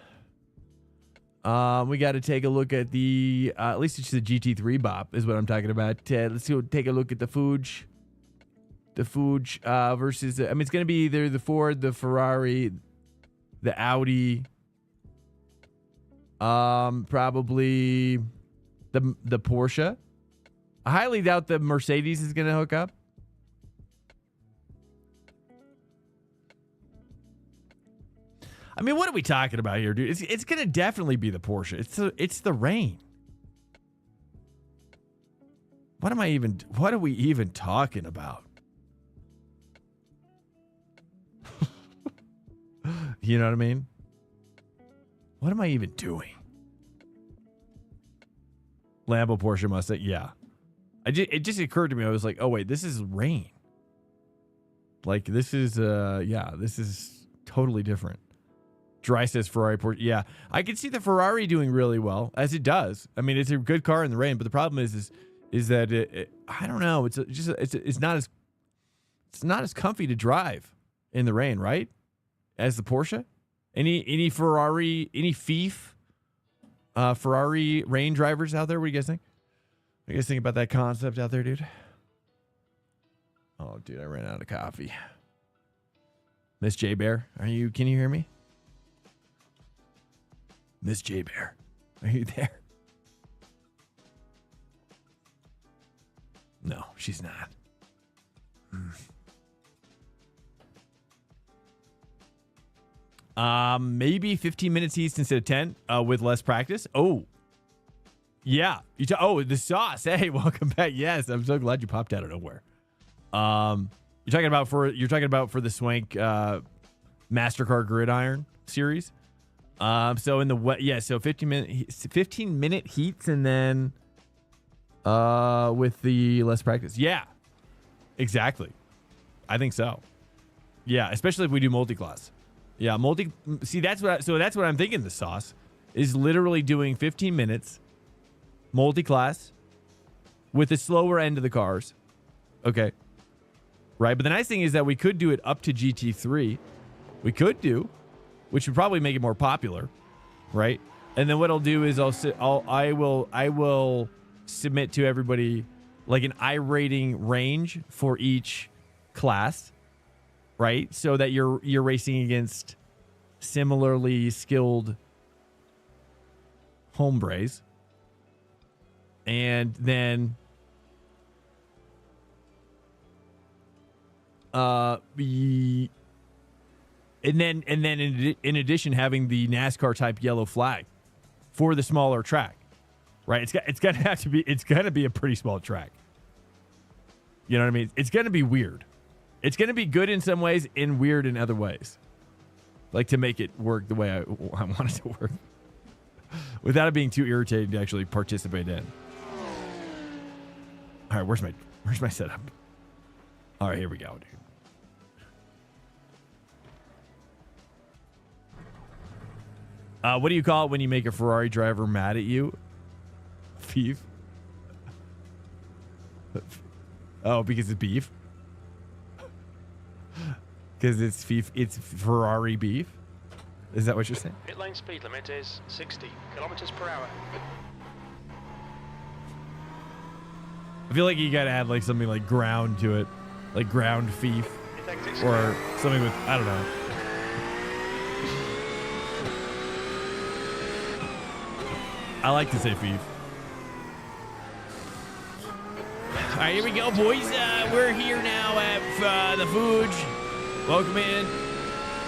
We got to take a look at the, at least it's the GT3 Bop is what I'm talking about. Let's go take a look at the Fuge. The Fuge versus, I mean, it's going to be either the Ford, the Ferrari, the Audi, probably the Porsche. I highly doubt the Mercedes is going to hook up. I mean, what are we talking about here, dude? It's going to definitely be the Porsche. It's the rain. What are we even talking about? You know what I mean? What am I even doing? Lambo, Porsche, Mustang. Yeah. It just occurred to me. I was like, oh wait, this is rain. Like this is this is totally different. Dry says Ferrari, Porsche. Yeah, I can see the Ferrari doing really well, as it does. I mean, it's a good car in the rain, but the problem is that I don't know. It's not as comfy to drive in the rain, right? As the Porsche. Any Ferrari, any Fief, Ferrari rain drivers out there? What do you guys think? What do you guys think about that concept out there, dude? Oh, dude, I ran out of coffee. Miss J Bear, can you hear me? Miss J Bear, are you there? No, she's not. Maybe 15 minutes east instead of 10 with less practice. Oh, yeah. The sauce. Hey, welcome back. Yes, I'm so glad you popped out of nowhere. You're talking about for the Swank MasterCard Gridiron series. So in the so 15 minute heats, and then with the less practice. Yeah, exactly. I think so. Yeah, especially if we do multi-class. Yeah, see, that's what I'm thinking. The sauce is literally doing 15 minutes multi-class with the slower end of the cars. Okay. Right, but the nice thing is that we could do it up to GT3. We could do, which would probably make it more popular, right? And then what I'll do is I will submit to everybody like an iRating range for each class, right? So that you're racing against similarly skilled hombres, and then in addition having the NASCAR type yellow flag for the smaller track, right? It's gonna be a pretty small track. You know what I mean? It's gonna be weird. It's gonna be good in some ways and weird in other ways, like to make it work the way I want it to work, without it being too irritating to actually participate in. All right, where's my setup? All right, here we go, dude. What do you call it when you make a Ferrari driver mad at you? Beef. Oh, because it's beef? Because it's beef. It's Ferrari beef? Is that what you're saying? Pit lane speed limit is 60 kilometers per hour. I feel like you gotta add like something like ground to it, like ground beef, or something with, I don't know. I like to say beef. All right, here we go, boys. We're here now at the Fuge. Welcome in.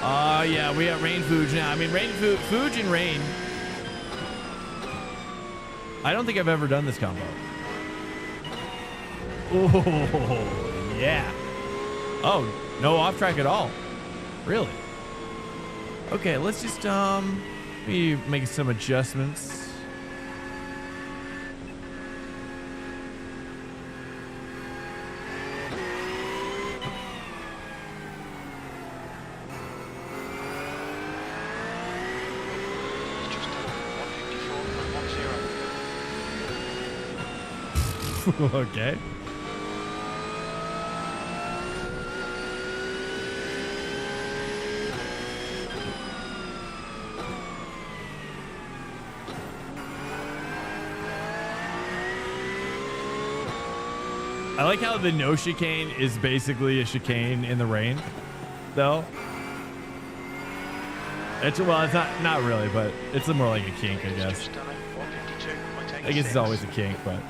Yeah, we got Rain Fuge now. I mean, Fuge and Rain. I don't think I've ever done this combo. Oh, yeah. Oh, no off track at all. Really? Okay, let's just be making some adjustments. Okay. I like how the no chicane is basically a chicane in the rain, though. It's not really, but it's more like a kink, I guess. I guess it's always a kink, but.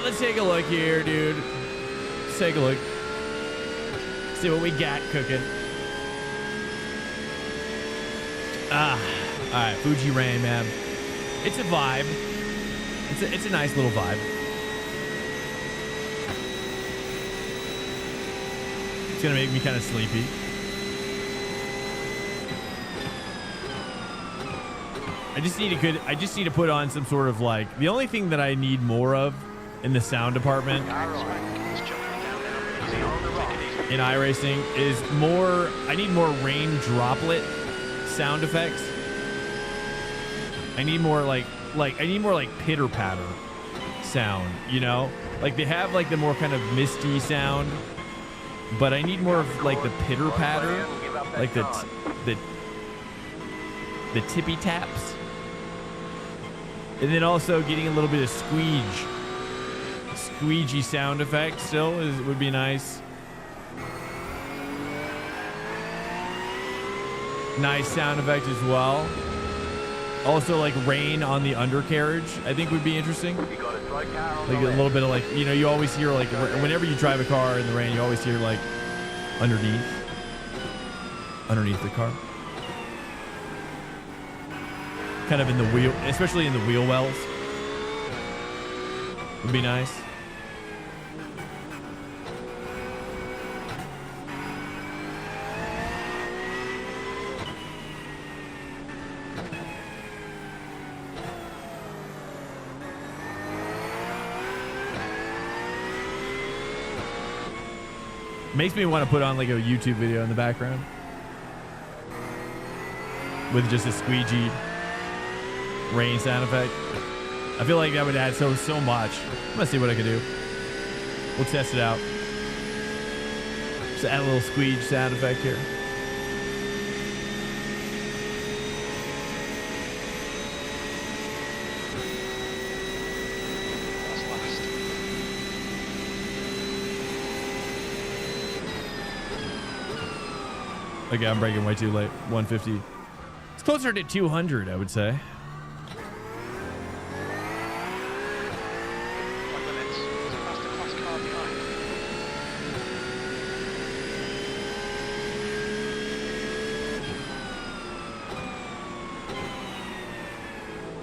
Let's take a look here, dude. Let's take a look. See what we got cooking. All right, Fuji Rain, man. It's a vibe. It's a nice little vibe. It's gonna make me kind of sleepy. I just need to put on some sort of like, the only thing that I need more of in the sound department in iRacing is I need more rain droplet sound effects. I need more like pitter patter sound, you know? Like they have like the more kind of misty sound, but I need more of like the pitter patter, like the tippy taps. And then also getting a little bit of squeegee sound effect still would be nice. Nice sound effect as well. Also like rain on the undercarriage, I think would be interesting. Like a little bit of like, you know, you always hear like whenever you drive a car in the rain, you always hear like underneath the car. kind of in the wheel, especially in the wheel wells. Would be nice. Makes me want to put on like a YouTube video in the background with just a squeegee rain sound effect. I feel like that would add so much. I'm gonna see what I can do. We'll test it out. Just add a little squeege sound effect here. Okay, I'm braking way too late. 150. It's closer to 200, I would say.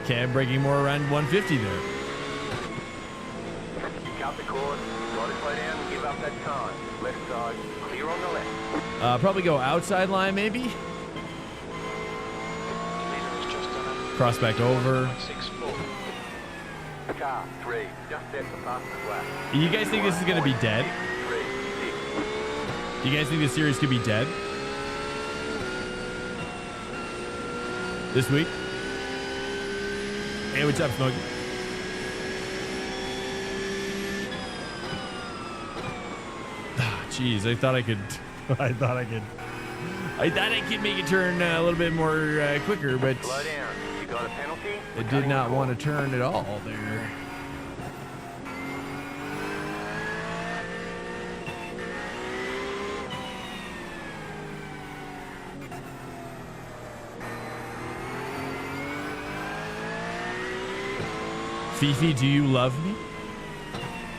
Okay, I'm braking more around 150 there. Kick out the cord. Got to slow down and give up that time. Left side. Clear on the left. Probably go outside line, maybe. Cross back over. Car 3. Just set the fastest lap. You guys think this is gonna be dead? 3, 6. Do you guys think this series could be dead this week? Hey, what's up, Smokey? Jeez, I thought I could make it turn a little bit more quicker, but Slow down. You got a penalty? it did not want to turn at all there. Fifi, do you love me?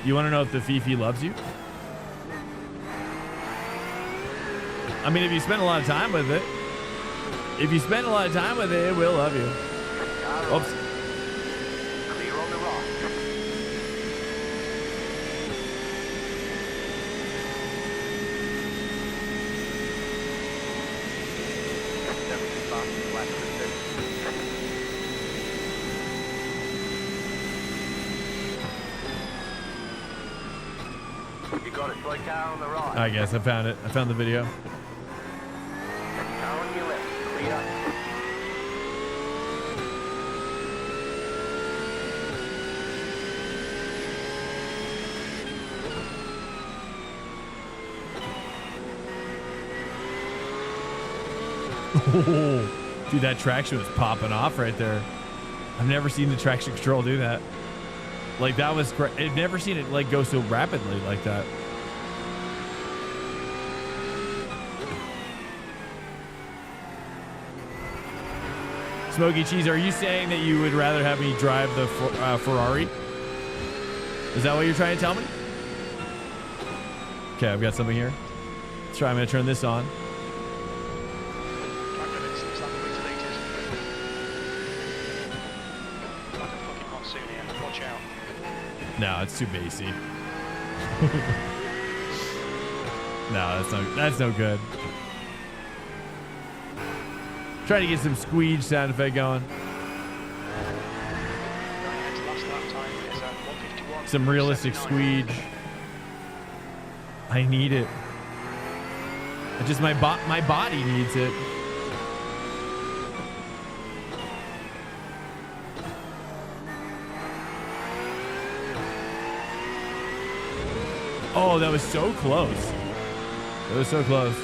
You want to know if the Fifi loves you? I mean, if you spend a lot of time with it, it will love you. Oops. Clear on the right. You got a slow car on the right. I guess I found it. I found the video. Car on your left. Clear. Dude, that traction was popping off right there. I've never seen the traction control do that. Like, that was great. I've never seen it like go so rapidly like that. Smokey Cheese, are you saying that you would rather have me drive the Ferrari? Is that what you're trying to tell me? Okay, I've got something here. Let's try. I'm going to turn this on. No, it's too bassy. No, that's no good. Trying to get some squeege sound effect going. Some realistic squeege. I need it. It just my body needs it. Oh, that was so close. It was so close.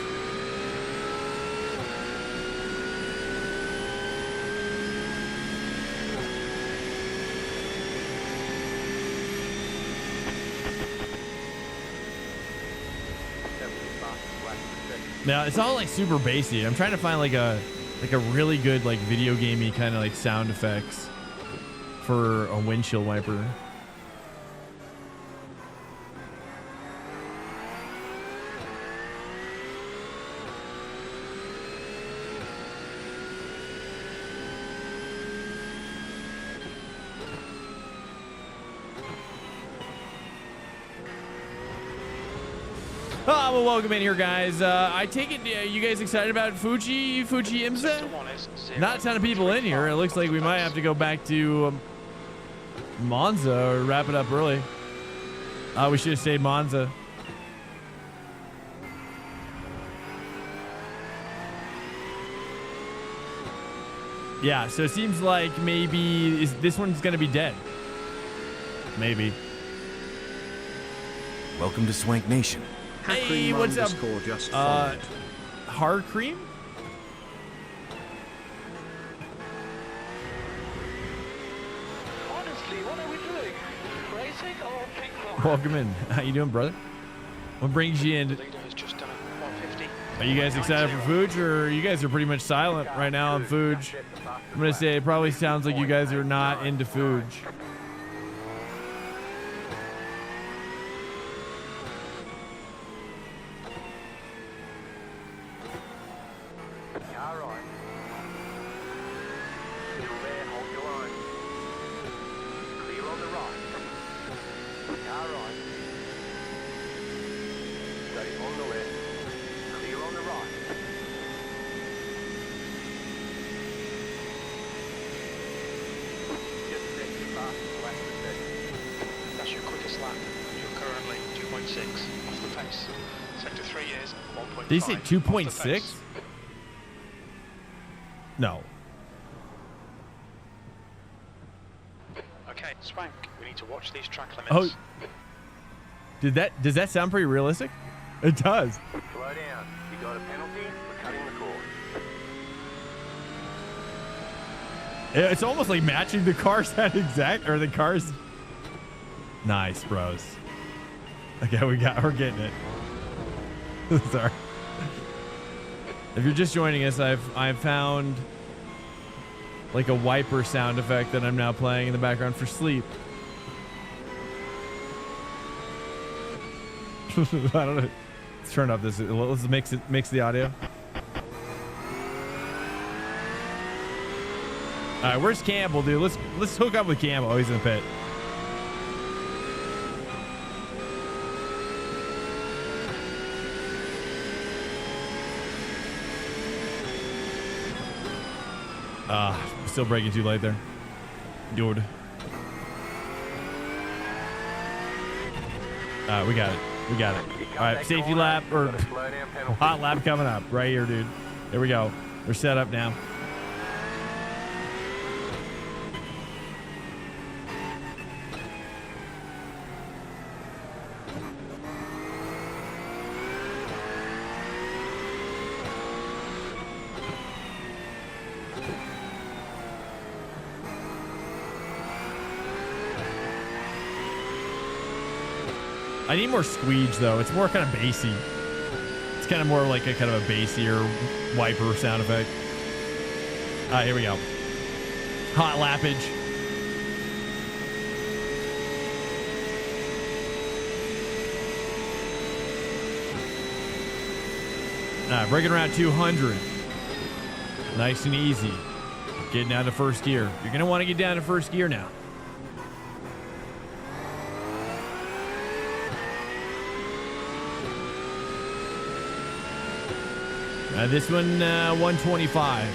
Now it's all like super bassy. I'm trying to find like a really good like video gamey kind of like sound effects for a windshield wiper. Well, welcome in here, guys. I take it you guys excited about Fuji IMSA? Not a ton of people in here. It looks like we might have to go back to Monza or wrap it up early. We should have stayed Monza. Yeah, so it seems like maybe this one's going to be dead. Maybe. Welcome to Swank Nation. Hey, what's up? Just followed. Hard cream? Honestly, what are we doing? Racing or ping pong? Welcome in. How you doing, brother? What brings you in? The leader has just done a 150. Are you guys excited for Fuji, or you guys are pretty much silent right now on Fuji? I'm gonna say it probably sounds like you guys are not into Fuji. Car right. Still there, hold your line. Clear on the right. Car right. Stay on the left. Clear on the right. Just set your fastest lap of the session. That's your quickest lap. You're currently 2.6 off the pace. Sector 3 is 1.5. Did you say 2.6? No. Okay, Swank, we need to watch these track Oh. limits. Does that sound pretty realistic? It does. Slow down. You got a penalty for cutting the course. It's almost like matching the cars that exact, or the cars. Nice, bros. Okay, we're getting it. Sorry. If you're just joining us, I've found like a wiper sound effect that I'm now playing in the background for sleep. I don't know. Let's turn up this. Let's mix the audio. All right, where's Campbell, dude? Let's hook up with Campbell. Oh, he's in the pit. Still breaking too late there, dude. We got it. We got it. All right, safety lap or hot lap coming up right here, dude. There we go. We're set up now. I need more squeege though. It's more kind of bassy. It's kind of more like a kind of a bassier wiper sound effect. All right, here we go. Hot lappage. All right, breaking around 200. Nice and easy. Getting down to first gear. You're gonna want to get down to first gear now. This one, 125,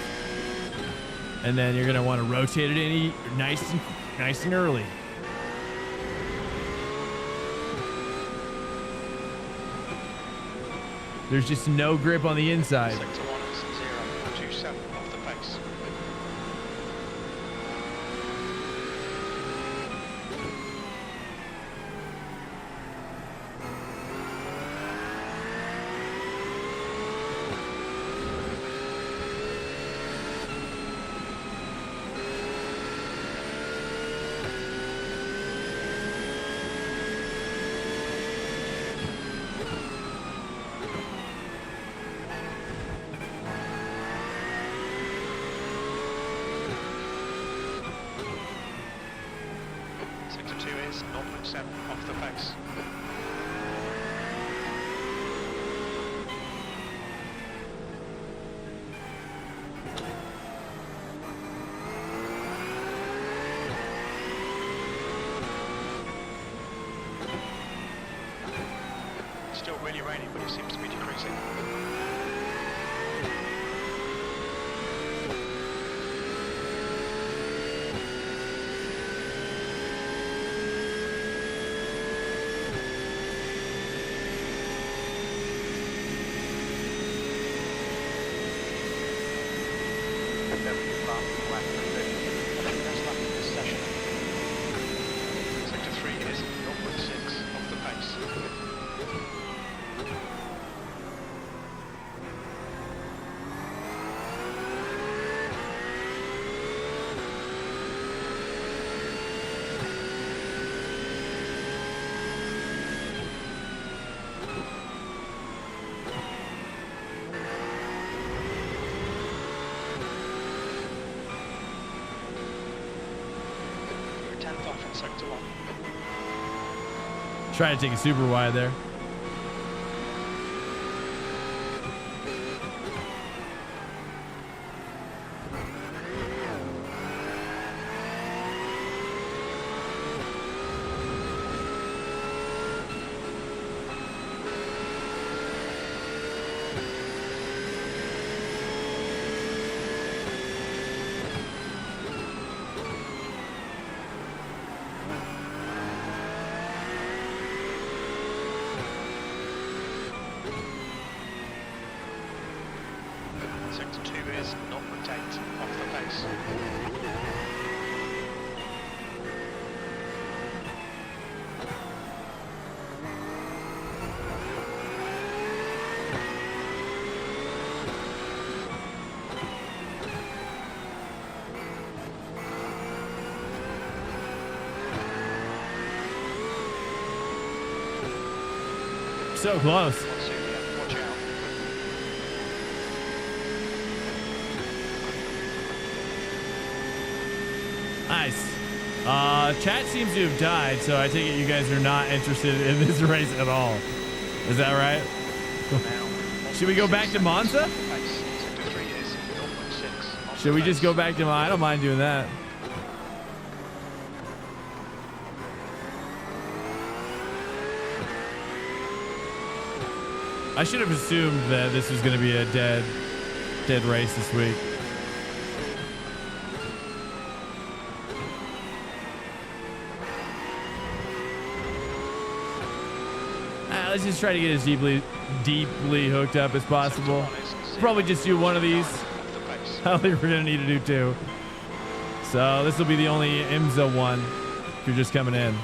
and then you're gonna want to rotate it in nice and early. There's just no grip on the inside. Sector 1 is 0.27 off the pace. Sector 2 is 0.7 off the pace. Still really be raining, but it seems to be decreasing. That's left in this session. Sector 3 is 0.6 off the pace. We're 10th off in Sector 1. Trying to take a super wide there. Sector 2 is 0.8 off the pace. So close. Watch out. Nice. Chat seems to have died, so I take it you guys are not interested in this race at all. Is that right? Should we go back to Monza? Sector 3 is 0.6 off Should the we just pace. go back to Monza? I don't mind doing that. I should have assumed that this was going to be a dead race this week. Let's just try to get as deeply hooked up as possible. Probably just do one of these. I don't think we're going to need to do two. So this will be the only IMSA one if you're just coming in.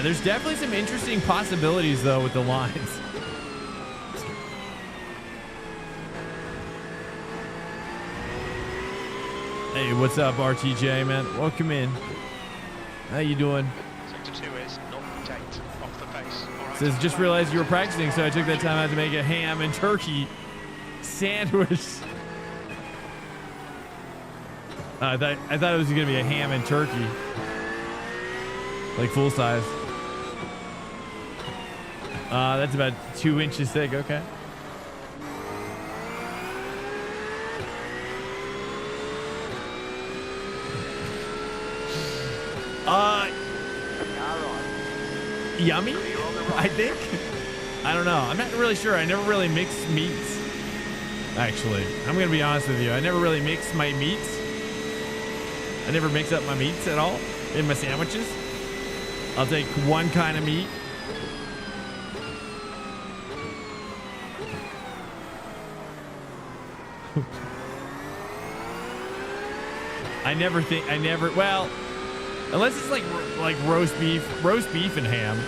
There's definitely some interesting possibilities, though, with the lines. Hey, what's up, RTJ, man? Welcome in. How you doing? Sector 2 is 0.8 off the pace. All right. Says, just realized you were practicing, so I took that time out to make a ham and turkey sandwich. I thought it was going to be a ham and turkey. Like full size. That's about 2 inches thick. Okay. Yummy, I think. I don't know. I'm not really sure. I never really mixed meats. Actually, I'm going to be honest with you. I never really mixed my meats. I never mix up my meats at all in my sandwiches. I'll take one kind of meat. Well, unless it's like roast beef and ham.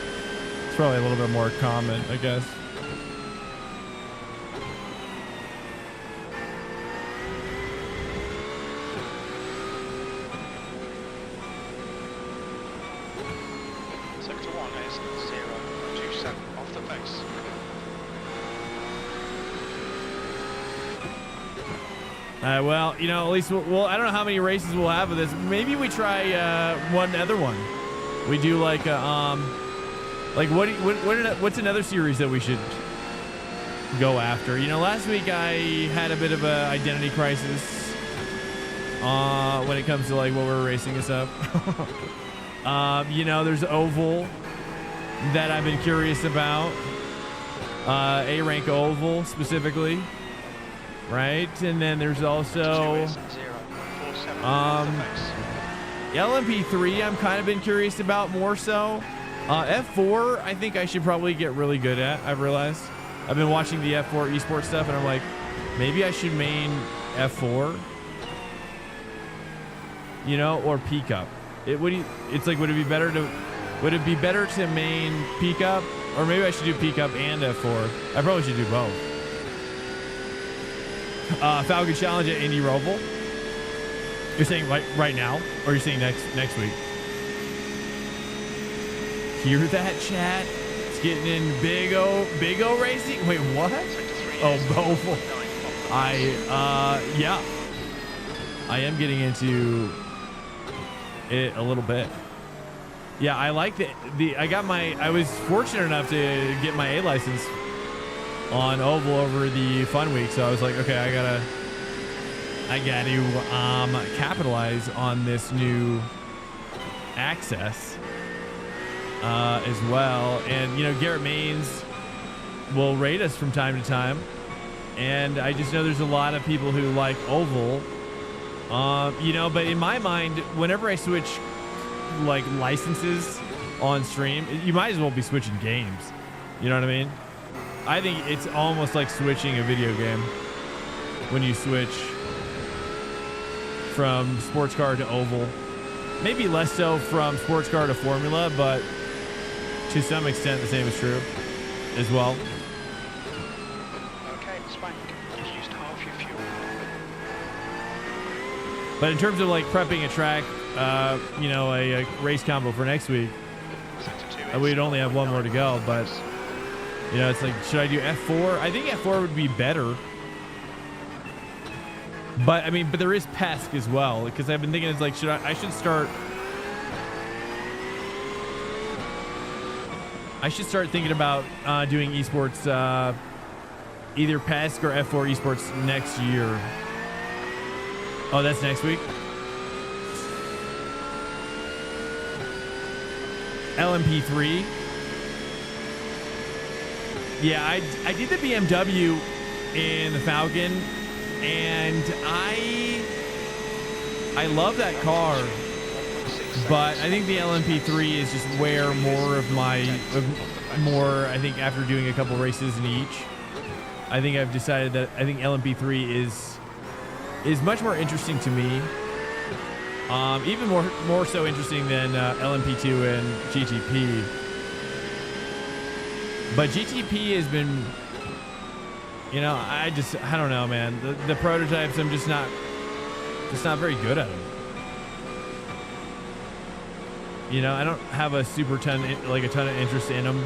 It's probably a little bit more common, I guess. Sector 1 is 0.27 off the pace. Well, you know, at least we'll I don't know how many races we'll have with this. Maybe we try one other one. We do like what's another series that we should go after. You know, last week I had a bit of a identity crisis when it comes to like what we're racing and stuff. You know, there's Oval that I've been curious about. A rank Oval specifically, right? And then there's also LMP3 I'm kind of been curious about more so. F4 I think I should probably get really good at. I've realized I've been watching the F4 esports stuff and I'm like, maybe I should main F4, you know, or peak up. It's like, would it be better to main peak up, or maybe I should do peak up and F4? I probably should do both. Falcon Challenge at Indy Roval. You're saying right now, or you're saying next week? Hear that, chat? It's getting in Big O Racing. Wait, what? Oh, Oval. Yeah, I am getting into it a little bit. Yeah, I like I was fortunate enough to get my A license on Oval over the fun week, so I was like, okay, I gotta capitalize on this new access as well. And you know, Garrett Maines will rate us from time to time, and I just know there's a lot of people who like Oval. You know, but in my mind, whenever I switch like licenses on stream, you might as well be switching games. You know what I mean? I think it's almost like switching a video game when you switch from sports car to Oval. Maybe less so from sports car to Formula, but to some extent the same is true as well. Okay, Swank, you've used half your fuel. But in terms of like prepping a track, you know, a race combo for next week, we'd only have one more to go. But you know, it's like, should I do F4? I think F4 would be better. But I mean, but there is Pesk as well, because I've been thinking it's like, I should start thinking about doing esports, either Pesk or F4 esports next year. Oh, that's next week. LMP3. Yeah, I did the BMW in the Falcon, and I love that car, but I think the LMP3 is just where more of I think after doing a couple races in each, I think I've decided that I think LMP3 is much more interesting to me. Even more so interesting than LMP2 and GTP. But GTP has been, you know, I don't know, man. The prototypes, I'm just not very good at them. You know, I don't have a ton of interest in them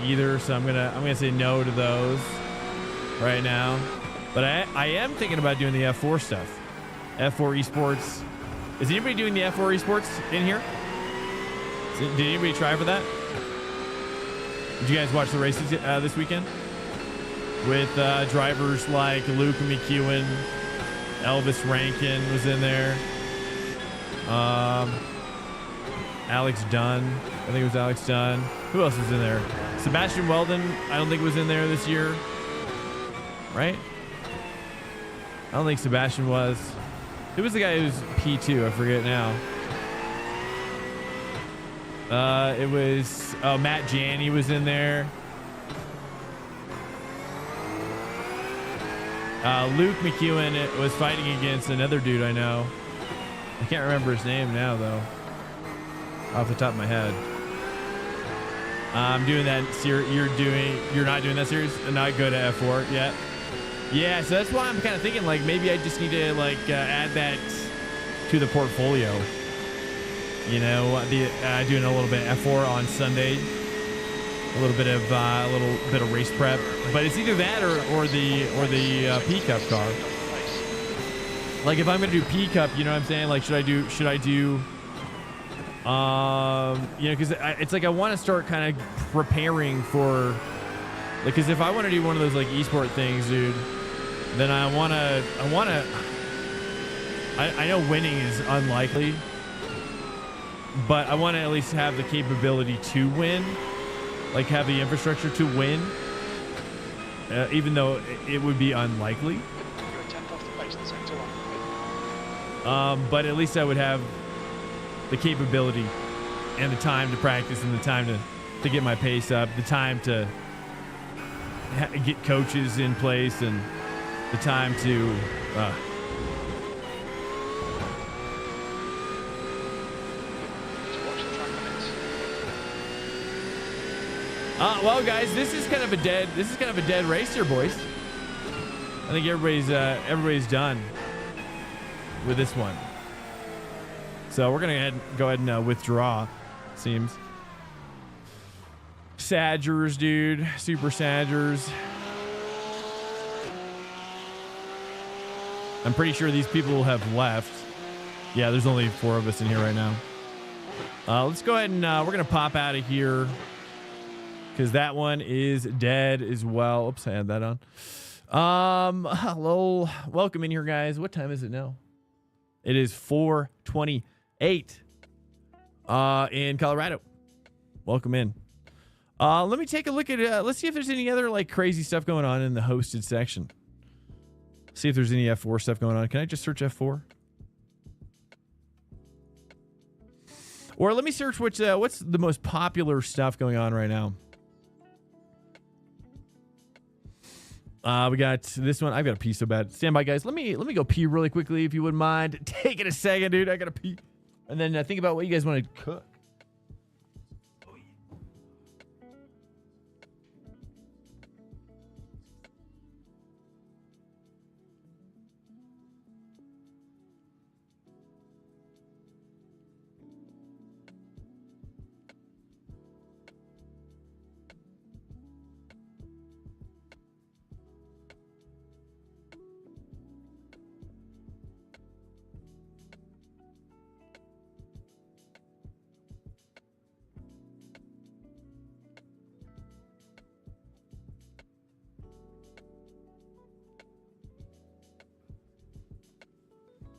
either, so I'm gonna say no to those right now. But I am thinking about doing the F4 stuff. F4 esports. Is anybody doing the F4 esports in here? Did anybody try for that? Did you guys watch the races this weekend? With drivers like Luke McEwen, Elvis Rankin was in there. Alex Dunn. I think it was Alex Dunn. Who else was in there? Sebastian Weldon, I don't think was in there this year. Right? I don't think Sebastian was. Who was the guy who's P2? I forget now. It was Matt Janney was in there. Luke McEwen was fighting against another dude I know. I can't remember his name now though, off the top of my head. I'm doing that series. You're not doing that series. Not good at F4 yet. Yeah, so that's why I'm kind of thinking like maybe I just need to like add that to the portfolio. You know, doing a little bit of F4 on Sunday, a little bit of race prep. But it's either that or the P Cup car. Like if I'm gonna do P Cup, you know what I'm saying? Like should I do? You know, because it's like I want to start kind of preparing for Because if I want to do one of those like esport things, dude, then I know winning is unlikely, but I want to at least have the capability to win, like have the infrastructure to win, even though it would be unlikely. You're a tenth off the pace in sector 1. But at least I would have the capability and the time to practice and the time to get my pace up, the time to get coaches in place and the time to well, guys, this is kind of a dead race here, boys. I think everybody's done with this one. So we're gonna go ahead and withdraw. Seems. Sadgers, dude, super Sadgers. I'm pretty sure these people have left. Yeah, there's only 4 of us in here right now. Let's go ahead and we're gonna pop out of here because that one is dead as well. Oops, I had that on. Hello, welcome in here, guys. What time is it now? It is 4:28 in Colorado. Welcome in. Let me take a look at let's see if there's any other like crazy stuff going on in the hosted section. See if there's any F4 stuff going on. Can I just search F4? Or let me search what's the most popular stuff going on right now. We got this one. I've got to pee so bad. Stand by, guys. Let me go pee really quickly if you wouldn't mind. Take it a second, dude. I gotta pee. And then think about what you guys want to cook.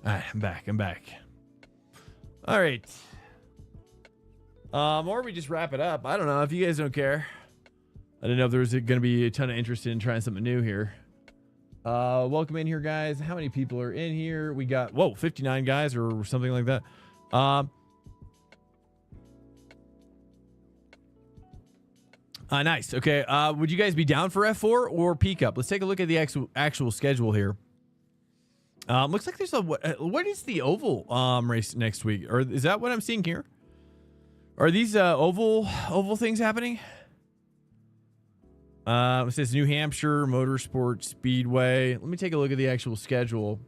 All right, I'm back. All right. Or we just wrap it up. I don't know if you guys don't care. I don't know if there's going to be a ton of interest in trying something new here. Welcome in here, guys. How many people are in here? We got 59 guys or something like that. Nice. Okay. Would you guys be down for F4 or peak up? Let's take a look at the actual schedule here. Looks like there's what is the oval race next week? Or is that what I'm seeing here? Are these oval things happening? It says New Hampshire Motorsport Speedway. Let me take a look at the actual schedule.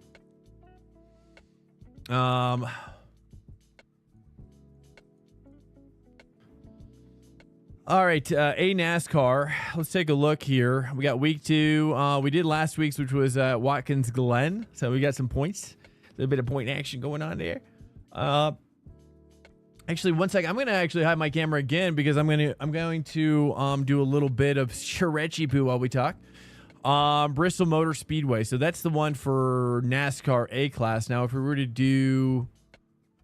All right, a NASCAR. Let's take a look here. We got week 2. We did last week's, which was Watkins Glen. So we got some points. A little bit of point action going on there. Actually, one second. I'm going to actually hide my camera again because I'm going to do a little bit of Shiretshipu while we talk. Bristol Motor Speedway. So that's the one for NASCAR A class. Now, if we were to do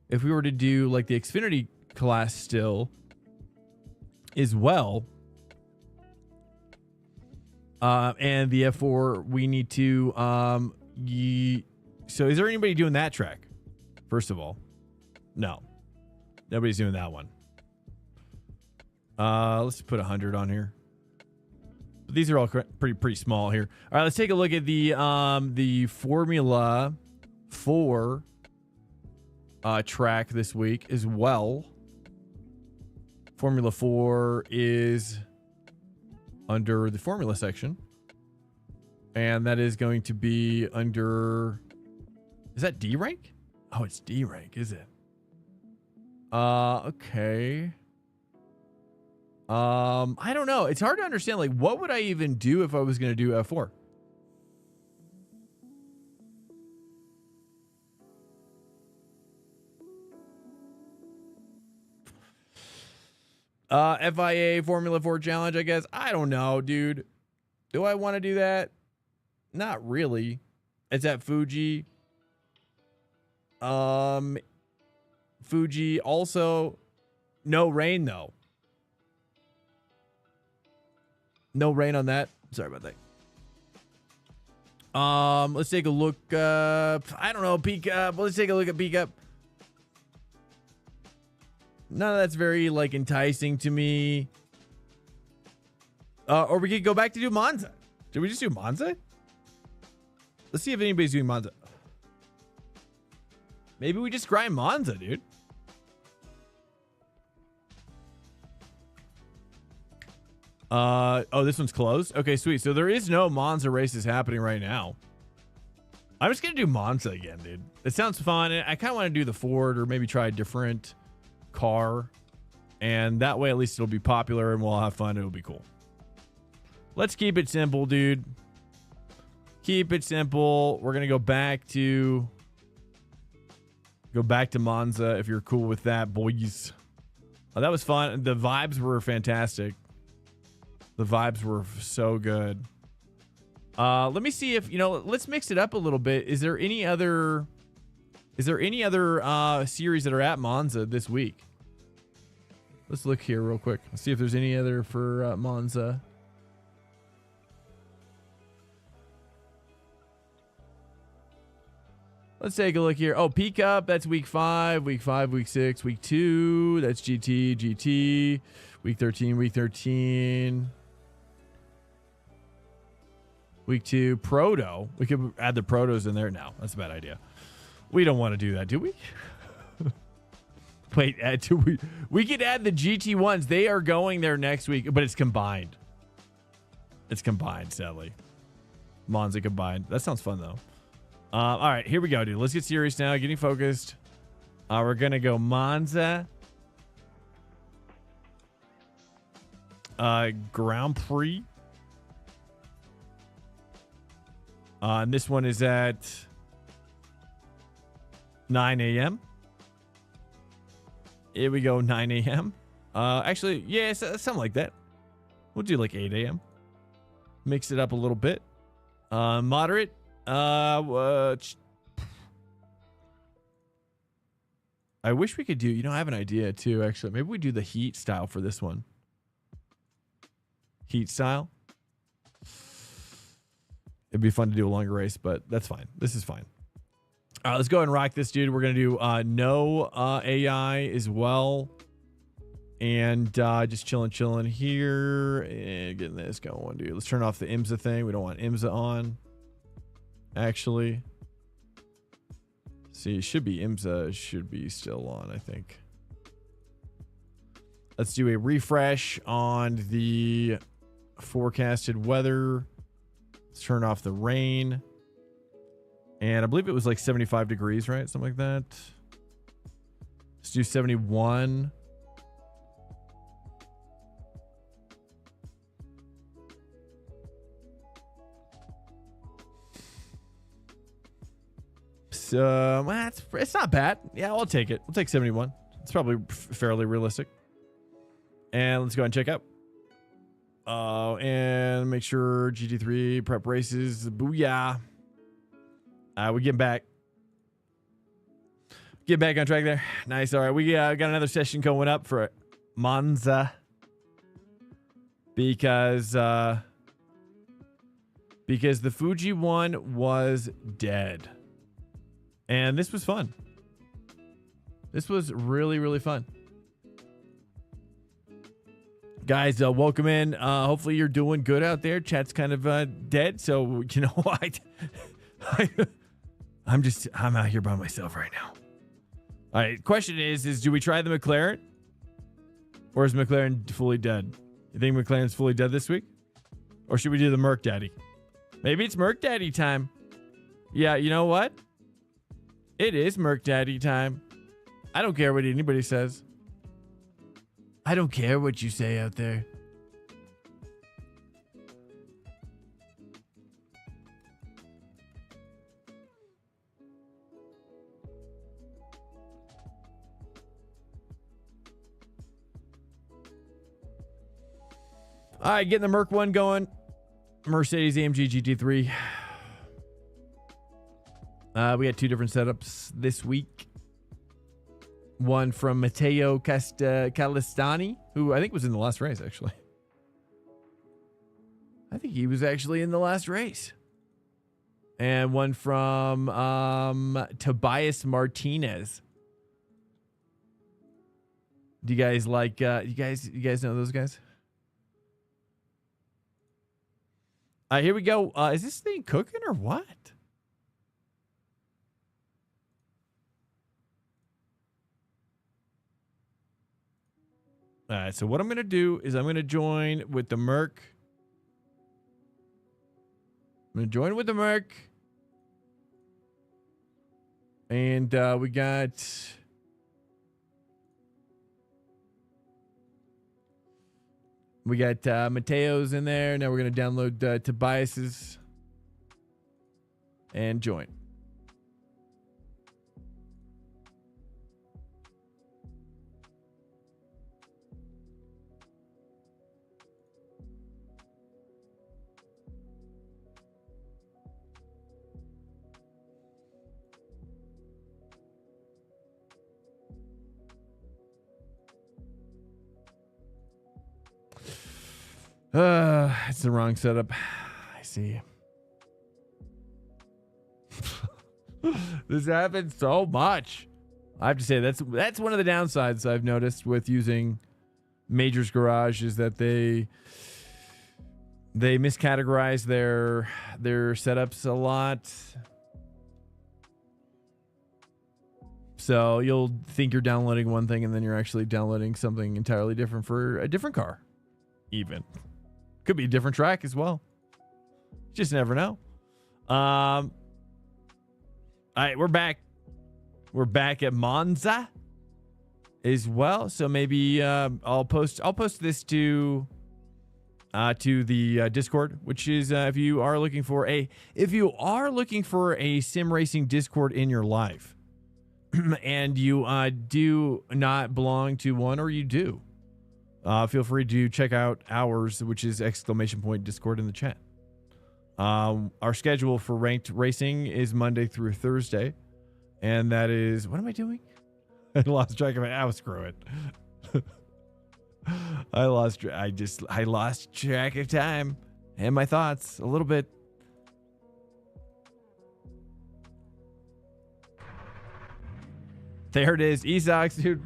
like the Xfinity class still as well, and the F4, we need to so is there anybody doing that track? First of all, no, nobody's doing that one. Let's put 100 on here. But these are all pretty small here. All right, let's take a look at the Formula 4 track this week as well. Formula 4 is under the Formula section. And that is going to be under... Is that D rank? Oh, it's D rank, is it? Okay. I don't know. It's hard to understand. Like, what would I even do if I was going to do F4? FIA Formula 4 Challenge, I guess. I don't know, dude. Do I want to do that? Not really. It's at Fuji. Fuji also no rain though. No rain on that. Sorry about that. Let's take a look. I don't know. Peek up. Let's take a look at peek up. None of that's very like enticing to me. Or we could go back to do Monza. Did we just do Monza? Let's see if anybody's doing Monza. Maybe we just grind Monza, dude. Oh, this one's closed. Okay, sweet. So there is no Monza races happening right now. I'm just gonna do Monza again, dude. It sounds fun. I kind of want to do the Ford or maybe try a different car, and that way at least it'll be popular and we'll have fun. It'll be cool. Let's keep it simple, dude. Keep it simple. We're gonna go back to Monza if you're cool with that, boys. Oh, that was fun. The vibes were fantastic. The vibes were so good. Let me see if, let's mix it up a little bit. Is there any other series that are at Monza this week? Let's look here real quick. Let's see if there's any other for Monza. Let's take a look here. Oh, peak up. That's week 5, week 6, week 2. That's GT, week 13, week 2, Proto. We could add the Protos in there. No, that's a bad idea. We don't want to do that, do we? Wait, we could add the GT1s. They are going there next week, but it's combined. It's combined, sadly. Monza combined. That sounds fun, though. All right, here we go, dude. Let's get serious now. Getting focused. We're going to go Monza. Grand Prix. And this one is at 9 a.m. Here we go, 9 a.m. Actually, yeah, something like that. We'll do like 8 a.m. Mix it up a little bit. Moderate. I wish we could do, I have an idea too, actually. Maybe we do the heat style for this one. Heat style. It'd be fun to do a longer race, but that's fine. This is fine. All right, let's go ahead and rock this, dude. We're going to do no AI as well. And just chilling here. And getting this going, dude. Let's turn off the IMSA thing. We don't want IMSA on. Actually. See, it should be IMSA. Should be still on, I think. Let's do a refresh on the forecasted weather. Let's turn off the rain. And I believe it was like 75 degrees, right? Something like that. Let's do 71. So, well, it's not bad. Yeah, I'll take it. We'll take 71. It's probably fairly realistic. And let's go ahead and check out. And make sure GT3 prep races. Booyah. We're getting back. Get back on track there. Nice. All right. We got another session going up for Monza. Because the Fuji one was dead. And this was fun. This was really, really fun. Guys, welcome in. Hopefully you're doing good out there. Chat's kind of dead. So, I'm out here by myself right now. All right. Question is do we try the McLaren? Or is McLaren fully dead? You think McLaren's fully dead this week? Or should we do the Merc Daddy? Maybe it's Merc Daddy time. Yeah, you know what? It is Merc Daddy time. I don't care what anybody says. I don't care what you say out there. All right, getting the Merc one going. Mercedes-AMG GT3. We had 2 different setups this week. One from Matteo Calistani, who I think was in the last race, actually. I think he was actually in the last race. And one from Tobias Martinez. Do you guys like you guys know those guys? Here we go. Is this thing cooking or what? All right, so what I'm going to do is I'm going to join with the Merc. I'm going to join with the Merc. And we got... Mateo's in there. Now we're going to download Tobias's and join. It's the wrong setup. I see. This happens so much. I have to say that's one of the downsides I've noticed with using Majors Garage is that they miscategorize their setups a lot. So you'll think you're downloading one thing and then you're actually downloading something entirely different for a different car. Even. Could be a different track as well. Just never know. All right, we're back. We're back at Monza as well. So maybe I'll post this to the Discord, which is if you are looking for a sim racing Discord in your life, and you do not belong to one, or you do. Feel free to check out ours, which is !Discord in the chat. Our schedule for ranked racing is Monday through Thursday. And that is, what am I doing? I lost track of it. Oh, screw it. I lost track of time and my thoughts a little bit. There it is. Esox, dude.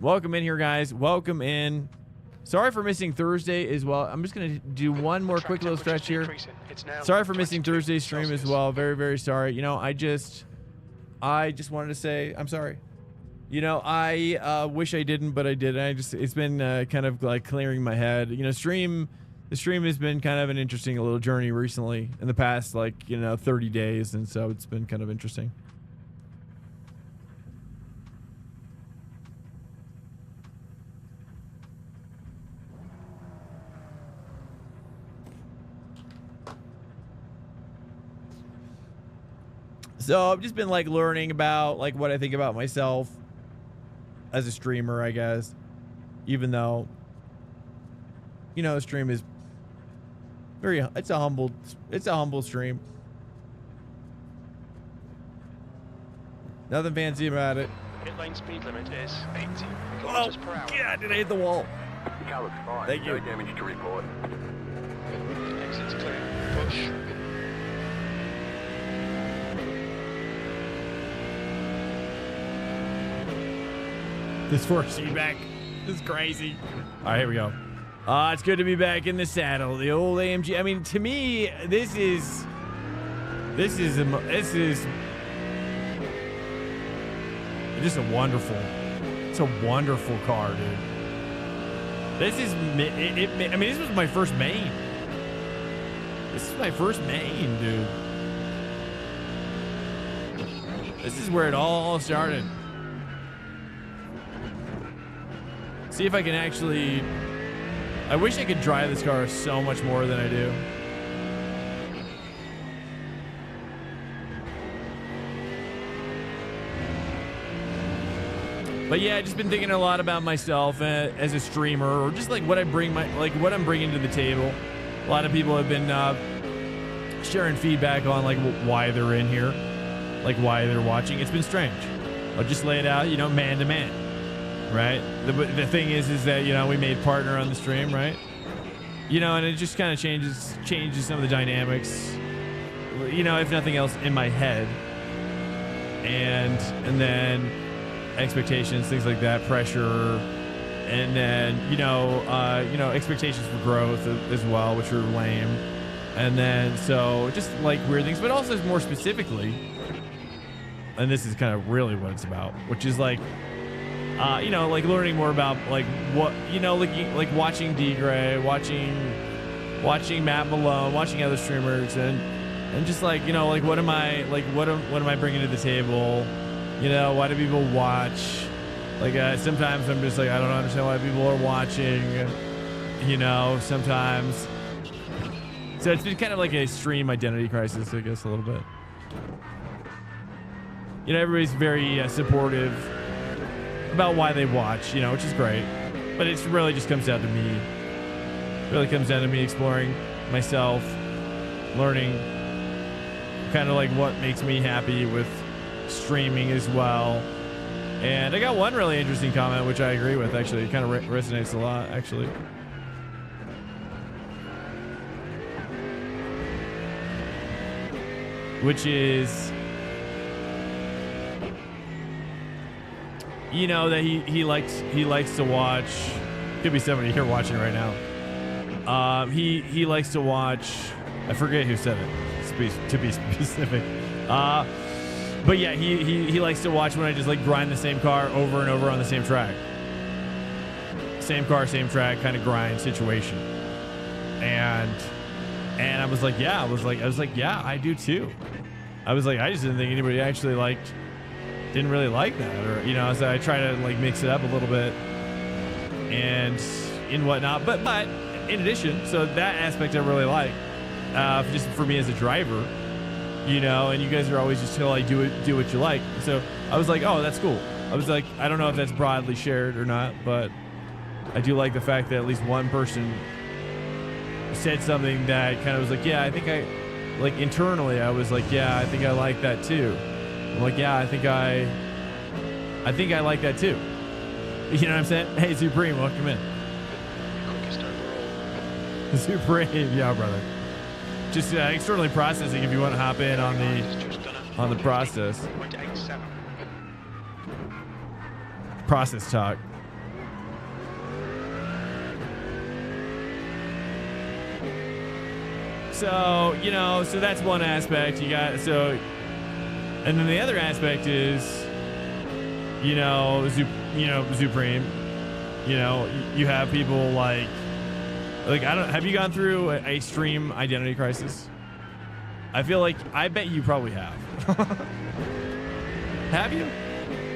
Welcome in here, guys. Welcome in. Sorry for missing Thursday as well. I'm just going to do one more quick little stretch here. Sorry for missing Thursday's stream as well. Very, very sorry. You know, I just wanted to say I'm sorry. You know, I wish I didn't, but I did. It's been kind of like clearing my head. You know, the stream has been kind of an interesting little journey recently in the past, 30 days. And so it's been kind of interesting. So I've just been learning about what I think about myself as a streamer, I guess, even though, the stream is it's a humble stream. Nothing fancy about it. Pit lane speed limit is 80 Oh, kilometers per hour. God, did I hit the wall? The car looks fine. Thank you. No damage to report. Exit's clear. Push. This force feedback is crazy. All right, here we go. It's good to be back in the saddle. The old AMG. I mean, to me, this is just a wonderful. It's a wonderful car, dude. This is I mean, this was my first main. This is my first main, dude. This is where it all started. See if I can actually... I wish I could drive this car so much more than I do. But yeah, I've just been thinking a lot about myself as a streamer, or just what I bring what I'm bringing to the table. A lot of people have been sharing feedback on like why they're in here, like why they're watching. It's been strange. I'll just lay it out, you know, man to man, right? The thing is that, you know, we made partner on the stream, right? You know, and it just kind of changes some of the dynamics, you know, if nothing else in my head, and then expectations, things like that, pressure, and then you know expectations for growth as well, which are lame, and then so just like weird things, but also more specifically, and this is kind of really what it's about, which is like you know, like learning more about like what, you know, like watching D Gray, watching Matt Malone, watching other streamers, and just like, you know, like what am I bringing to the table? You know, why do people watch? Like sometimes I'm just like, I don't understand why people are watching. You know, sometimes. So it's been kind of like a stream identity crisis, I guess, a little bit. You know, everybody's very supportive about why they watch, you know, which is great. But it really just comes down to me. It really comes down to me exploring myself, learning kind of like what makes me happy with streaming as well. And I got one really interesting comment, which I agree with, actually. It kind of resonates a lot, actually. Which is, you know, that he likes to watch. Could be somebody here watching right now. He likes to watch. I forget who said it, to be specific. But yeah, he likes to watch when I just like grind the same car over and over on the same track. Same car, same track, kind of grind situation. And I was like, yeah, yeah, I do too. I was like, I just didn't think anybody actually didn't really like that, or, you know, so I try to like mix it up a little bit and whatnot. But in addition, so that aspect I really like, just for me as a driver, you know, and you guys are always just like do what you like. So I was like, oh, that's cool. I was like, I don't know if that's broadly shared or not, but I do like the fact that at least one person said something that kind of was like, yeah, I think I, like internally, I was like, yeah, I think I like that too. I'm like, yeah, I think I like that too. You know what I'm saying? Hey, Supreme, welcome in. Quickest overall. Supreme, yeah, brother. Just externally processing if you want to hop in on the process. 0.87. Process talk. So, you know, so that's one aspect you got. So, and then the other aspect is, you know, Supreme, you know, you have people like have you gone through a stream identity crisis? I feel like, I bet you probably have. Have you?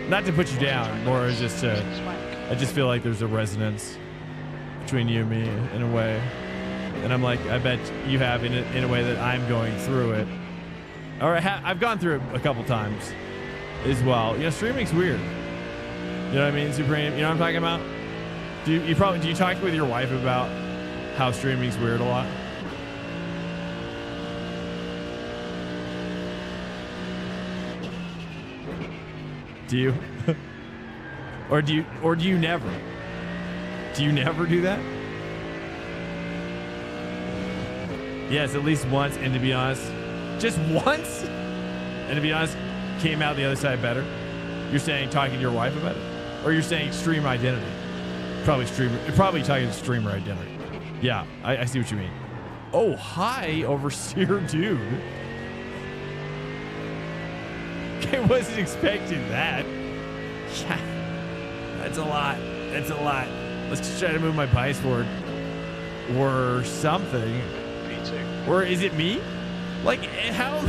Not to put you down, more as just to, I just feel like there's a resonance between you and me in a way. And I'm like, I bet you have in a way that I'm going through it. Or I've gone through it a couple times as well. You know, streaming's weird. You know what I mean, Supreme? You know what I'm talking about? Do you talk with your wife about how streaming's weird a lot? Do you? or do you never? Do you never do that? Yes, at least once, and to be honest, just once, and to be honest, came out the other side better. You're saying talking to your wife about it, or you're saying stream identity? Probably talking to streamer identity. Yeah, I see what you mean. Oh, hi, overseer dude. I wasn't expecting that. Yeah, that's a lot. That's a lot. Let's just try to move my pies forward, or something. Or is it me? Like, how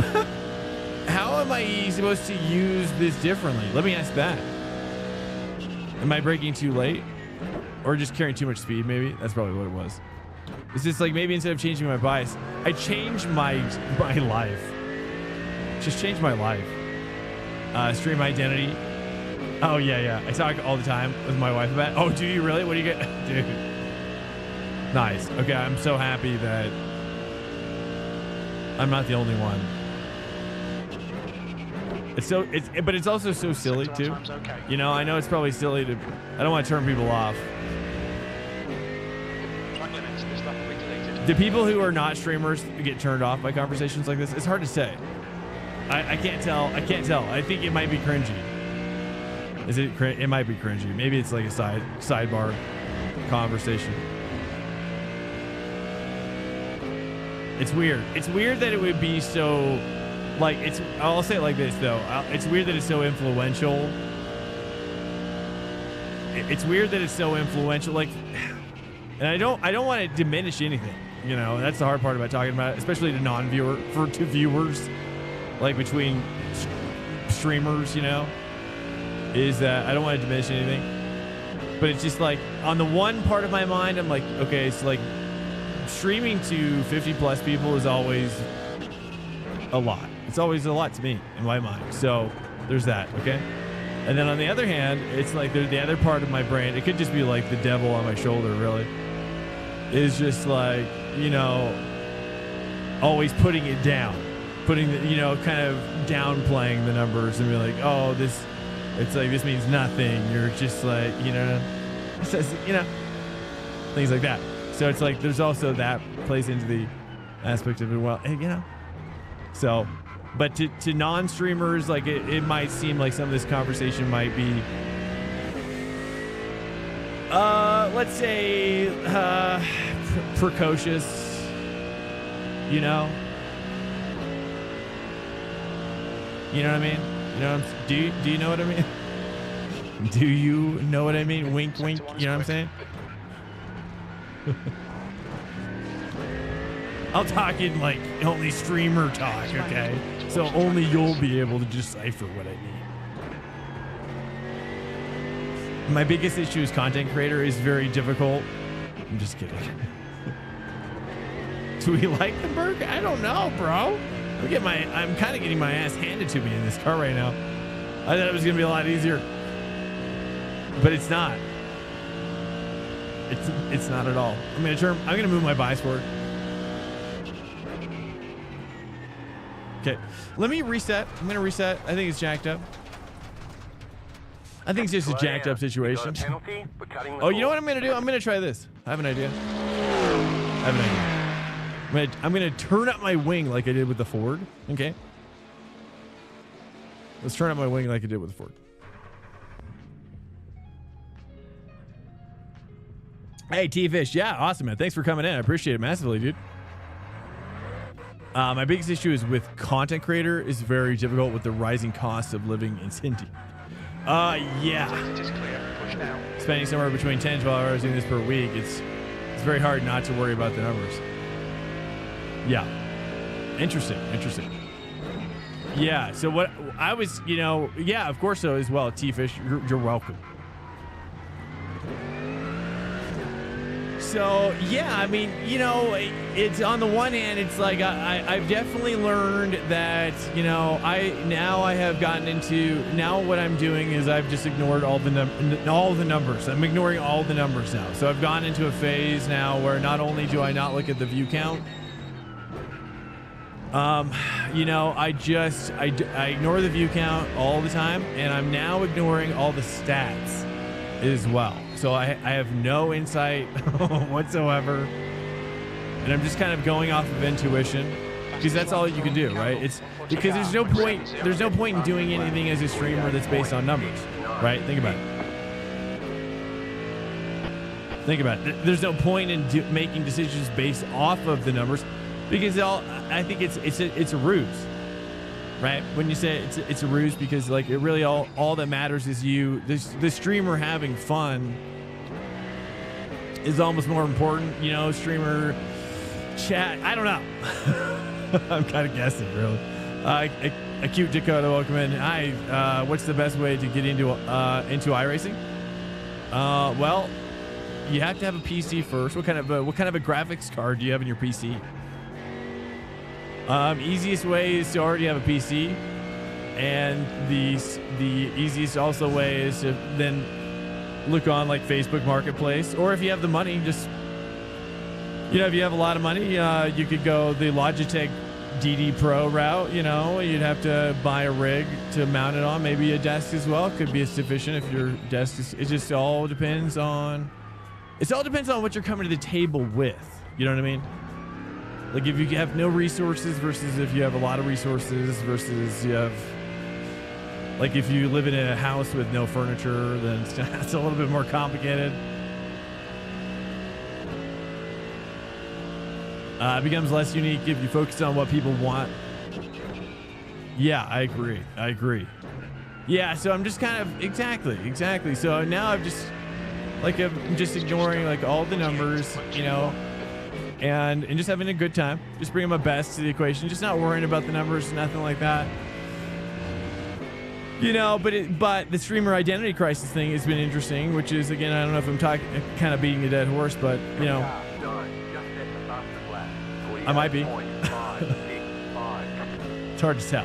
am I supposed to use this differently? Let me ask that. Am I braking too late? Or just carrying too much speed, maybe? That's probably what it was. It's just like, maybe instead of changing my bias, I changed my life. Just changed my life. Stream identity. Oh, yeah. I talk all the time with my wife about it. Oh, do you really? What do you get? Dude. Nice. Okay, I'm so happy that I'm not the only one. But it's also so silly too. You know, I know it's probably silly to. I don't want to turn people off. Do people who are not streamers get turned off by conversations like this? It's hard to say. I can't tell. I can't tell. I think it might be cringy. Is it? It might be cringy. Maybe it's like a sidebar conversation. It's weird. It's weird that it would be so, like, it's. I'll say it like this though. It's weird that it's so influential. It's weird that it's so influential. Like, and I don't want to diminish anything. You know, that's the hard part about talking about it, especially to to viewers, like between streamers. You know, is that I don't want to diminish anything, but it's just like on the one part of my mind, I'm like, okay, it's like. Streaming to 50 plus people is always a lot. It's always a lot to me in my mind. So there's that, okay? And then on the other hand, it's like the other part of my brain, it could just be like the devil on my shoulder, really, is just like, you know, always putting it down, putting the, you know, kind of downplaying the numbers and be like, oh, it's like, this means nothing. You're just like, you know, things like that. So it's like there's also that plays into the aspect of it. Well, you know. So, but to non-streamers, like it might seem like some of this conversation might be, let's say, precocious. You know. You know what I mean? You know. Do you know what I mean? Do you know what I mean? Wink, wink. You know what I'm saying? I'll talk in like only streamer talk, okay? So only you'll be able to decipher what I mean. My biggest issue as content creator is very difficult. I'm just kidding. Do we like the burger? I don't know, bro. I'm kind of getting my ass handed to me in this car right now. I thought it was gonna be a lot easier, but it's not. It's not at all. I'm gonna move my bias forward. Okay, let me reset. I'm gonna reset. I think it's jacked up. I think it's just a jacked up situation. Oh, you know what I'm gonna do? I'm gonna try this. I have an idea. I'm gonna turn up my wing like I did with the Ford. Okay. Let's turn up my wing like I did with the Ford. Hey, T-Fish. Yeah, awesome, man. Thanks for coming in. I appreciate it massively, dude. My biggest issue is with content creator is very difficult with the rising costs of living in Cindy. Yeah. Spending somewhere between 10 and 12 hours doing this per week, it's very hard not to worry about the numbers. Yeah. Interesting. Yeah, so what I was, you know, yeah, of course so as well, T-Fish. You're welcome. So yeah, I mean, you know, it's on the one hand, it's like I've definitely learned that, you know, I have gotten into, now what I'm doing is I've just ignored all the numbers. I'm ignoring all the numbers now. So I've gone into a phase now where not only do I not look at the view count, you know, I ignore the view count all the time, and I'm now ignoring all the stats as well. So I have no insight whatsoever, and I'm just kind of going off of intuition, because that's all you can do, right? It's because there's no point in doing anything as a streamer that's based on numbers, right? Think about it. There's no point in making decisions based off of the numbers, because I think it's a ruse, right? When you say it's a ruse, because like it really all that matters is the streamer having fun is almost more important, you know. Streamer chat, I don't know. I'm kind of guessing, really. Acute Dakota, welcome in. Hi, what's the best way to get into iRacing? Well, you have to have a PC first. What kind of a graphics card do you have in your PC? Easiest way is to already have a PC, and the easiest also way is to then look on like Facebook Marketplace, or if you have the money, just, you know, if you have a lot of money, you could go the Logitech DD Pro route, you know, you'd have to buy a rig to mount it on. Maybe a desk as well could be sufficient if your desk is. It just all depends on. It all depends on what you're coming to the table with. You know what I mean? Like if you have no resources versus if you have a lot of resources versus you have. Like if you live in a house with no furniture, then it's a little bit more complicated. It becomes less unique if you focus on what people want. Yeah, I agree. Yeah, so I'm just kind of exactly. So now I'm just ignoring like all the numbers, you know, and just having a good time. Just bringing my best to the equation. Just not worrying about the numbers, nothing like that. You know, but the streamer identity crisis thing has been interesting, which is, again, I don't know if I'm kind of beating a dead horse, but, you know, I might be. It's hard to tell.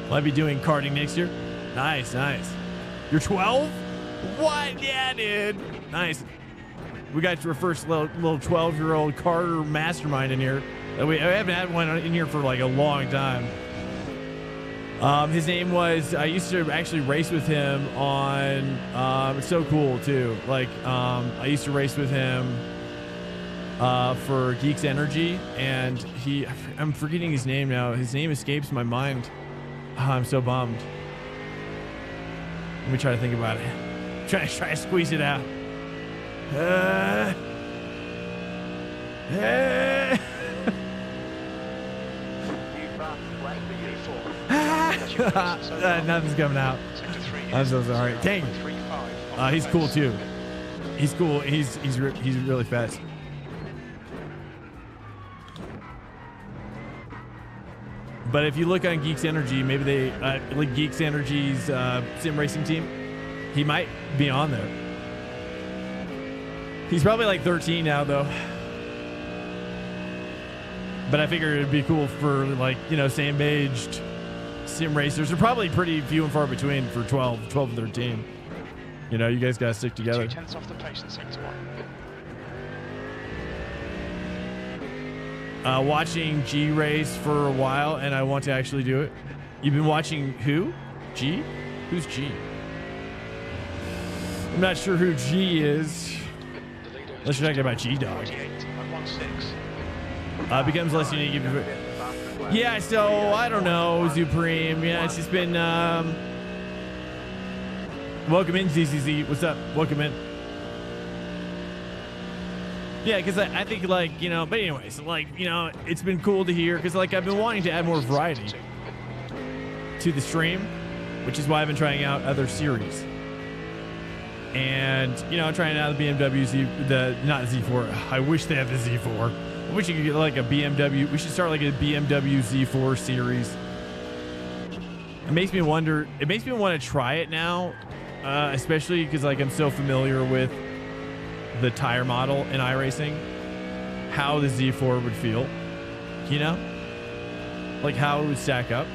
Will I be doing karting next year? Nice. You're 12? What? Yeah, dude. Nice. We got your first little 12-year-old karter mastermind in here. I haven't had one in here for like a long time. His name was, I used to actually race with him on, it's so cool too. Like, I used to race with him for Geeks Energy, and I'm forgetting his name now. His name escapes my mind. Oh, I'm so bummed. Let me try to think about it. Try to squeeze it out. Nothing's coming out. I'm so sorry. Dang. He's cool too. He's cool. He's really fast. But if you look on Geeks Energy, maybe they like Geeks Energy's sim racing team. He might be on there. He's probably like 13 now though. But I figured it'd be cool for like, you know, same aged sim racers. They're probably pretty few and far between for 12 and 13. You know, you guys gotta stick together. 2/10 off the pace in sector 1. Watching G race for a while, and I want to actually do it. You've been watching who? G? Who's G? I'm not sure who G is. Unless you're talking about G-Dog. Becomes less unique. Yeah, so I don't know, Supreme. Yeah, it's just been. Welcome in, ZCZ. What's up? Welcome in. Yeah, because I think, like, you know, but anyways, like, you know, it's been cool to hear because, like, I've been wanting to add more variety to the stream, which is why I've been trying out other series. And, you know, trying out the BMW not Z4. I wish they had the Z4. I wish you could get like a BMW. We should start like a BMW Z4 series. It makes me wonder. It makes me want to try it now, especially because like I'm so familiar with the tire model in iRacing, how the Z4 would feel, you know, like how it would stack up.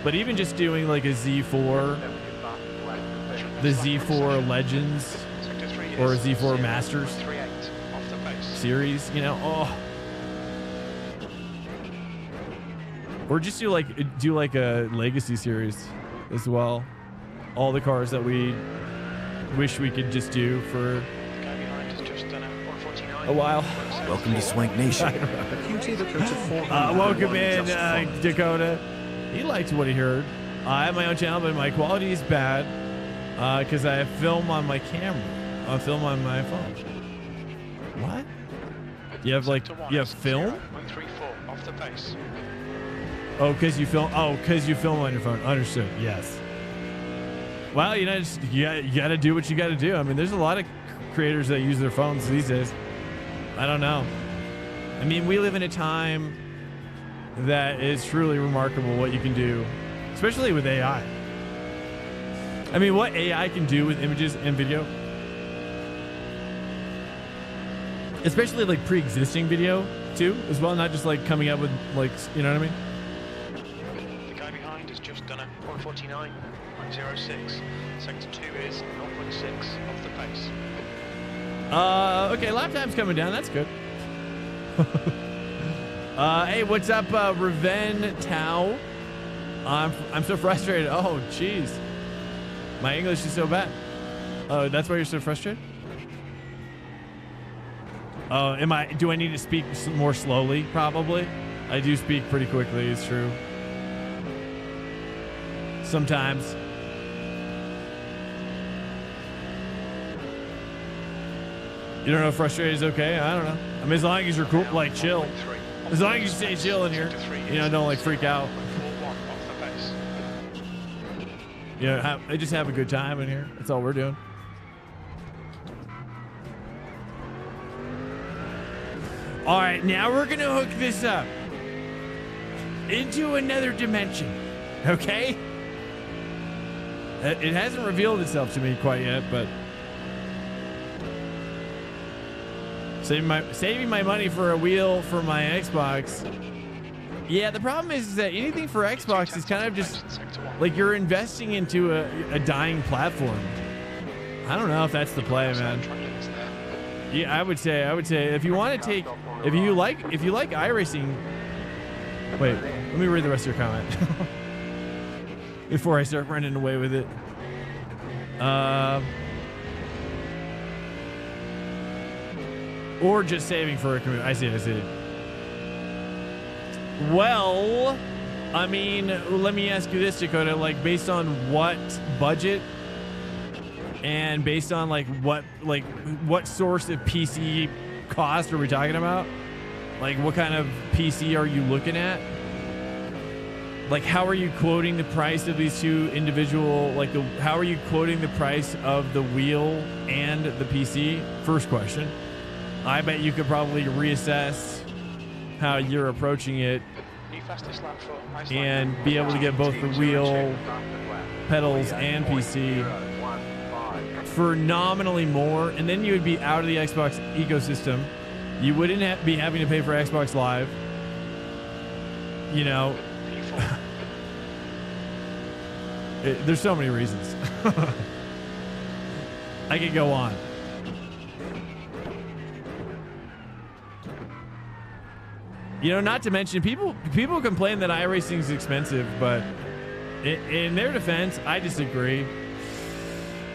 But even just doing like a Z4, the Z4 Legends or a Z4 Masters series, you know, or just do like a legacy series as well. All the cars that we wish we could just do for a while. Welcome to Swank Nation. Welcome in, Dakota. He liked what he heard. I have my own channel, but my quality is bad because I film on my camera. I film on my phone. What? You have film? 134 off the pace. Oh, because you film. Oh, because you film on your phone. Understood. Yes. Well, you know, you got to do what you got to do. I mean, there's a lot of creators that use their phones these days. I don't know. I mean, we live in a time that is truly remarkable what you can do, especially with AI. I mean, what AI can do with images and video, especially like pre-existing video too, as well, not just like coming up with like, you know what I mean? The guy behind has just done a 149.06. Sector 2 is 0.6 off the pace. Okay, lap time's coming down. That's good. Hey, what's up, Reven Tao? I'm so frustrated. Oh, jeez. My English is so bad. Oh, that's why you're so frustrated? Oh, do I need to speak more slowly? Probably. I do speak pretty quickly, it's true. Sometimes. You don't know if frustrated is okay? I don't know. I mean, as long as you're cool, like chill. As long as you stay chill in here. You know, don't like freak out. You know, just have a good time in here. That's all we're doing. All right, now we're going to hook this up into another dimension. Okay? It hasn't revealed itself to me quite yet, but saving my money for a wheel for my Xbox. Yeah, the problem is that anything for Xbox is kind of just like you're investing into a dying platform. I don't know if that's the play, man. Yeah, I would say if you want to take, if you like iRacing. Wait, let me read the rest of your comment before I start running away with it. Or just saving for a community. I see. Well, I mean, let me ask you this, Dakota. Like, based on what budget and based on what source of PC cost are we talking about? Like, what kind of PC are you looking at? Like, how are you quoting the price of these two individual? Like, how are you quoting the price of the wheel and the PC? First question. I bet you could probably reassess how you're approaching it and be able to get both the wheel, pedals, and PC for nominally more, and then you would be out of the Xbox ecosystem. You wouldn't be having to pay for Xbox Live. You know, there's so many reasons. I could go on. You know, not to mention people complain that iRacing is expensive, but in their defense, I disagree.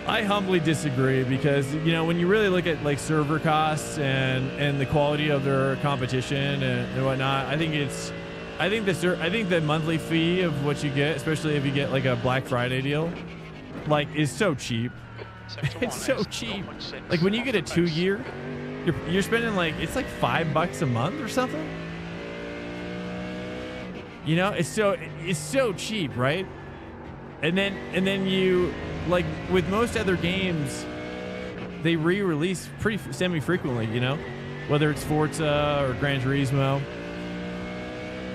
I humbly disagree because, you know, when you really look at like server costs and the quality of their competition and whatnot, I think the monthly fee of what you get, especially if you get like a Black Friday deal, like is so cheap. It's so cheap. Like when you get a 2-year, you're spending like, it's like $5 a month or something. You know, it's so cheap, right? And then you, like with most other games, they re-release pretty semi-frequently, you know, whether it's Forza or Gran Turismo.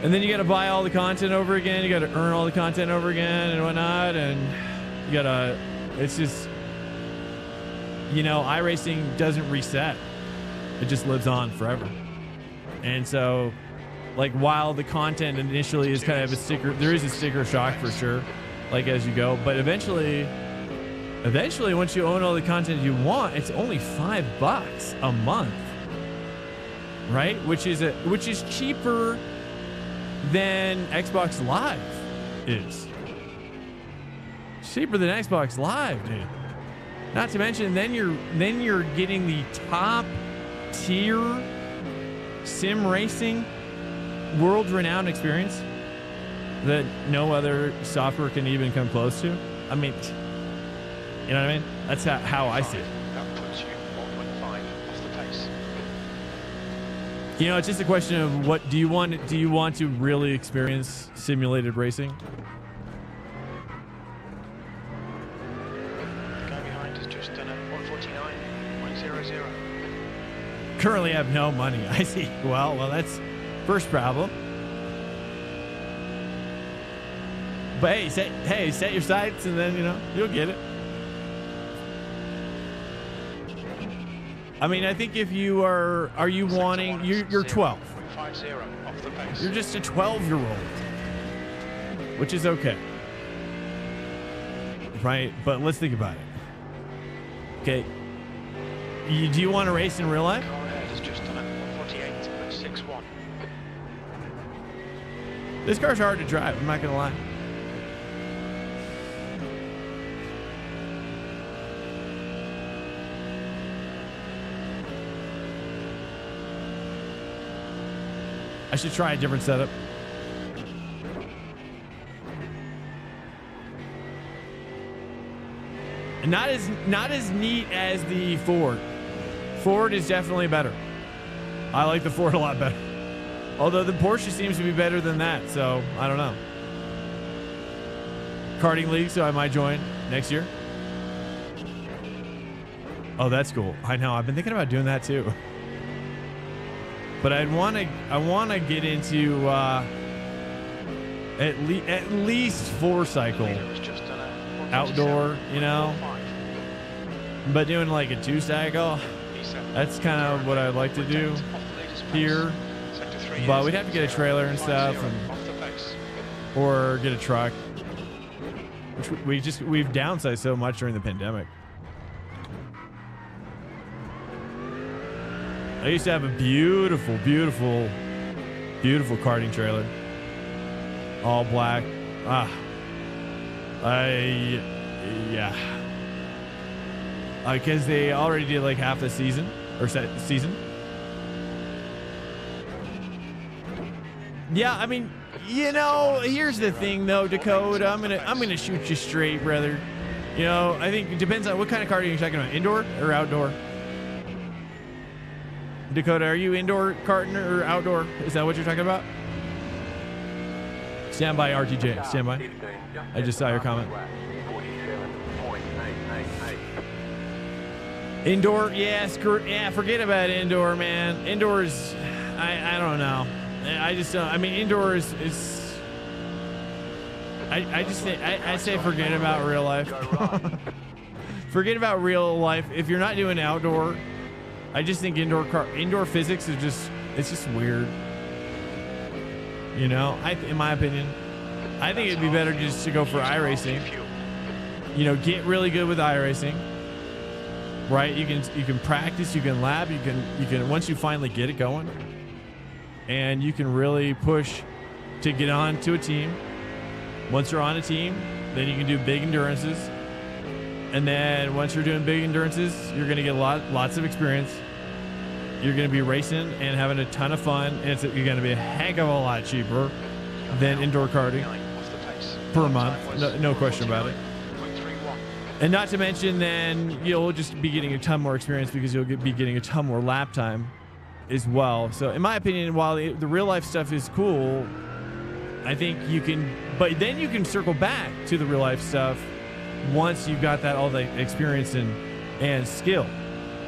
And then you got to buy all the content over again. You got to earn all the content over again and whatnot. And you got to, it's just, you know, iRacing doesn't reset. It just lives on forever. And so, like, while the content initially is kind of a sticker, there is a sticker shock for sure, like as you go. But eventually, once you own all the content you want, it's only $5 a month, right? Which is cheaper than Xbox Live is. Cheaper than Xbox Live, dude. Not to mention, then you're getting the top tier sim racing, world-renowned experience that no other software can even come close to. I mean, you know what I mean? That's how I see it. That puts you 1.5 off the pace. You know, it's just a question of what do you want to really experience simulated racing? The guy behind has just done a 149.00. Currently have no money. I see. Well, that's first problem. But hey, set your sights and then, you know, you'll get it. I mean, I think if you you're 12. You're just a 12-year-old, which is okay. Right? But let's think about it. Okay. Do you want to race in real life? Car ahead has just done a 148.61. This car's hard to drive. I'm not gonna lie. I should try a different setup. Not as neat as the Ford. Ford is definitely better. I like the Ford a lot better. Although the Porsche seems to be better than that, so I don't know. Karting league, so I might join next year. Oh, that's cool. I know. I've been thinking about doing that too. But I want to get into at least 4-cycle outdoor, you know. But doing like a 2-cycle, that's kind of what I'd like to do here. But we'd have to get a trailer and stuff, or get a truck, which we've downsized so much during the pandemic. I used to have a beautiful karting trailer, all black. Because they already did like half the season or season. Yeah, I mean, you know, here's the thing though, Dakota. I'm gonna shoot you straight, brother. You know, I think it depends on what kind of karting you're talking about, indoor or outdoor. Dakota, are you indoor karting or outdoor? Is that what you're talking about? Stand by, RTJ. Stand by. I just saw your comment. Indoor, yeah, forget about indoor, man. Indoors, I don't know. I just don't. I mean, indoors is. I just say I say forget about real life. Forget about real life. If you're not doing outdoor, I just think indoor physics is just weird. You know, in my opinion, I think it'd be better just to go for iRacing. You know, get really good with iRacing. Right? You can practice, you can lab, you can once you finally get it going, and you can really push to get on to a team. Once you're on a team, then you can do big endurances. And then once you're doing big endurances, you're going to get lots of experience. You're going to be racing and having a ton of fun, and you're going to be a heck of a lot cheaper than indoor karting per month. No question about it. And not to mention, then you'll just be getting a ton more experience because you'll be getting a ton more lap time as well. So in my opinion, while the real life stuff is cool, I think you can, but then you can circle back to the real life stuff once you've got all the experience and skill,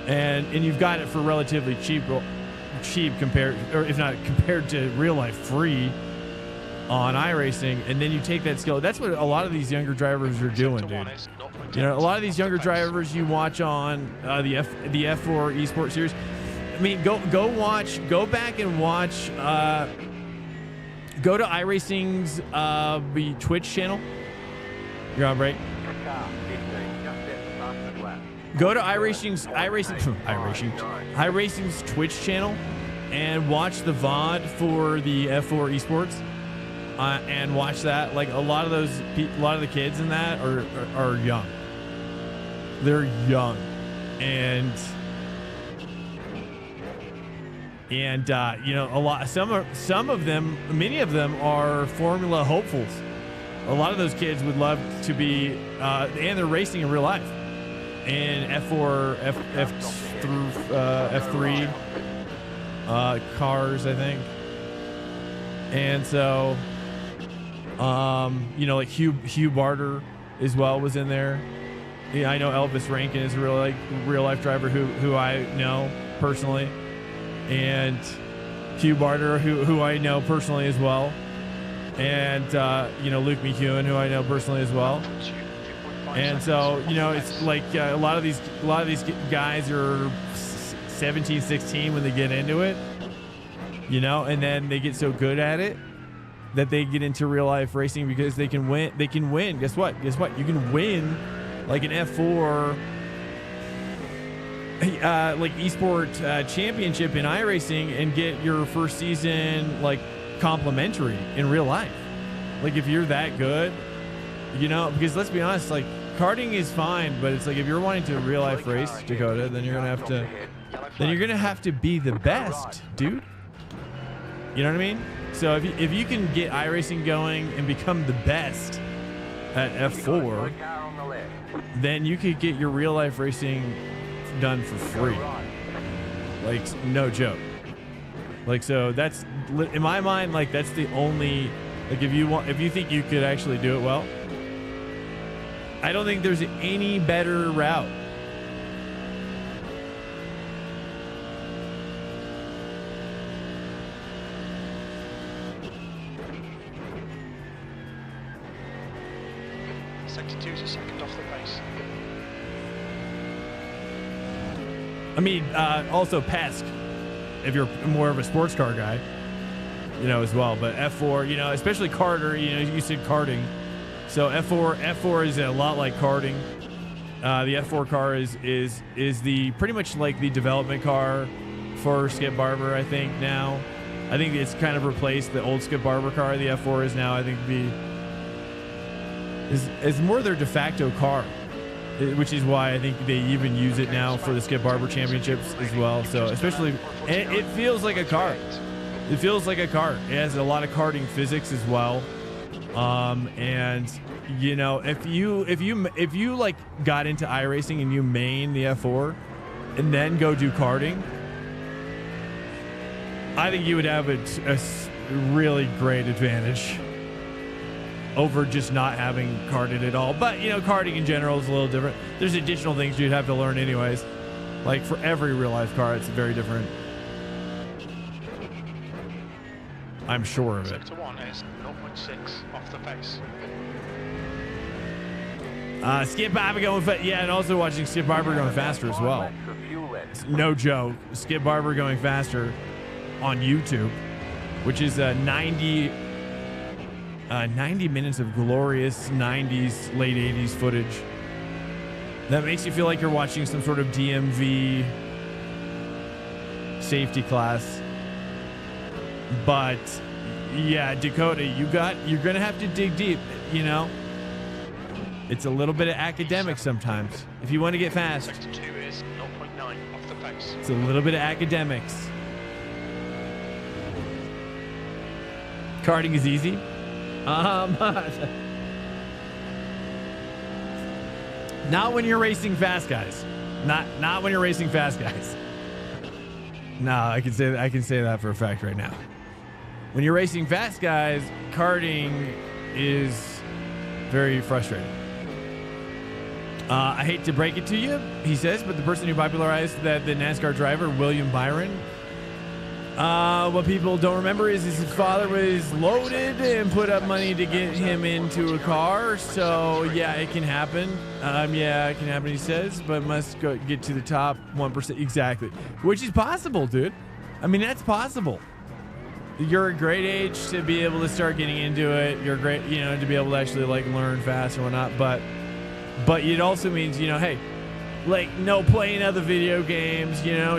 and you've got it for relatively cheap compared, or if not compared to real life free on iRacing. And then you take that skill. That's what a lot of these younger drivers are doing, dude. You know, a lot of these younger drivers you watch on the F4 esports series. I mean, go back and watch. Go to iRacing's the Twitch channel. You're on break. Go to iRacing's Twitch channel and watch the VOD for the F4 esports. And watch that. Like a lot of the kids in that are young. They're young, and you know, many of them are Formula hopefuls. A lot of those kids would love to be, and they're racing in real life in F4, F3 cars, I think. And so, you know, like Hugh Barter as well was in there. Yeah, I know Elvis Rankin is a real life driver who I know personally, and Hugh Barter who I know personally as well, and you know, Luke McEwen, who I know personally as well. And so, you know, it's like a lot of these guys are 17, 16 when they get into it, you know, and then they get so good at it that they get into real life racing because they can win. Guess what? You can win like an F4 like esport championship in iRacing and get your first season like complementary in real life. Like if you're that good, you know, because let's be honest, like karting is fine, but it's like if you're wanting to real life race, Dakota, then you're gonna have to be the best, dude. You know what I mean? So if you can get iRacing going and become the best at F4, then you could get your real life racing done for free. Like no joke. Like so that's in my mind, like that's the only, like if you think you could actually do it well, I don't think there's any better route. Sector 2 is a second off the pace. I mean, also Pesk, if you're more of a sports car guy, you know, as well. But F4, you know, especially Carter, you know, you said karting. So F4 is a lot like karting. The F4 car is the pretty much like the development car for Skip Barber, I think now. I think it's kind of replaced the old Skip Barber car. The F4 is now, I think, is more their de facto car, which is why I think they even use it now for the Skip Barber championships as well. So especially, and it feels like a car. It feels like a car. It has a lot of karting physics as well. And you know, if you like got into iRacing and you main the F4 and then go do karting, I think you would have a really great advantage over just not having karted at all. But you know, karting in general is a little different. There's additional things you'd have to learn anyways. Like for every real life car, it's very different. I'm sure of it. Sector 1 is 0.6 off the pace. Skip Barber going yeah, and also watching Skip Barber going faster as well. No joke. Skip Barber going faster on YouTube, which is 90 minutes of glorious 90s, late 80s footage. That makes you feel like you're watching some sort of DMV safety class. But yeah, Dakota, you're gonna have to dig deep, you know. It's a little bit of academics sometimes. If you want to get fast, Sector 2 is 0.9 off the pace. it's a little bit of academics. Karting is easy. Not when you're racing fast guys. Not when you're racing fast guys. No, I can say that for a fact right now. When you're racing fast guys, karting is very frustrating. I hate to break it to you, he says, but the person who popularized the NASCAR driver, William Byron, what people don't remember is his father was loaded and put up money to get him into a car. So yeah, it can happen. Yeah, it can happen, he says, but must get to the top 1%. Exactly. Which is possible, dude. I mean, that's possible. You're a great age to be able to start getting into it. You're great, you know, to be able to actually like learn fast and whatnot. But it also means, you know, hey, like no playing other video games, you know,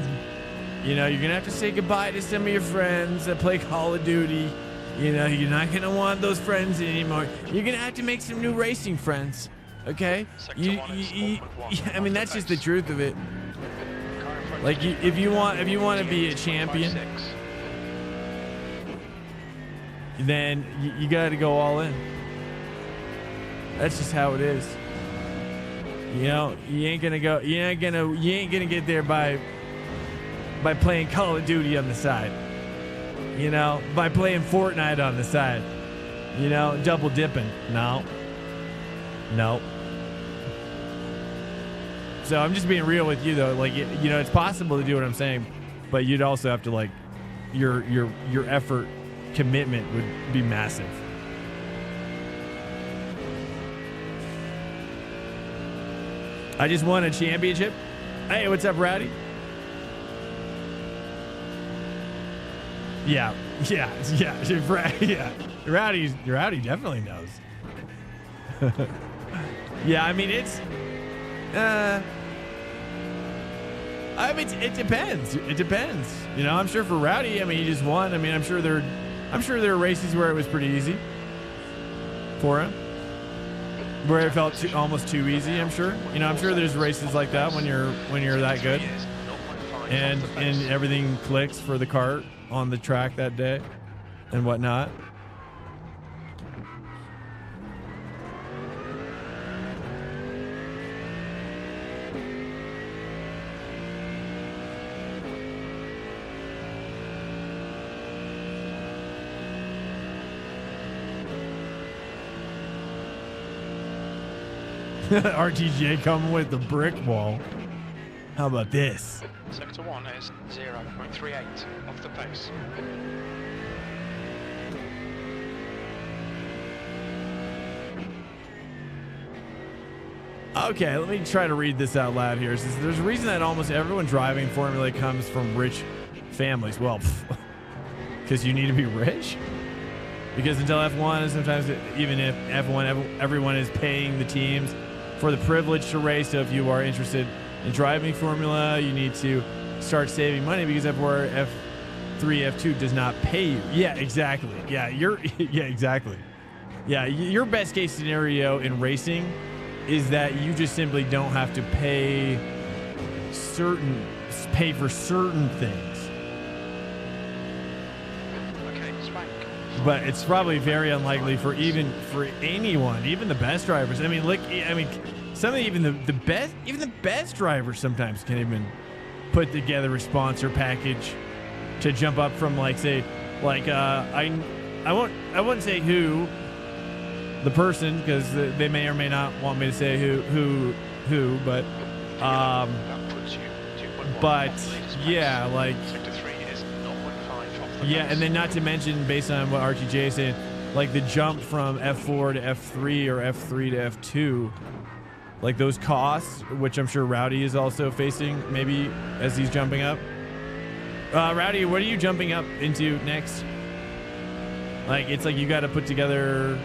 you're going to have to say goodbye to some of your friends that play Call of Duty. You know, you're not going to want those friends anymore. You're going to have to make some new racing friends. Okay? I mean, that's just the truth of it. Like, if you want to be a champion, then you got to go all in. That's just how it is. You know, you ain't going to get there by playing Call of Duty on the side, you know, by playing Fortnite on the side, you know, double dipping. No. So I'm just being real with you though. Like, you know, it's possible to do what I'm saying, but you'd also have to like, your effort commitment would be massive. I just won a championship. Hey, what's up, Rowdy? Yeah. Rowdy definitely knows. Yeah, I mean it depends. It depends. You know, I'm sure for Rowdy, I mean, he just won. I mean, I'm sure I'm sure there were races where it was pretty easy for him, where it felt almost too easy. I'm sure. You know, I'm sure there's races like that when you're that good, and everything clicks for the kart on the track that day and whatnot. RTJ coming with the brick wall. How about this? Sector 1 is 0.38 off the pace. Okay, let me try to read this out loud here. It says, there's a reason that almost everyone driving Formula comes from rich families. Well, because you need to be rich? Because until F1, and sometimes even if F1, everyone is paying the teams for the privilege to race. So if you are interested in driving Formula, you need to start saving money because F4, F3, F2 does not pay you. Yeah, exactly. Yeah, exactly. Yeah, your best case scenario in racing is that you just simply don't have to pay for certain things. Okay, Swank. But it's probably very unlikely for anyone, even the best drivers. I mean, look, some of even the best drivers sometimes can't even put together a sponsor package to jump up from I won't say who the person, because they may or may not want me to say who, but yeah, like, Sector 3 is 0.5 off the yeah, pace. and then not to mention, based on what RTJ is saying, like the jump from F4 to F3 or F3 to F2, like those costs, which I'm sure Rowdy is also facing maybe as he's jumping up. Rowdy, what are you jumping up into next? Like, it's like you got to put together,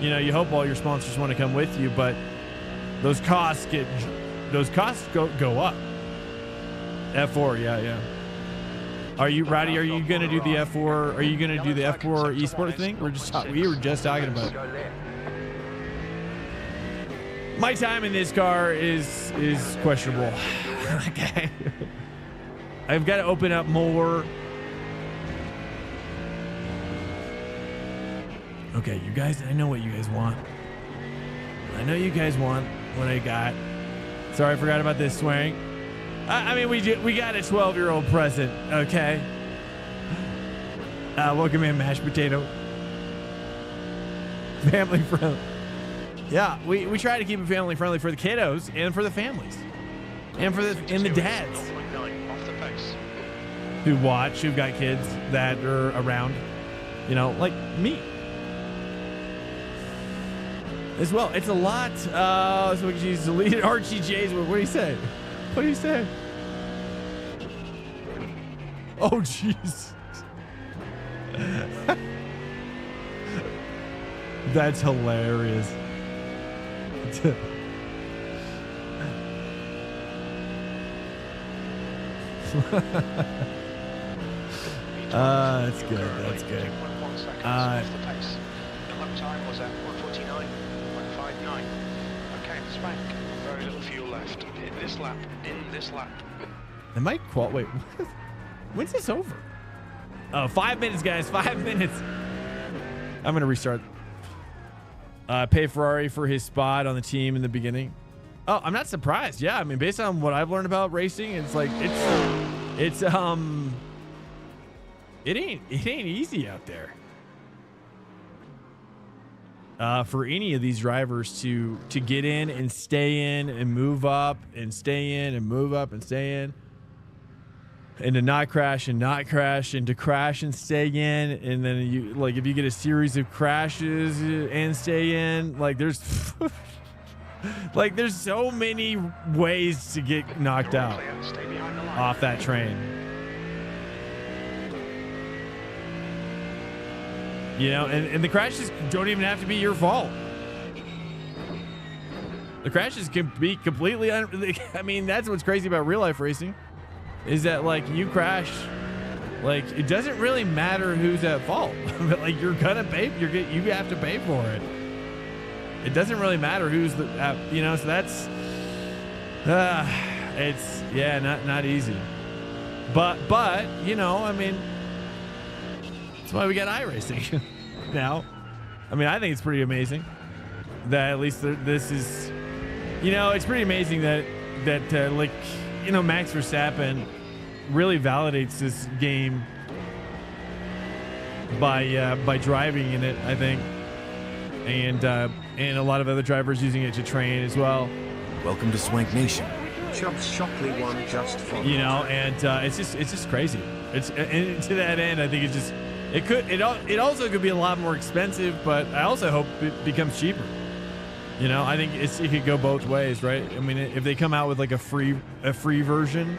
you know, you hope all your sponsors want to come with you, but those costs go up. F4, yeah. Are you, Rowdy, are you going to do the F4? Are you going to do the F4 esports thing? We were just talking about it. My time in this car is questionable. Okay. I've got to open up more. Okay, you guys, I know what you guys want. I know you guys want what I got. Sorry, I forgot about this, Swank. I mean, we got a 12-year-old present, okay? Welcome in, mashed potato. Family friendly. Yeah, we try to keep it family friendly for the kiddos and for the families. And for the dads. 0.9 off the pace. Who've got kids that are around, you know, like me. As well, it's a lot. So she's deleted RTJ's. What do you say? What do you say? Oh, jeez. That's hilarious. That's good. That's good. 2.1 seconds off the pace. The lap time was at 1:49.59. Okay, Swank. Very little fuel left. In this lap. Am I wait, when's this over? Oh, 5 minutes, guys. 5 minutes. I'm going to restart. Pay Ferrari for his spot on the team in the beginning. Oh, I'm not surprised. Yeah, I mean, based on what I've learned about racing, it's like it ain't easy out there. For any of these drivers to get in and stay in and move up and stay in and move up and stay in, and to not crash and to crash and stay in, and then you, like, if you get a series of crashes and stay in, like there's like there's so many ways to get knocked out off that train. You know, and the crashes don't even have to be your fault. The crashes can be completely I mean, that's what's crazy about real life racing, is that like you crash, Like, it doesn't really matter who's at fault. But like, you're gonna pay. You have to pay for it. It doesn't really matter who's the, you know. So that's, it's not easy. But you know, I mean, that's why we got iRacing now. I mean, I think it's pretty amazing that at least this is, you know, it's pretty amazing that like, you know, Max Verstappen really validates this game by driving in it, I think, and a lot of other drivers using it to train as well. Welcome to Swank Nation. Chubbs Shockley won just followed. You know, and it's just crazy. And to that end, I think it's just it also could be a lot more expensive, but I also hope it becomes cheaper. You know, I think it could go both ways, right? I mean, if they come out with like a free version,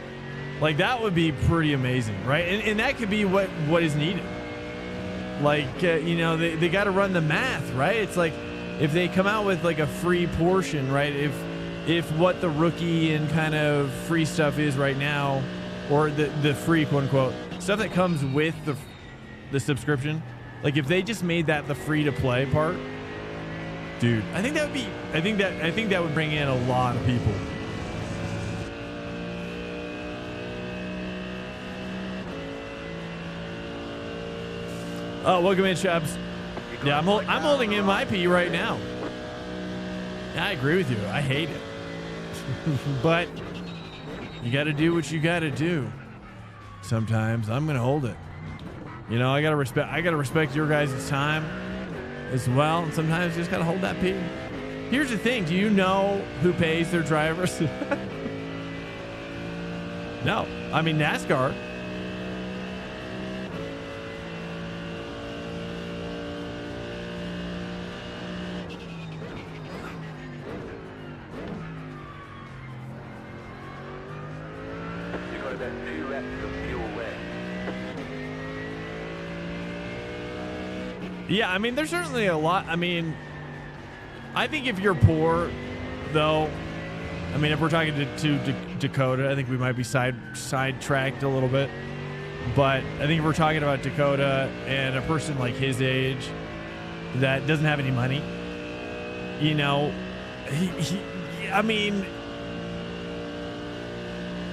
like that would be pretty amazing, right? And that could be what is needed. Like, you know, they got to run the math, right? It's like if they come out with like a free portion, right? If what the rookie and kind of free stuff is right now, or the free quote unquote stuff that comes with the subscription, like if they just made that the free to play part, dude, I think that would bring in a lot of people. Oh, welcome in, Chubbs. Yeah, I'm holding in my pee right now. Yeah, I agree with you. I hate it. But you got to do what you got to do. Sometimes I'm going to hold it. You know, I got to respect your guys' time as well. And sometimes you just got to hold that pee. Here's the thing. Do you know who pays their drivers? No. I mean, NASCAR. Yeah, I mean, there's certainly a lot. I mean, I think if you're poor, though, I mean, if we're talking to Dakota, I think we might be sidetracked a little bit. But I think if we're talking about Dakota and a person like his age that doesn't have any money, you know, I mean,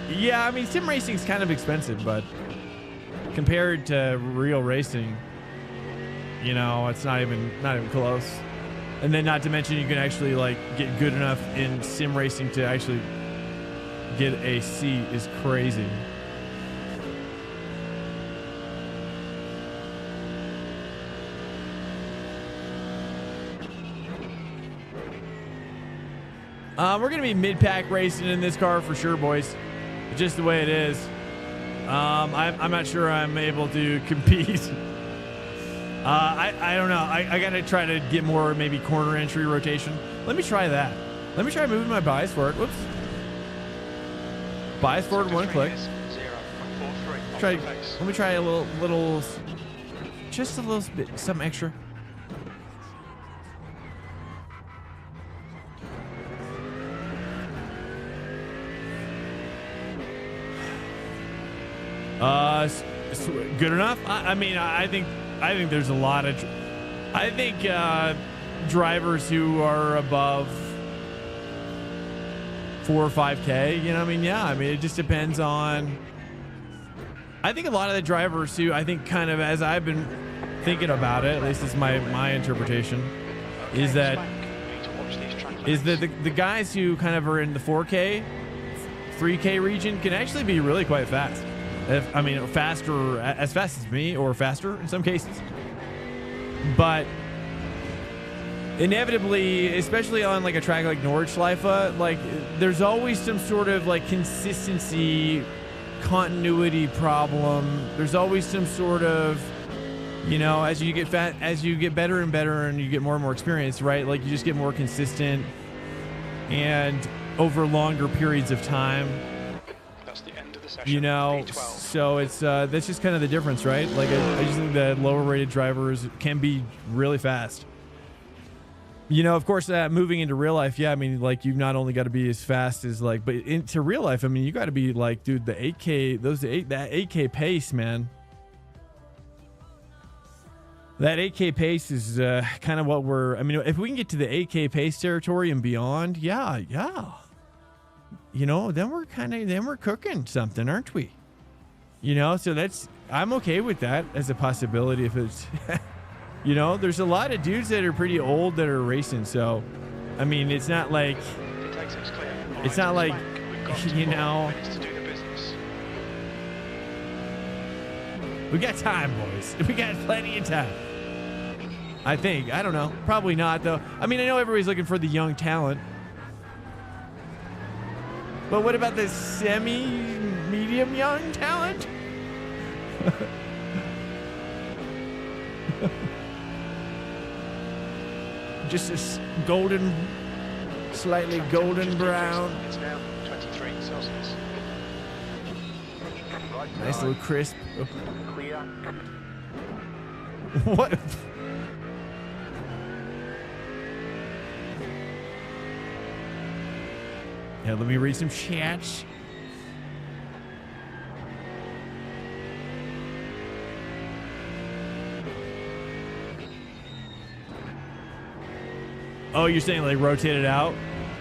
yeah, I mean, sim racing's kind of expensive, but compared to real racing, you know, it's not even close. And then not to mention you can actually like get good enough in sim racing to actually get a seat is crazy. We're going to be mid-pack racing in this car for sure, boys. Just the way it is. I'm not sure I'm able to compete. I don't know. I got to try to get more maybe corner entry rotation. Let me try that. Let me try moving my bias forward. Whoops. Bias forward one click. Let me try a little, just a little bit, some extra. Good enough. I mean, I think there's a lot of, drivers who are above 4 or 5K, you know what I mean? Yeah, I mean, it just depends on, I think a lot of the drivers who, I think kind of as I've been thinking about it, at least it's my interpretation, is that the guys who kind of are in the 4K, 3K region can actually be really quite fast. I mean, faster, as fast as me, or faster in some cases. But inevitably, especially on like a track like Nordschleife, like there's always some sort of like consistency, continuity problem. There's always some sort of, you know, as you get better and better, and you get more and more experience, right? Like you just get more consistent, and over longer periods of time. You know, so it's that's just kind of the difference, right? Like I just think that lower rated drivers can be really fast. You know, of course, moving into real life, yeah, I mean, like you've not only got to be as fast as like, but into real life, I mean, you got to be like, dude, the 8K, that 8K pace, man. That 8K pace is kind of what we're, I mean, if we can get to the 8K pace territory and beyond, yeah. You know, then we're cooking something, aren't we? You know, so I'm okay with that as a possibility if it's, you know, there's a lot of dudes that are pretty old that are racing. So, I mean, it's not like, you know, we got time, boys. We got plenty of time. I think. I don't know. Probably not, though. I mean, I know everybody's looking for the young talent. But what about the semi-medium young talent? Just a golden, slightly golden brown. It's now 23 Celsius. Nice little crisp. Clear. What? Yeah, let me read some chats. Oh, you're saying like rotate it out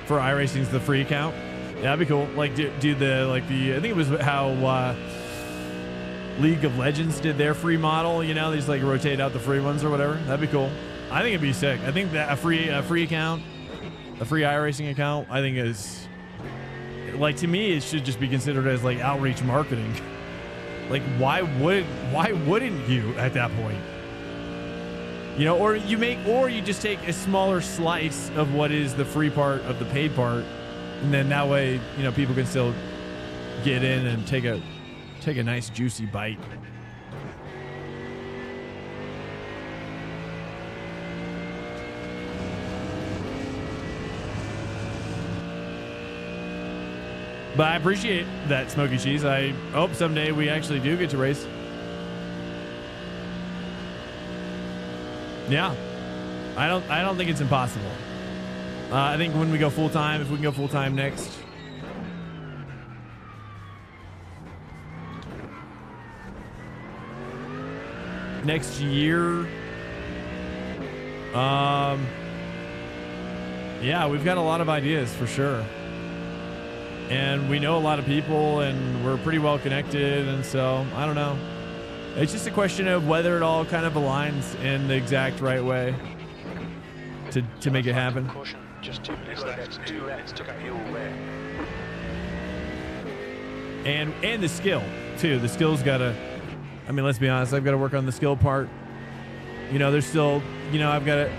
for iRacing's the free account? Yeah, that'd be cool. Like do the I think it was how League of Legends did their free model. You know, they just like rotate out the free ones or whatever. That'd be cool. I think it'd be sick. I think that a free account, a free iRacing account, I think is like, to me, it should just be considered as like outreach marketing. Like, why wouldn't you at that point? You know, or you just take a smaller slice of what is the free part of the paid part, and then that way, you know, people can still get in and take a nice juicy bite. But I appreciate that, Smoky Cheese. I hope someday we actually do get to race. Yeah, I don't think it's impossible. I think when we go full time, if we can go full time next year, yeah, we've got a lot of ideas for sure. And we know a lot of people, and we're pretty well connected, and so I don't know. It's just a question of whether it all kind of aligns in the exact right way to make it happen. Just 2 minutes left. 2 minutes to go. And the skill too. The skill's gotta. I mean, let's be honest. I've got to work on the skill part. You know, there's still. You know, I've got to.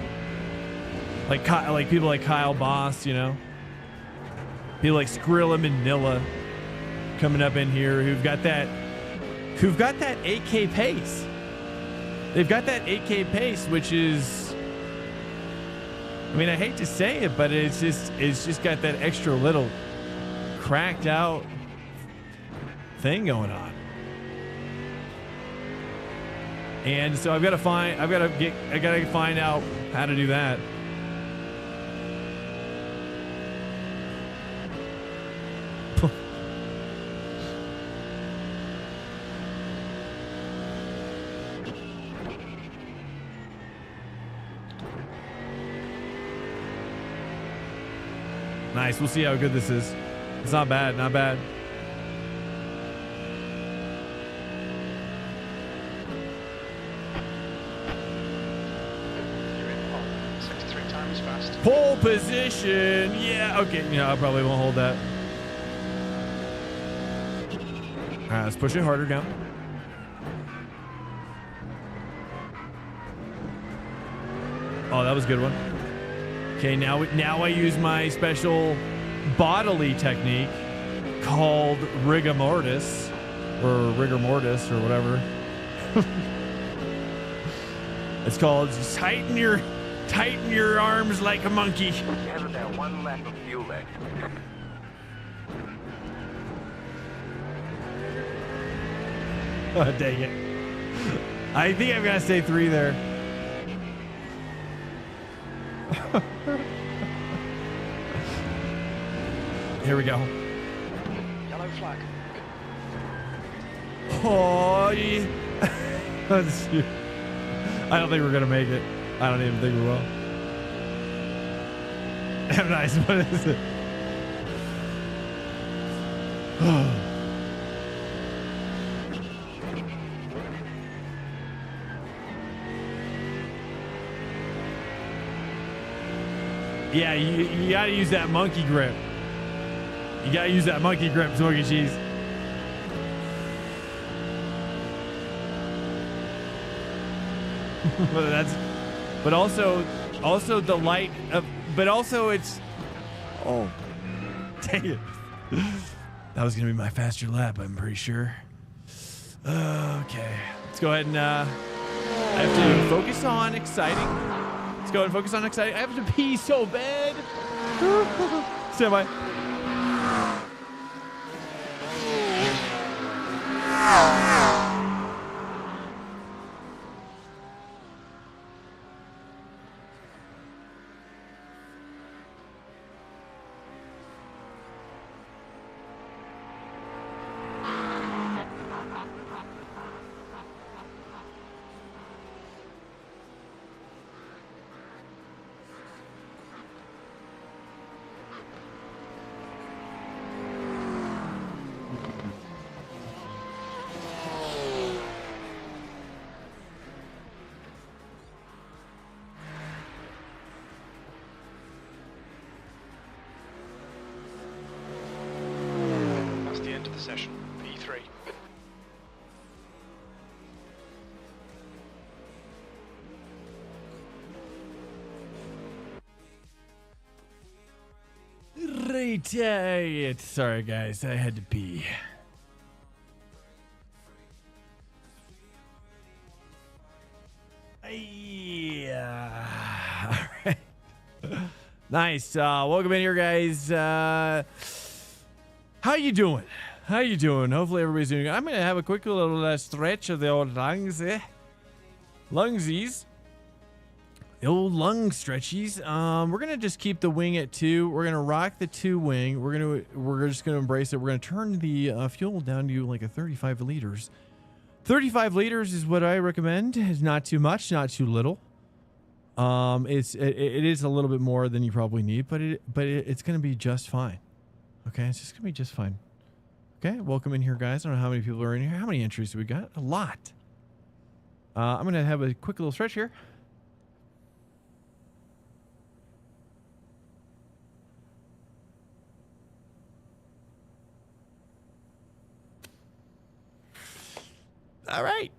Like people like Kyle Boss. You know. People like Skrilla Manila coming up in here who've got that 8K pace. They've got that 8K pace, which is, I mean, I hate to say it, but it's just got that extra little cracked out thing going on. And so I gotta find out how to do that. Nice. We'll see how good this is. It's not bad. Not bad. You're in pole. 63 times fast. Pole position. Yeah. Okay. Yeah, I probably won't hold that. All right. Let's push it harder down. Oh, that was a good one. Okay, now I use my special bodily technique called rigor mortis or whatever. It's called tighten your arms like a monkey. You have about 1 lap of fuel left. Oh, dang it. I think I've got to stay 3 there. Here we go. Yellow flag. Oh, yeah. I don't think we're gonna make it. I don't even think we will. Nice. What is it? Yeah, you gotta use that monkey grip. You gotta use that monkey grip, Smoky Cheese. but also the light of, but also it's, oh, dang it. That was gonna be my faster lap, I'm pretty sure. Okay, let's go ahead and I have to focus on exciting. Let's go ahead and focus on exciting. I have to pee so bad. Stand by. Session P3. Right. Sorry, guys. I had to pee. Yeah. All right. Nice. Welcome in here, guys. How you doing? How you doing? Hopefully everybody's doing good. I'm going to have a quick little stretch of the old lungs, lungsies. The old lung stretchies. We're going to just keep the wing at 2. We're going to rock the 2 wing. We're just going to embrace it. We're going to turn the fuel down to like a 35 liters. 35 liters is what I recommend. It's not too much, not too little. It is a little bit more than you probably need, but it's going to be just fine. Okay, it's just going to be just fine. Okay, welcome in here, guys. I don't know how many people are in here. How many entries do we got? A lot. I'm going to have a quick little stretch here. All right.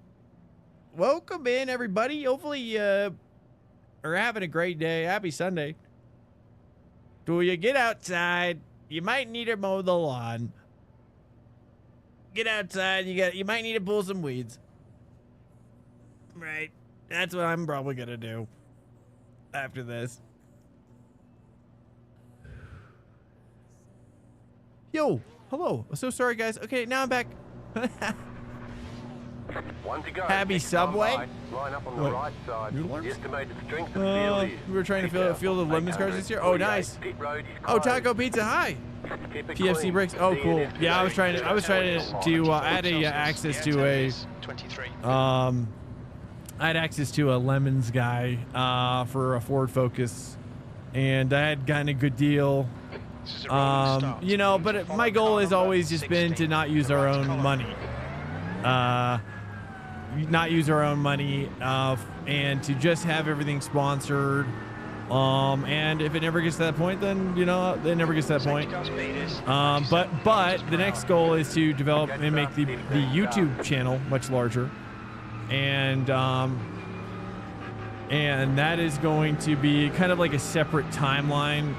Welcome in, everybody. Hopefully you are having a great day. Happy Sunday. Do you get outside? You might need to mow the lawn. Get outside. You might need to pull some weeds. Right. That's what I'm probably gonna do after this. Yo, hello. So sorry, guys. Okay, now I'm back. One to go. Happy Subway. Line up on the What? right side. Noodle The arms? estimated strength of the field is We were trying to fill the lemons cars this year. Oh, nice. Pit road is Oh, closed. Taco Pizza. Hi. Keep it PFC clean. brakes. Oh, cool. DNF Yeah, I was trying to add a access to a 23. I had access to a lemons guy for a Ford Focus, and I had gotten a good deal. This is a rolling start. You know, but my goal has always just been to not use our own money. Not use our own money, and to just have everything sponsored. And if it never gets to that point, then, you know, it never gets to that point. But the next goal is to develop and make the YouTube channel much larger. And that is going to be kind of like a separate timeline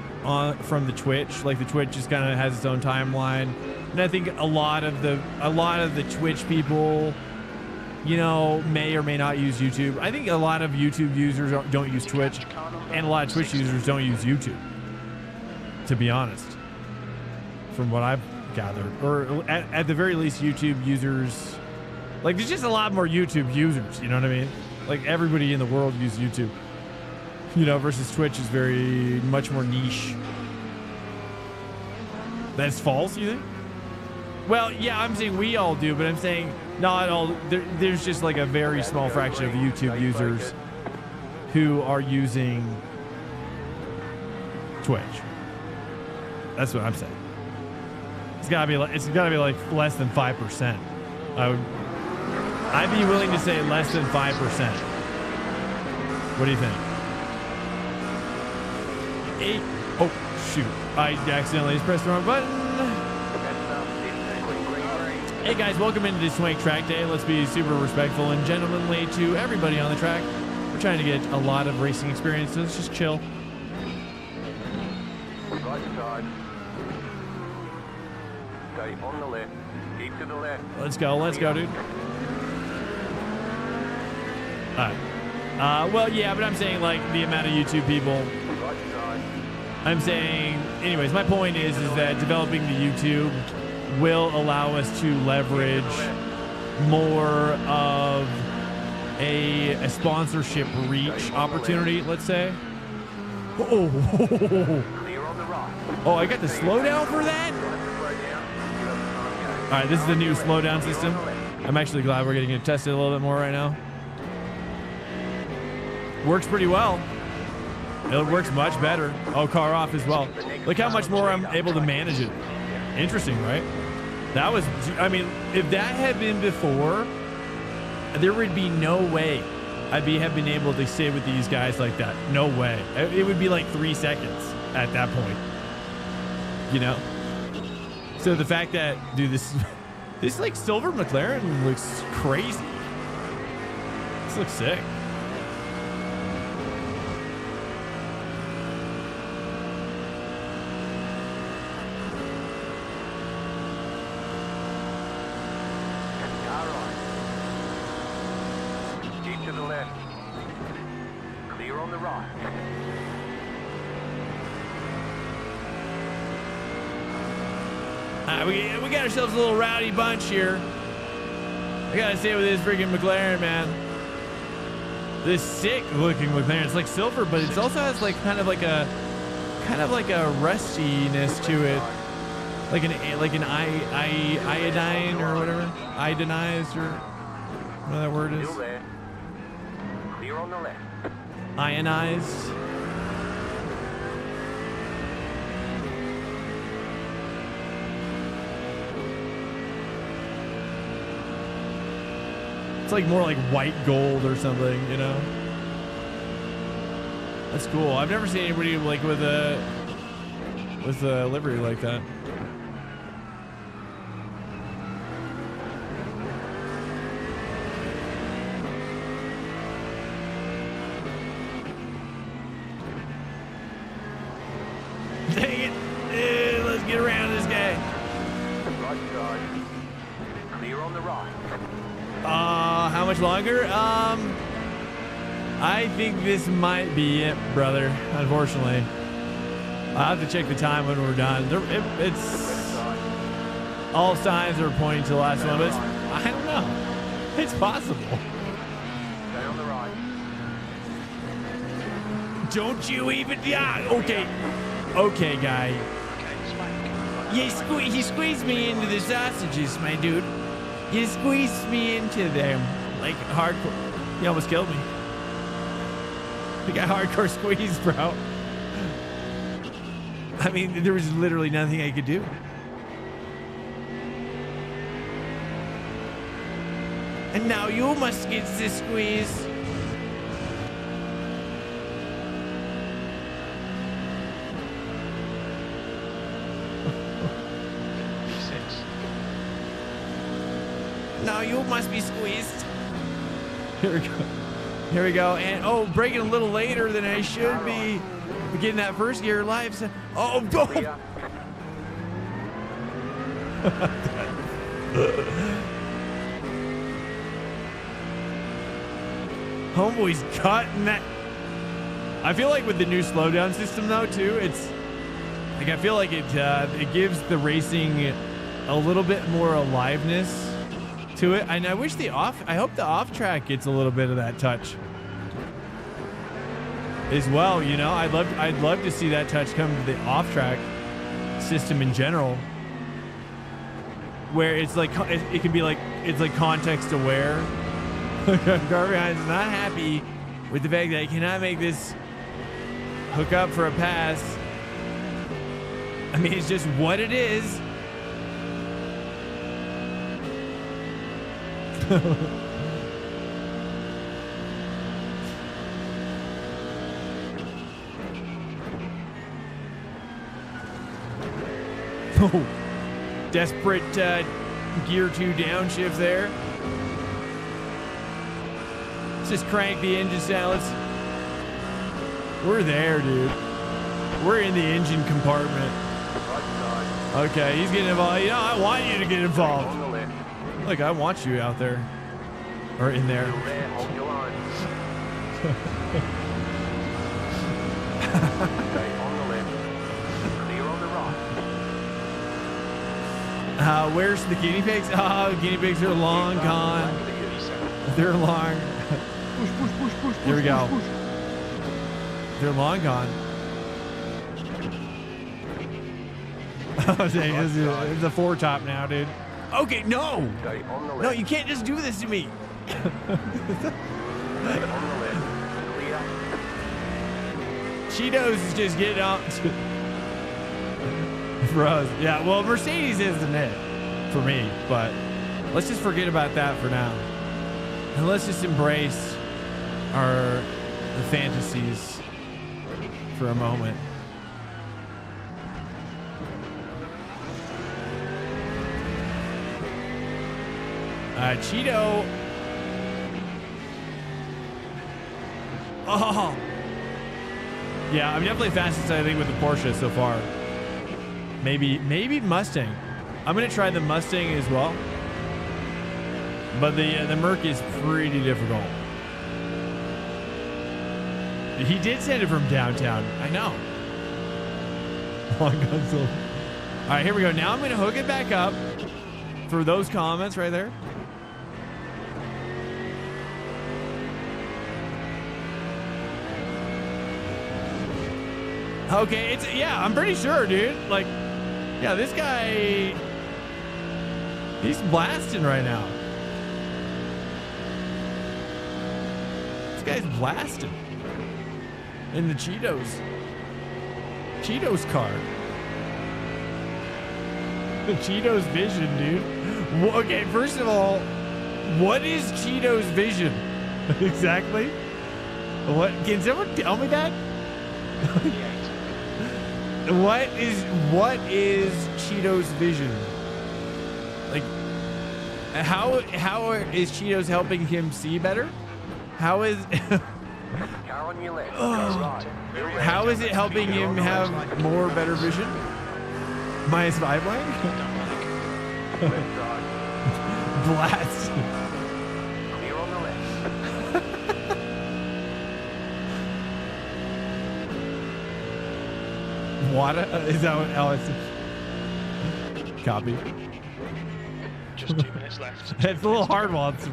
from the Twitch. Like the Twitch just kind of has its own timeline. And I think a lot of the Twitch people, you know, may or may not use YouTube. I think a lot of YouTube users don't use Twitch, and a lot of Twitch users don't use YouTube, to be honest, from what I've gathered. Or at the very least, YouTube users, like, there's just a lot more YouTube users, you know what I mean? Like, everybody in the world uses YouTube, you know, versus Twitch is very much more niche. That's false, you think? Well, yeah, I'm saying we all do, but I'm saying not all. There's just like a very small fraction of YouTube users who are using Twitch. That's what I'm saying. It's gotta be like less than 5%. I'd be willing to say less than 5%. What do you think? 8. Oh shoot! I accidentally just pressed the wrong button. Hey guys, welcome into the Swank track day. Let's be super respectful and gentlemanly to everybody on the track. We're trying to get a lot of racing experiences. Just chill. Right side. Stay on the left. Keep to the left. Let's go, dude. All right. Well, yeah, but I'm saying like the amount of YouTube people. Right side. I'm saying, anyways, my point is that developing the YouTube will allow us to leverage more of a sponsorship reach opportunity, let's say. Oh, I got the slowdown for that? All right, this is the new slowdown system. I'm actually glad we're getting it tested a little bit more right now. Works pretty well. It works much better. Oh, car off as well. Look how much more I'm able to manage it. Interesting, right? That was, I mean, if that had been before, there would be no way have been able to stay with these guys like that. No way. It would be like 3 seconds at that point. You know? So the fact that, dude, this like silver McLaren looks crazy. This looks sick. We got ourselves a little rowdy bunch here. I gotta say with this freaking McLaren, man. This sick looking McLaren. It's like silver, but it also has like kind of like a rustiness to it. Like an iodine or whatever. Iodinized or whatever that word is. Clear on the left. Ionized. It's like more like white gold or something, you know? That's cool. I've never seen anybody like with a livery like that. Dang it. Let's get around this guy. Right side. Clear on the right. How much longer? I think this might be it, brother. Unfortunately, I'll have to check the time when we're done. It's all signs are pointing to the last one, but I don't know. It's possible. Stay on the right. Don't you even? Yeah. Okay, guy. You squeezed me into the sausages, my dude. You squeezed me into them like hardcore. You almost killed me. You got hardcore squeezed, bro. I mean, there was literally nothing I could do. And now you must get the squeeze. Now you must be squeezed. Here we go. And oh, braking a little later than I should be. Getting that first gear live. Oh, go. Homeboy's cutting that. I feel like with the new slowdown system though too, it's like I feel like it gives the racing a little bit more aliveness to it, and I hope the off track gets a little bit of that touch as well. You know, I'd love to see that touch come to the off track system in general, where it's like it can be like it's like context aware. Car behind's not happy with the fact that I cannot make this hook up for a pass. I mean, it's just what it is. Oh, desperate gear 2 downshift there. Let's just crank the engine sound. We're there, dude. We're in the engine compartment. Okay, he's getting involved. You know, I want you to get involved. Look, I want you out there. Or in there. Hold your line. Stay on the left. Clear on the right. Where's the guinea pigs? Oh, guinea pigs are long gone. They're long. There we go. They're long gone. It's a 4-top now, dude. Okay, no. No, you can't just do this to me. Cheetos is just getting out. For us. Yeah, well, Mercedes isn't it for me, but let's just forget about that for now. And let's just embrace the fantasies for a moment. Cheeto. Oh. Yeah, I'm definitely fastest, I think, with the Porsche so far. Maybe Mustang. I'm gonna try the Mustang as well. But the Merc is pretty difficult. He did send it from downtown. I know. Long console. All right, here we go. Now I'm gonna hook it back up for those comments right there. Okay, yeah, I'm pretty sure, dude. Like, yeah, this guy, he's blasting right now. This guy's blasting in the Cheetos car. The Cheetos vision, dude. Okay, first of all, what is Cheetos vision? Exactly. What? Can someone tell me that? What is Cheetos vision? Like, how is Cheetos helping him see better? How is how is it helping him have more better vision? Minus 5 lane? Blast. Clear on the left. Water? Is that what Alex? Copy. Just 2 minutes left. It's a little hard while it's...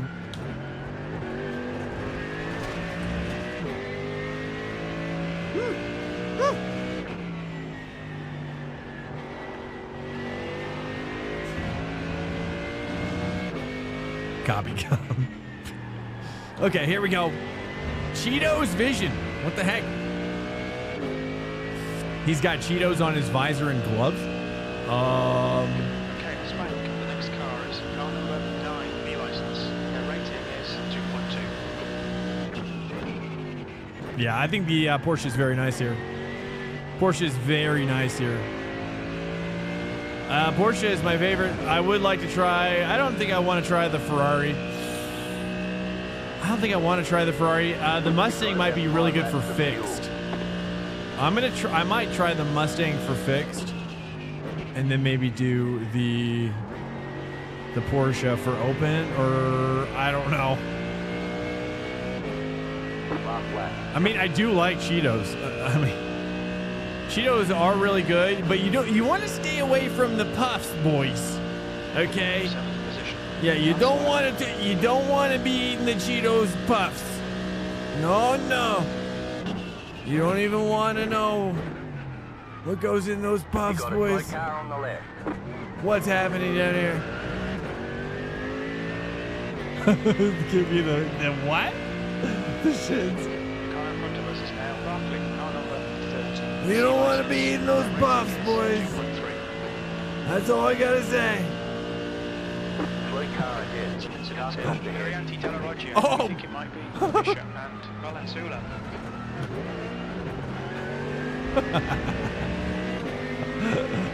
Copy. Okay, here we go. Cheetos vision. What the heck? He's got Cheetos on his visor and gloves. Okay, Swank. The next car is car number 9, B license. Their rating is 2.2. Yeah, I think the Porsche is very nice here. Porsche is very nice here. Porsche is my favorite. I would like to try. I don't think I want to try the Ferrari. I don't think I want to try the Ferrari. The Mustang might be really good for fixed. I'm gonna try. I might try the Mustang for fixed, and then maybe do the Porsche for open, or I don't know. I mean, I do like Cheetos. I mean, Cheetos are really good, but you want to stay away from the puffs, boys. Okay? Yeah, you don't want to be eating the Cheetos puffs. No. You don't even want to know what goes in those puffs, boys. What's happening down here? Give you the what? The shits. You don't want to be eating those buffs, boys. That's all I gotta say. Very anti-Della Oh. I think it might be Bishop and Valenzuela.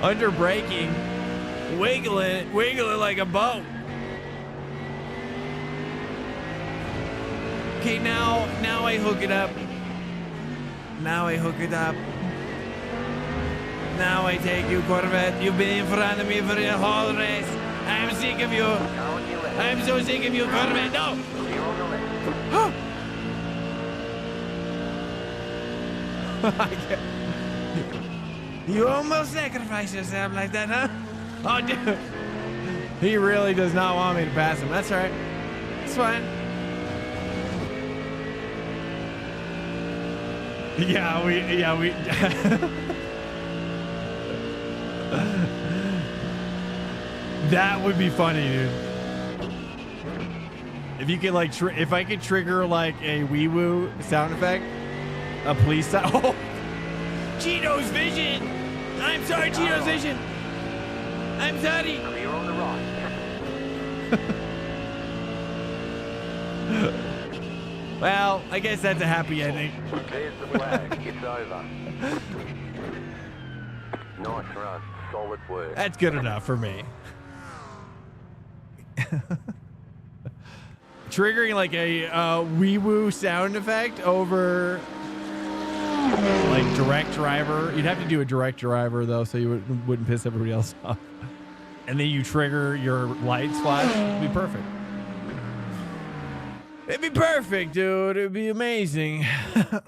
Under braking, wiggling like a boat. Okay, now I hook it up. Now I take you, Corvette. You've been in front of me for the whole race. I'm sick of you. I'm so sick of you, Corvette. No. You almost sacrificed yourself like that, huh? Oh, dude. He really does not want me to pass him. That's all right. It's fine. Yeah, we. That would be funny, dude. If you could like, if I could trigger like a wee woo sound effect, a police sound. Oh, Cheeto's vision. I'm sorry, Cheeto's vision. I'm sorry. Clear on the right. Well, I guess that's a happy ending. There's the flag. It's over. Nice run. Solid work. That's good enough for me. Triggering like a wee woo sound effect over like direct driver. You'd have to do a direct driver though, so you wouldn't piss everybody else off. And then you trigger your lights flash. It'd be perfect. It'd be perfect, dude. It'd be amazing.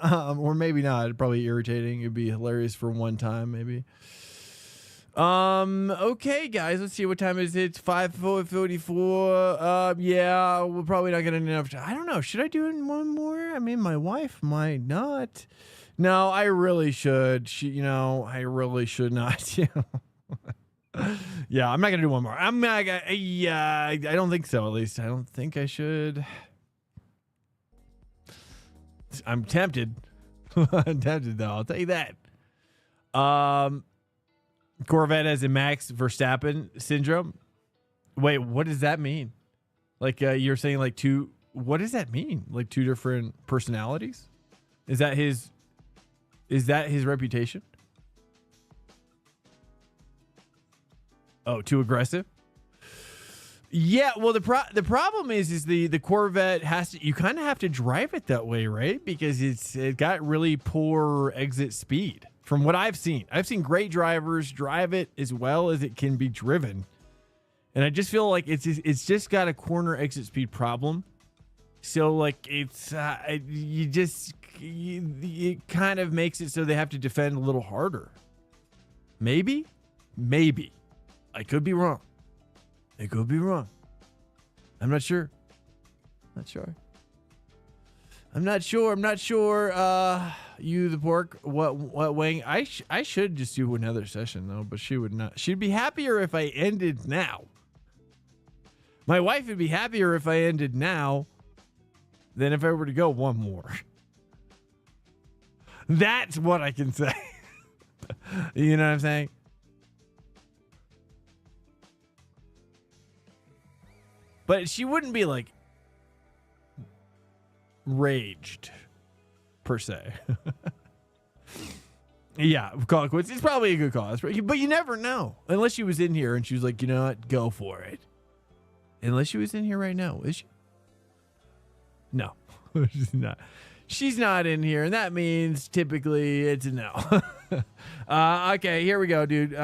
Or maybe not. It'd probably be irritating. It'd be hilarious for one time, maybe. Okay, guys. Let's see. What time is it? It's 5:44. Yeah, we're probably not gonna have enough time. I don't know. Should I do it in one more? I mean, my wife might not. No, I really should. I really should not. Yeah, I'm not gonna do one more. I'm not gonna. Yeah, I don't think so. At least I don't think I should. I'm tempted. I'm tempted though. I'll tell you that. Corvette has a Max Verstappen syndrome. Wait, what does that mean? Like you're saying like two. What does that mean? Like two different personalities? Is that his reputation? Oh, too aggressive? Yeah, well, the problem is the Corvette has to, you kind of have to drive it that way, right? Because it got really poor exit speed from what I've seen. I've seen great drivers drive it as well as it can be driven, and I just feel like it's just got a corner exit speed problem. So like it kind of makes it so they have to defend a little harder. Maybe, I could be wrong. It could be wrong. I'm not sure. I'm not sure. You the pork. What Wang? I should just do another session though, but she would not. She'd be happier if I ended now. My wife would be happier if I ended now than if I were to go one more. That's what I can say. You know what I'm saying? But she wouldn't be like raged per se. Yeah, call it quits. It's probably a good call. But you never know. Unless she was in here and she was like, you know what? Go for it. Unless she was in here right now. Is she? No, she's not. She's not in here. And that means typically it's a no. Okay, here we go, dude.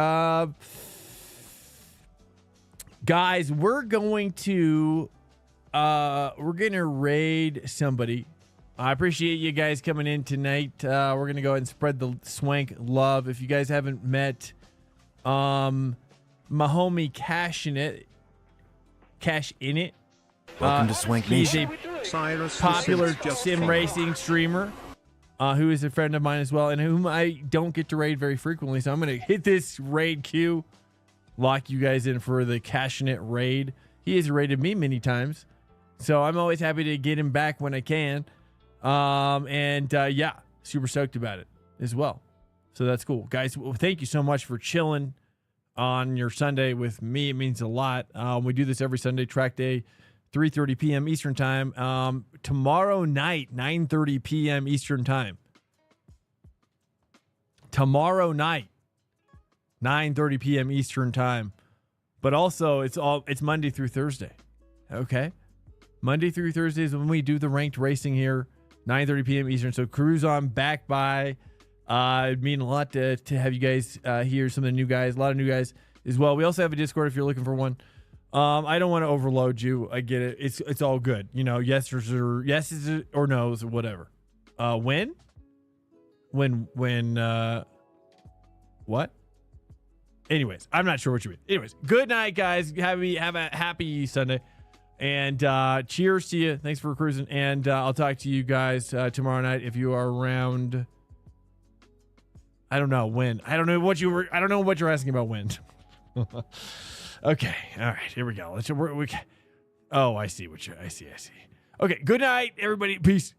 Guys, we're going to raid somebody. I appreciate you guys coming in tonight. We're gonna go ahead and spread the Swank love. If you guys haven't met my homie Cash in it. Welcome to Swank Nation. He's a popular sim racing streamer who is a friend of mine as well, and whom I don't get to raid very frequently. So I'm gonna hit this raid queue. Lock you guys in for the Cashinit raid. He has raided me many times, so I'm always happy to get him back when I can. Yeah, super stoked about it as well. So that's cool. Guys, well, thank you so much for chilling on your Sunday with me. It means a lot. We do this every Sunday, track day, 3:30 p.m. Eastern time. Tomorrow night, 9:30 p.m. Eastern time. Tomorrow night, 9:30 p.m. Eastern time. But also, it's Monday through Thursday. Okay? Monday through Thursday is when we do the ranked racing here, 9:30 p.m. Eastern. So cruise on back by. It'd mean a lot to have you guys hear some of the new guys, a lot of new guys as well. We also have a Discord if you're looking for one. I don't want to overload you. I get it. It's all good. You know, yeses or no's or whatever. When? What? Anyways, I'm not sure what you mean. Anyways, good night, guys. Have a happy Sunday. And cheers to you. Thanks for cruising. And I'll talk to you guys tomorrow night if you are around. I don't know when. I don't know what you're asking about when. Okay. All right. Here we go. Oh, I see. I see. Okay. Good night, everybody. Peace.